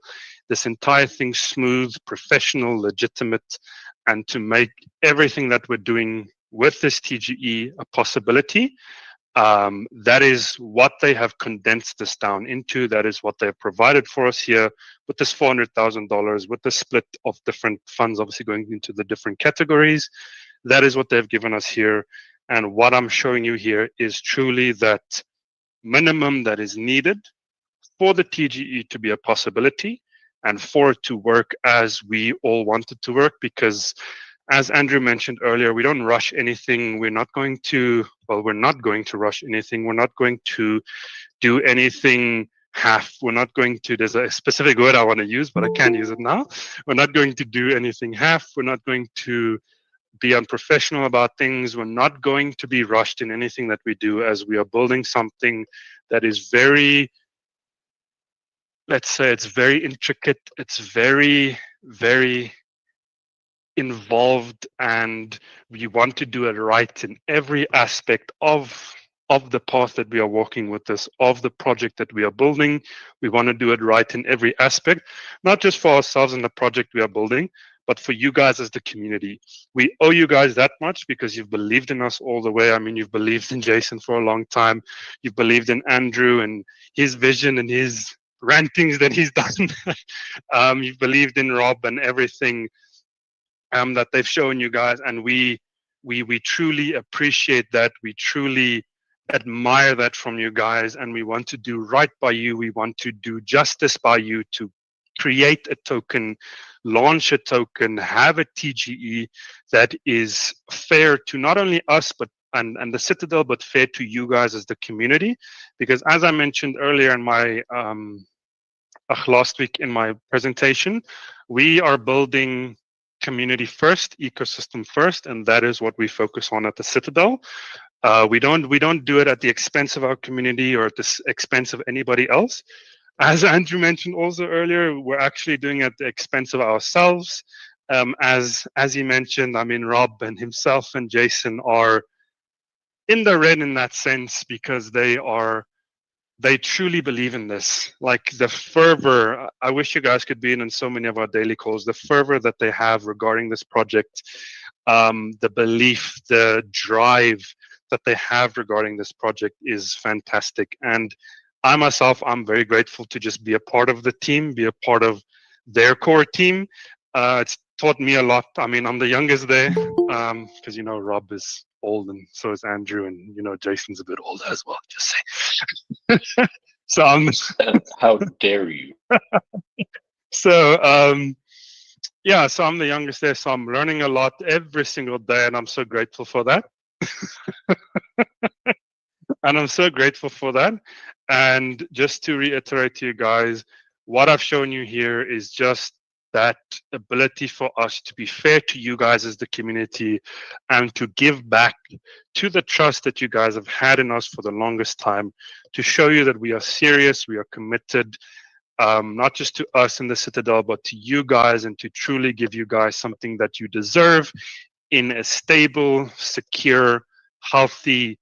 this entire thing smooth, professional, legitimate, and to make everything that we're doing with this TGE a possibility. That is what they have condensed this down into. That is what they've provided for us here with this $400,000, with the split of different funds, obviously going into the different categories. That is what they've given us here. And what I'm showing you here is truly that minimum that is needed for the TGE to be a possibility and for it to work as we all want it to work. Because as Andrew mentioned earlier, we don't rush anything. We're not going to rush anything. We're not going to do anything half. We're not going to, there's a specific word I want to use, but I can't use it now. We're not going to do anything half. We're not going to be unprofessional about things. We're not going to be rushed in anything that we do, as we are building something that is very, let's say it's very intricate. It's very, very involved, and we want to do it right in every aspect of the path that we are walking with this, of the project that we are building. We want to do it right in every aspect, not just for ourselves and the project we are building, but for you guys as the community. We owe you guys that much because you've believed in us all the way. I mean, you've believed in Jason for a long time. You've believed in Andrew and his vision and his rantings that he's done. You've believed in Rob and everything that they've shown you guys, and we truly appreciate that. We truly admire that from you guys, and we want to do right by you. We want to do justice by you, to create a token, launch a token, have a TGE that is fair to not only us but and the Citadel, but fair to you guys as the community. Because as I mentioned earlier in my last week in my presentation, we are building community first, ecosystem first, and that is what we focus on at the Citadel. We don't do it at the expense of our community or at the expense of anybody else. As Andrew mentioned also earlier, we're actually doing it at the expense of ourselves. As he mentioned, I mean, Rob and himself and Jason are in the red in that sense because they truly believe in this. Like the fervor, I wish you guys could be in so many of our daily calls, the fervor that they have regarding this project, the belief, the drive that they have regarding this project is fantastic. And I myself, I'm very grateful to just be a part of the team, be a part of their core team. It's taught me a lot. I mean, I'm the youngest there, because you know Rob is old, and so is Andrew, and you know Jason's a bit older as well. Just say. So how dare you? So yeah, so I'm the youngest there, so I'm learning a lot every single day, and I'm so grateful for that. And I'm so grateful for that. And just to reiterate to you guys, what I've shown you here is just that ability for us to be fair to you guys as the community and to give back to the trust that you guys have had in us for the longest time, to show you that we are serious, we are committed, not just to us in the Citadel, but to you guys, and to truly give you guys something that you deserve in a stable, secure, healthy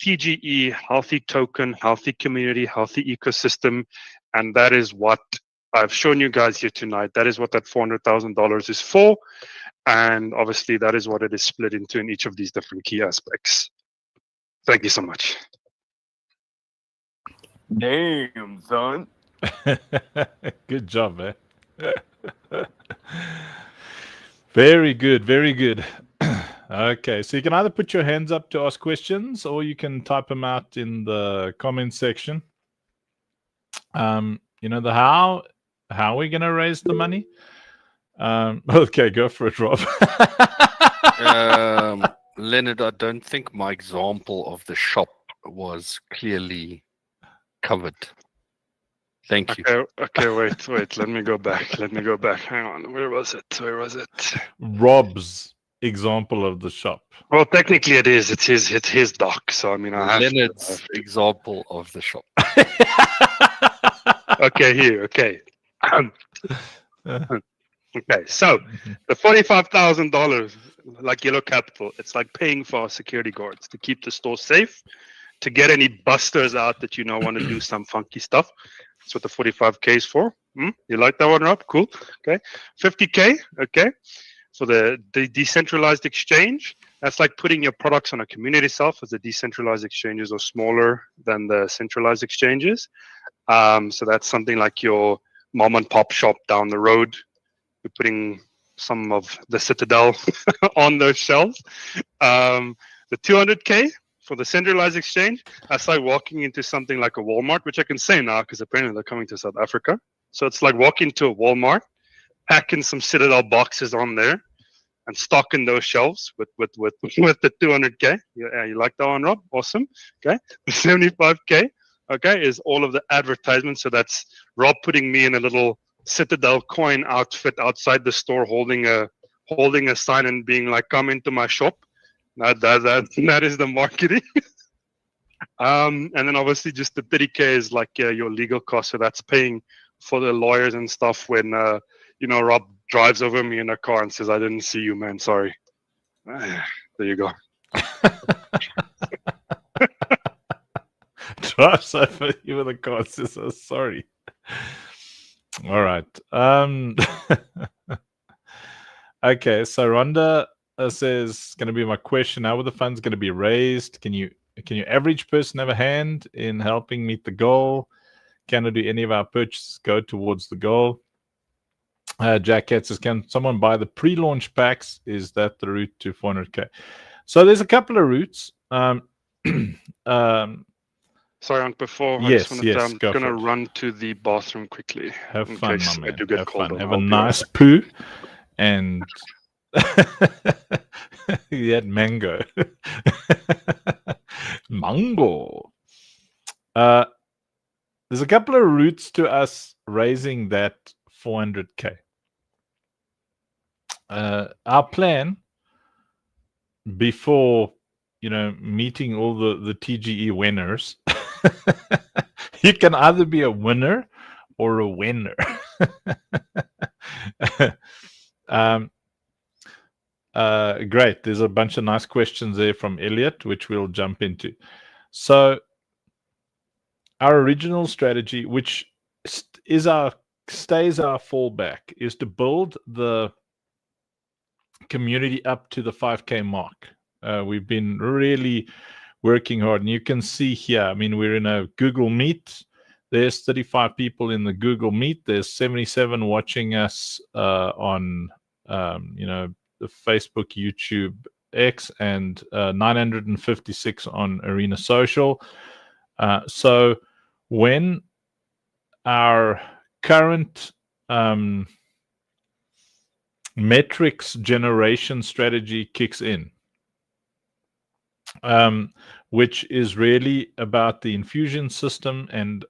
TGE, healthy token, healthy community, healthy ecosystem. And that is what I've shown you guys here tonight. That is what that $400,000 is for. And obviously that is what it is split into in each of these different key aspects. Thank you so much. Damn, son. Good job, man. Very good, very good. Okay, so you can either put your hands up to ask questions, or you can type them out in the comment section. You know, the how are we gonna raise the money? Okay, go for it, Rob. Leonard, I don't think my example of the shop was clearly covered. Thank you. Okay, wait. Let me go back. Hang on. Where was it? Rob's example of the shop. Well, technically it is. It's his dock. So I mean, I have Leonard's example of the shop. Okay, here. Okay. Okay, so the $45,000, like Yellow Capital, it's like paying for our security guards to keep the store safe, to get any busters out that you know want to do some funky stuff. That's what the 45K is for. You like that one, Rob? Cool. Okay. 50K. Okay. For the decentralized exchange, that's like putting your products on a community shelf, as the decentralized exchanges are smaller than the centralized exchanges. So that's something like your mom and pop shop down the road. You're putting some of the Citadel on those shelves. The 200K for the centralized exchange, that's like walking into something like a Walmart, which I can say now because apparently they're coming to South Africa. So it's like walking to a Walmart, packing some Citadel boxes on there, and stocking those shelves with the 200K. Yeah, you like that one, Rob? Awesome. Okay. The 75K, okay, is all of the advertisements. So that's Rob putting me in a little Citadel coin outfit outside the store, holding a sign and being like, "Come into my shop." That is the marketing. And then obviously just the 30K is like your legal cost. So that's paying for the lawyers and stuff when you know, Rob drives over me in a car and says, "I didn't see you, man. Sorry." There you go. Drives over you with a car and says, "Oh, sorry." All right. Okay, so Rhonda says, going to be my question: how are the funds going to be raised? Can your average person have a hand in helping meet the goal? Can I do any of our purchases go towards the goal? Jack Cat says, can someone buy the pre-launch packs? Is that the route to 400K? So there's a couple of routes. Sorry, Unc, before yes, I'm going to run to the bathroom quickly. Have fun, my man. I do get Have called fun. on. Have a nice poo. And he had mango. Mango. There's a couple of routes to us raising that 400K. Our plan before, you know, meeting all the TGE winners, you can either be a winner or a winner? Great. There's a bunch of nice questions there from Elliot, which we'll jump into. So our original strategy, which stays our fallback, is to build the community up to the 5K mark. We've been really working hard, and you can see here, I mean, we're in a Google Meet. There's 35 people in the Google Meet. There's 77 watching us on the Facebook, YouTube, X, and 956 on Arena Social. So when our current metrics generation strategy kicks in, which is really about the infusion system and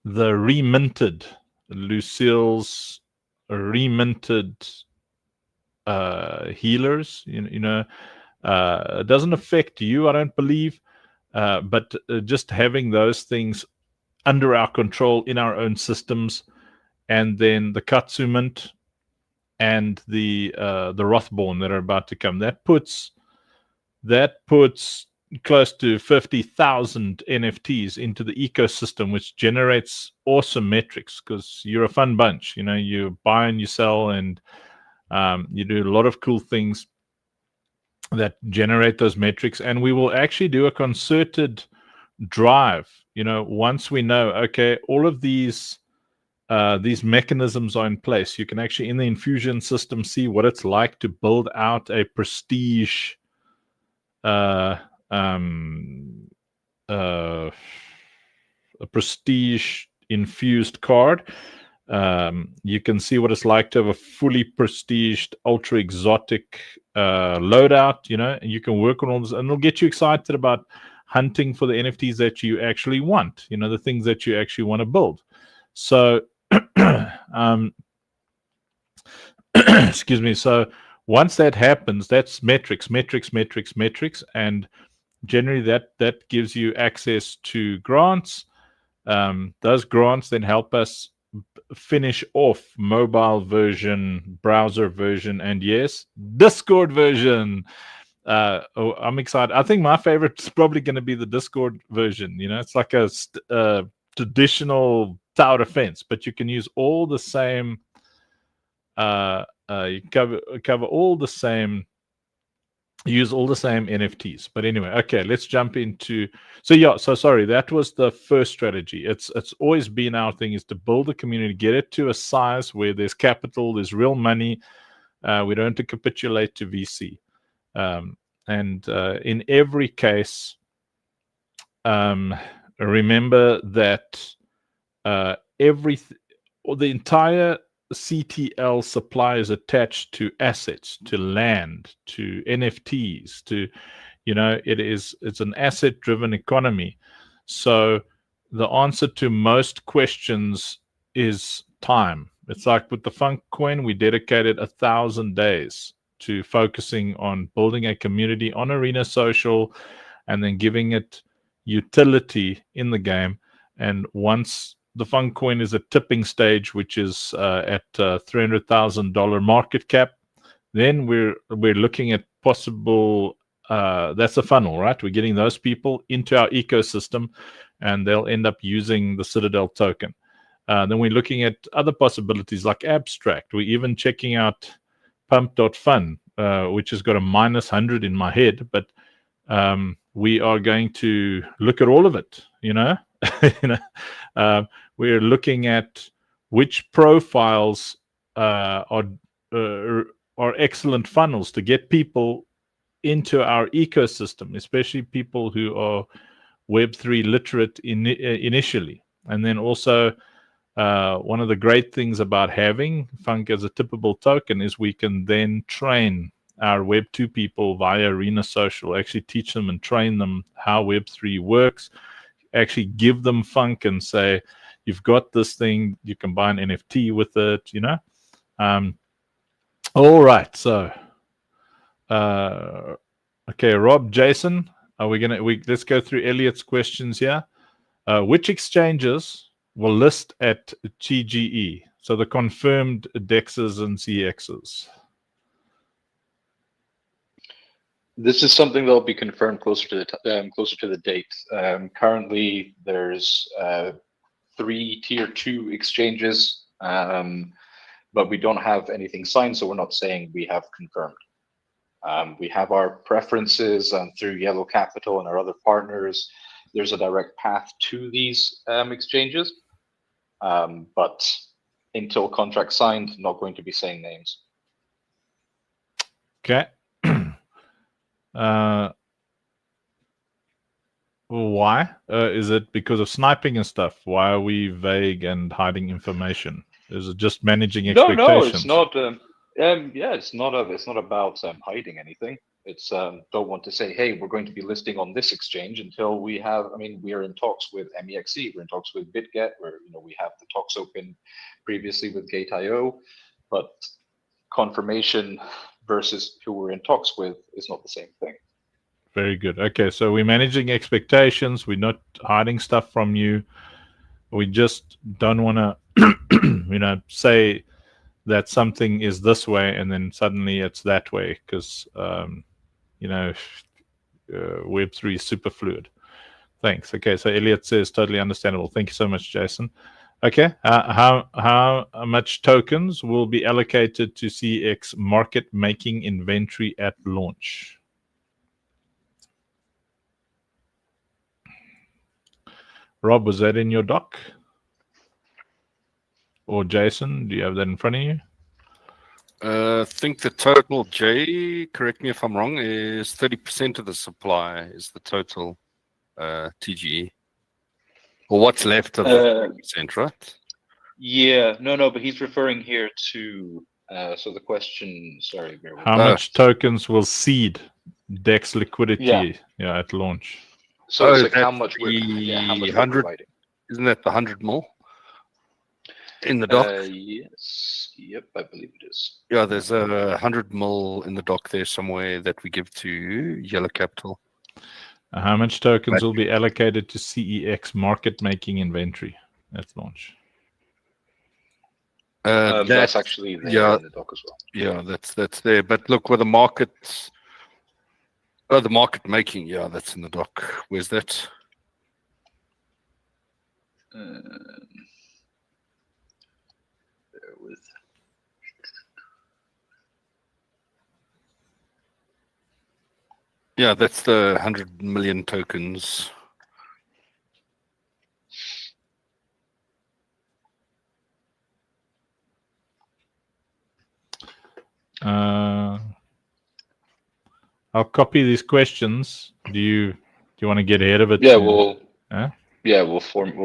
the reminted Lucille's reminted healers. It doesn't affect you, I don't believe, but just having those things under our control in our own systems, and then the Katsumant and the Rothborn that are about to come, that puts close to 50,000 NFTs into the ecosystem, which generates awesome metrics, because you're a fun bunch. You buy and you sell, and you do a lot of cool things that generate those metrics. And we will actually do a concerted drive. Once we know, okay, all of these mechanisms are in place, you can actually in the infusion system see what it's like to build out a prestige a prestige infused card. You can see what it's like to have a fully prestiged, ultra exotic loadout, and you can work on all this, and it'll get you excited about hunting for the NFTs that you actually want, the things that you actually want to build. So excuse me. So once that happens, that's metrics, and generally that gives you access to grants. Those grants then help us finish off mobile version, browser version, and yes, Discord version. I'm excited. I think my favorite is probably going to be the Discord version. It's like a traditional tower defense, but you can use all the same. You cover all the same. Use all the same NFTs. But anyway, okay, let's jump into. So sorry, that was the first strategy. It's always been our thing, is to build a community, get it to a size where there's capital, there's real money. We don't have to capitulate to VC. And in every case, remember that the entire CTL supply is attached to assets, to land, to NFTs, to it's an asset-driven economy. So the answer to most questions is time. It's like with the Funk coin, we dedicated 1,000 days to focusing on building a community on Arena Social, and then giving it utility in the game. And once the Funk coin is a tipping stage, which is at $300,000 market cap, then we're looking at possible. That's a funnel, right? We're getting those people into our ecosystem, and they'll end up using the Citadel token. Then we're looking at other possibilities like Abstract. We're even checking out Pump.fun, which has got a -100 in my head, but we are going to look at all of it. We're looking at which profiles are excellent funnels to get people into our ecosystem, especially people who are Web3 literate initially. And then also, one of the great things about having Funk as a tippable token is we can then train our Web2 people via Arena Social, actually teach them and train them how Web3 works, actually give them Funk and say, you've got this thing, you can buy an NFT with it, all right, so okay, Rob, Jason, let's go through Elliot's questions here. Which exchanges will list at TGE. So the confirmed DEXs and CXs. This is something that'll be confirmed closer to the date. Currently, there's 3 tier 2 exchanges, but we don't have anything signed, so we're not saying we have confirmed. We have our preferences through Yellow Capital and our other partners. There's a direct path to these exchanges, but until contract signed, not going to be saying names. Okay. Why? Is it because of sniping and stuff? Why are we vague and hiding information? Is it just managing expectations? No, it's not. Yeah, it's not about hiding anything. It's don't want to say, hey, we're going to be listing on this exchange until we have. I mean, we are in talks with MEXC, we're in talks with BitGet, where we have the talks open previously with Gate.io, but confirmation versus who we're in talks with is not the same thing. Very good. Okay, so we're managing expectations. We're not hiding stuff from you. We just don't want to, say that something is this way and then suddenly it's that way because, Web3 is super fluid. Thanks. Okay, so Elliot says totally understandable. Thank you so much, Jason. Okay, how much tokens will be allocated to CX market making inventory at launch? Rob, was that in your doc? Or Jason, do you have that in front of you? I think the total, Jay, correct me if I'm wrong, is 30% of the supply is the total TGE. Or what's left of 30%, right? Yeah, no, but he's referring here to, so the question, sorry. How much tokens will seed DEX liquidity at launch? So it's like how much we're providing. Isn't that the 100 mil in the doc? Yes, yep, I believe it is. Yeah, there's a 100 mil in the doc there somewhere that we give to Yellow Capital. How much tokens will be allocated to CEX market making inventory at launch? That's actually there in the doc as well. Yeah, that's there. But look, with the markets. Oh, the market making, that's in the doc. Where's that? Bear with. Yeah, that's the 100 million tokens. I'll copy these questions. Do you want to get ahead of it? Yeah, we'll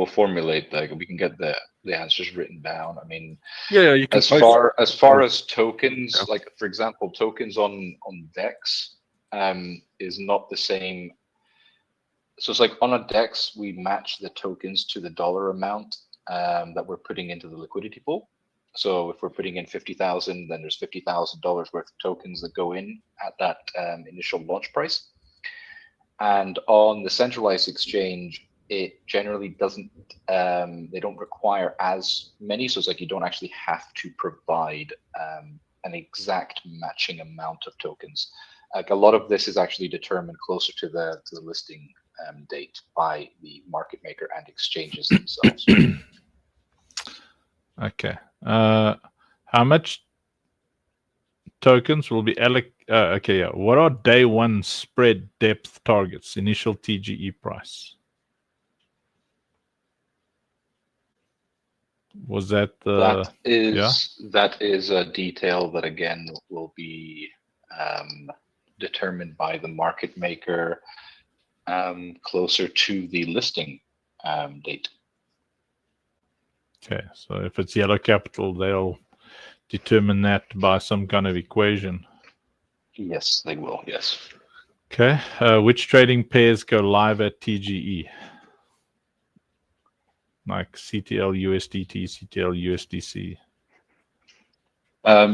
formulate that. We can get the answers written down. I mean, you can as far as tokens, like for example, tokens on DEX is not the same. So it's like on a DEX, we match the tokens to the dollar amount that we're putting into the liquidity pool. So if we're putting in 50,000, then there's $50,000 worth of tokens that go in at that initial launch price. And on the centralized exchange, it generally doesn't, they don't require as many. So it's like you don't actually have to provide an exact matching amount of tokens. Like a lot of this is actually determined closer to the listing date by the market maker and exchanges themselves. Okay. How much tokens will be allocated? What are day one spread depth targets? Initial TGE price. Was that the? That is a detail that again will be determined by the market maker closer to the listing date. Okay, so if it's Yellow Capital, they'll determine that by some kind of equation. Yes, they will. Yes. Okay. Which trading pairs go live at TGE? Like CTL USDT, CTL USDC.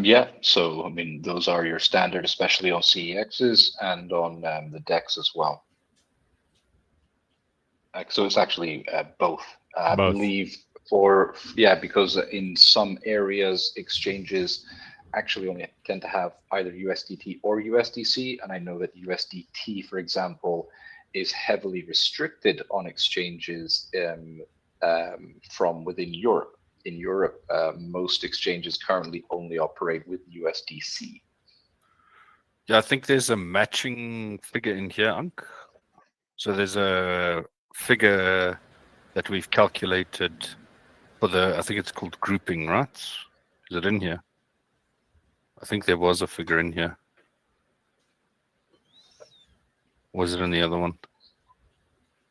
Yeah. So I mean, those are your standard, especially on CEXs and on the DEX as well. So it's actually both. I believe Or yeah, because in some areas exchanges actually only tend to have either USDT or USDC, and I know that USDT, for example, is heavily restricted on exchanges from within Europe. In Europe, most exchanges currently only operate with USDC. Yeah, I think there's a matching figure in here, Unc. So there's a figure that we've calculated for the, I think it's called grouping, right? Is it in here? I think there was a figure in here. Was it in the other one?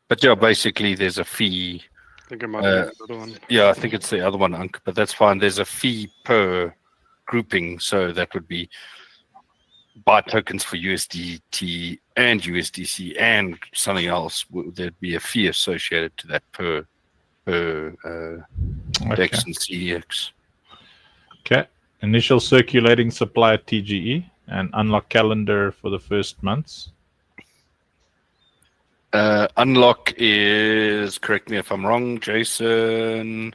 But yeah, basically there's a fee. I think it might be the other one. Yeah, I think it's the other one, Unc, but that's fine. There's a fee per grouping, so that would be buy tokens for USDT and USDC and something else. There'd be a fee associated to that per DEX and CEX. Okay. Initial circulating supply at TGE and unlock calendar for the first months. Unlock is, correct me if I'm wrong, Jason.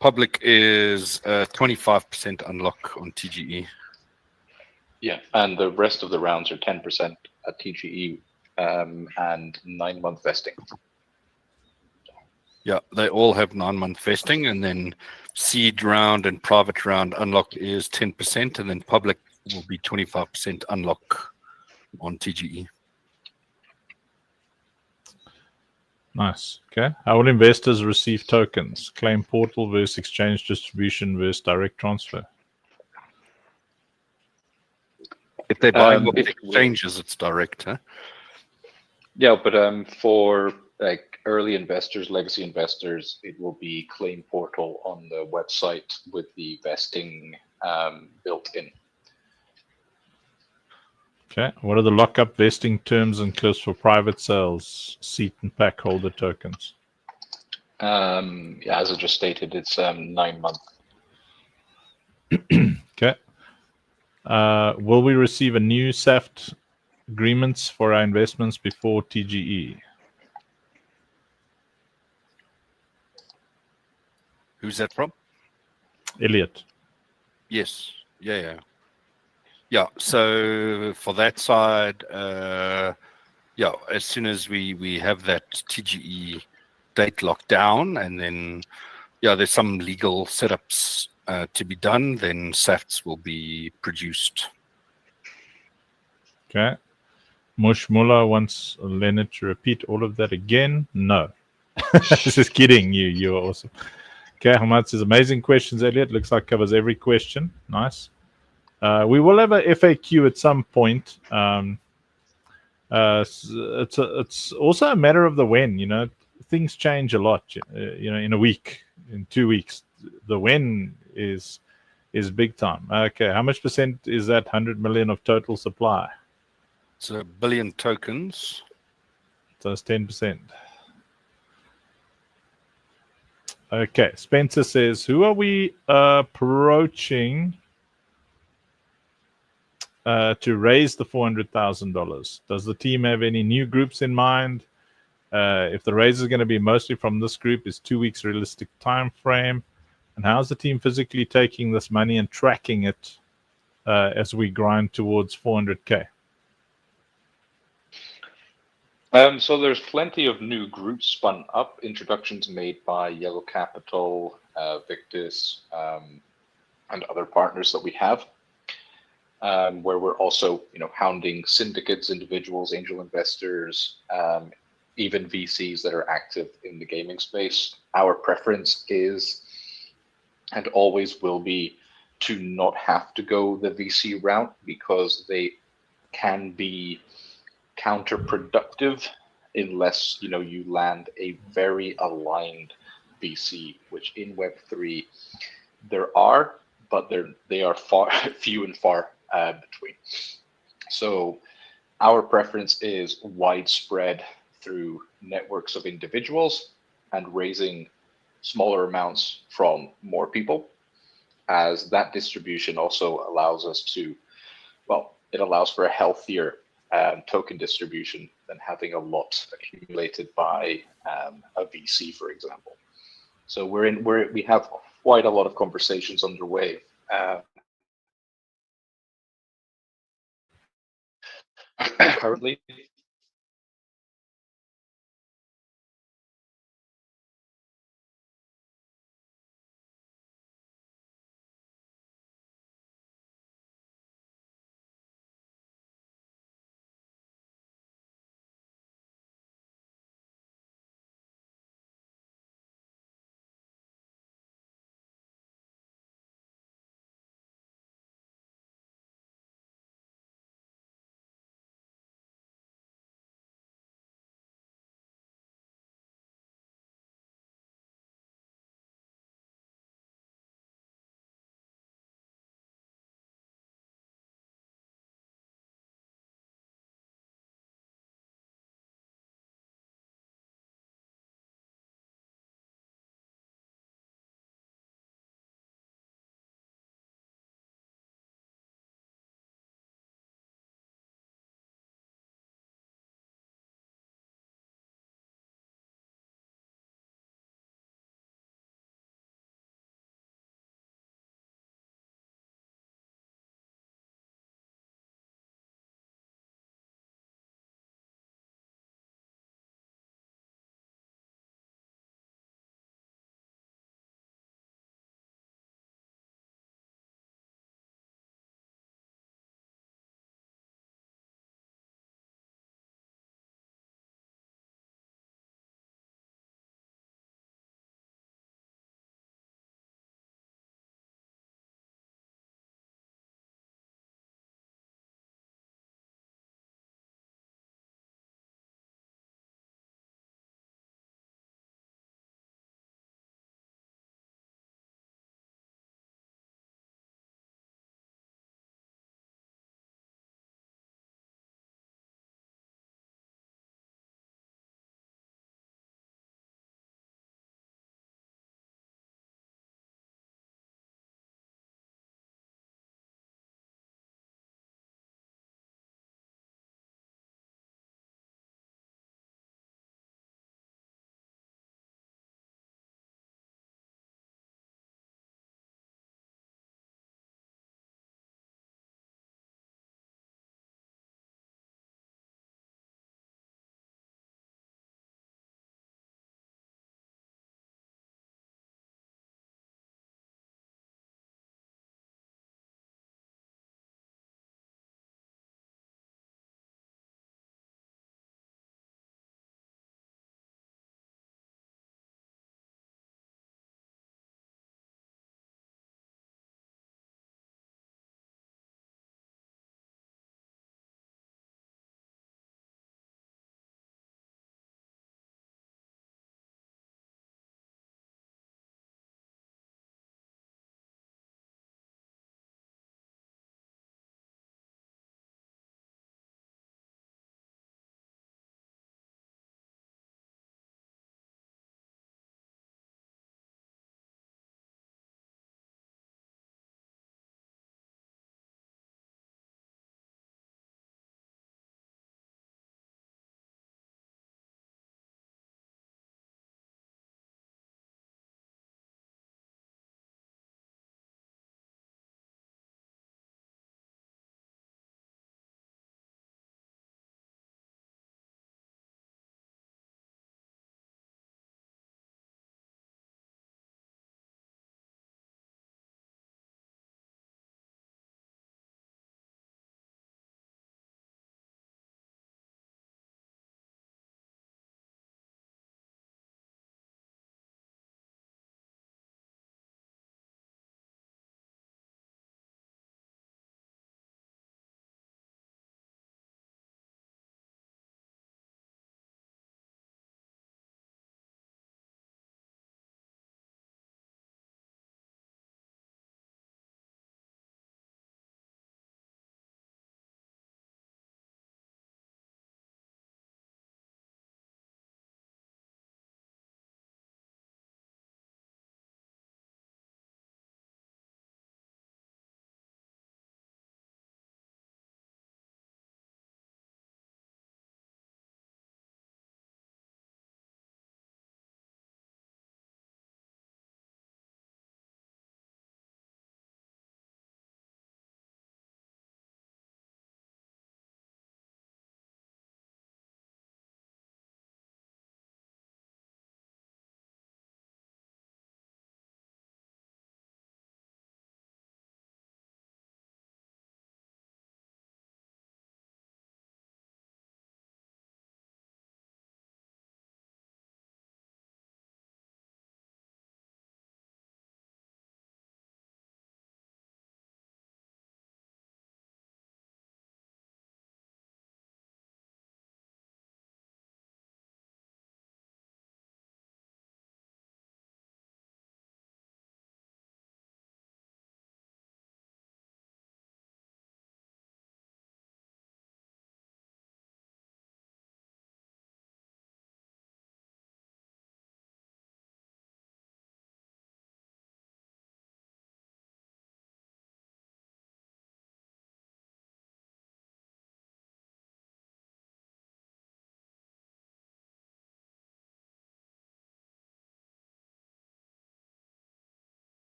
Public is 25% unlock on TGE. Yeah, and the rest of the rounds are 10% at TGE and 9-month vesting. Yeah, they all have 9-month vesting, and then seed round and private round unlock is 10%, and then public will be 25% unlock on TGE. Nice. Okay. How will investors receive tokens? Claim portal versus exchange distribution versus direct transfer. If they buy off exchanges, it's direct, huh? Yeah, but for like early investors, legacy investors, it will be claim portal on the website with the vesting built in. Okay. What are the lockup vesting terms and cliffs for private sales, seat and pack holder tokens? Yeah, as I just stated, it's 9 months. Okay. Will we receive a new SAFT agreements for our investments before TGE? Who's that from? Elliot. Yes. Yeah. So for that side, yeah, as soon as we have that TGE date locked down, and then yeah, there's some legal setups to be done, then SAFTs will be produced. Okay. Mush Muller wants Leonard to repeat all of that again. No. Just kidding. You're awesome. Okay, Hamad says, amazing questions, Elliot. Looks like covers every question. Nice. We will have a FAQ at some point. It's also a matter of the when. You know, things change a lot. You know, in a week, in 2 weeks, the when is big time. Okay, how much percent is that 100 million of total supply? It's 1 billion tokens. So it's 10%. Okay, Spencer says, who are we approaching to raise the $400,000? Does the team have any new groups in mind? If the raise is going to be mostly from this group, is 2 weeks realistic time frame? And how's the team physically taking this money and tracking it as we grind towards 400K? So there's plenty of new groups spun up, introductions made by Yellow Capital, Victus, and other partners that we have, where we're also, hounding syndicates, individuals, angel investors, even VCs that are active in the gaming space. Our preference is, and always will be, to not have to go the VC route, because they can be counterproductive unless you land a very aligned VC, which in Web3 there are, but they are far few and far between. So our preference is widespread through networks of individuals and raising smaller amounts from more people, as that distribution also allows us to, it allows for a healthier token distribution than having a lot accumulated by a VC, for example. So we have quite a lot of conversations underway. Currently,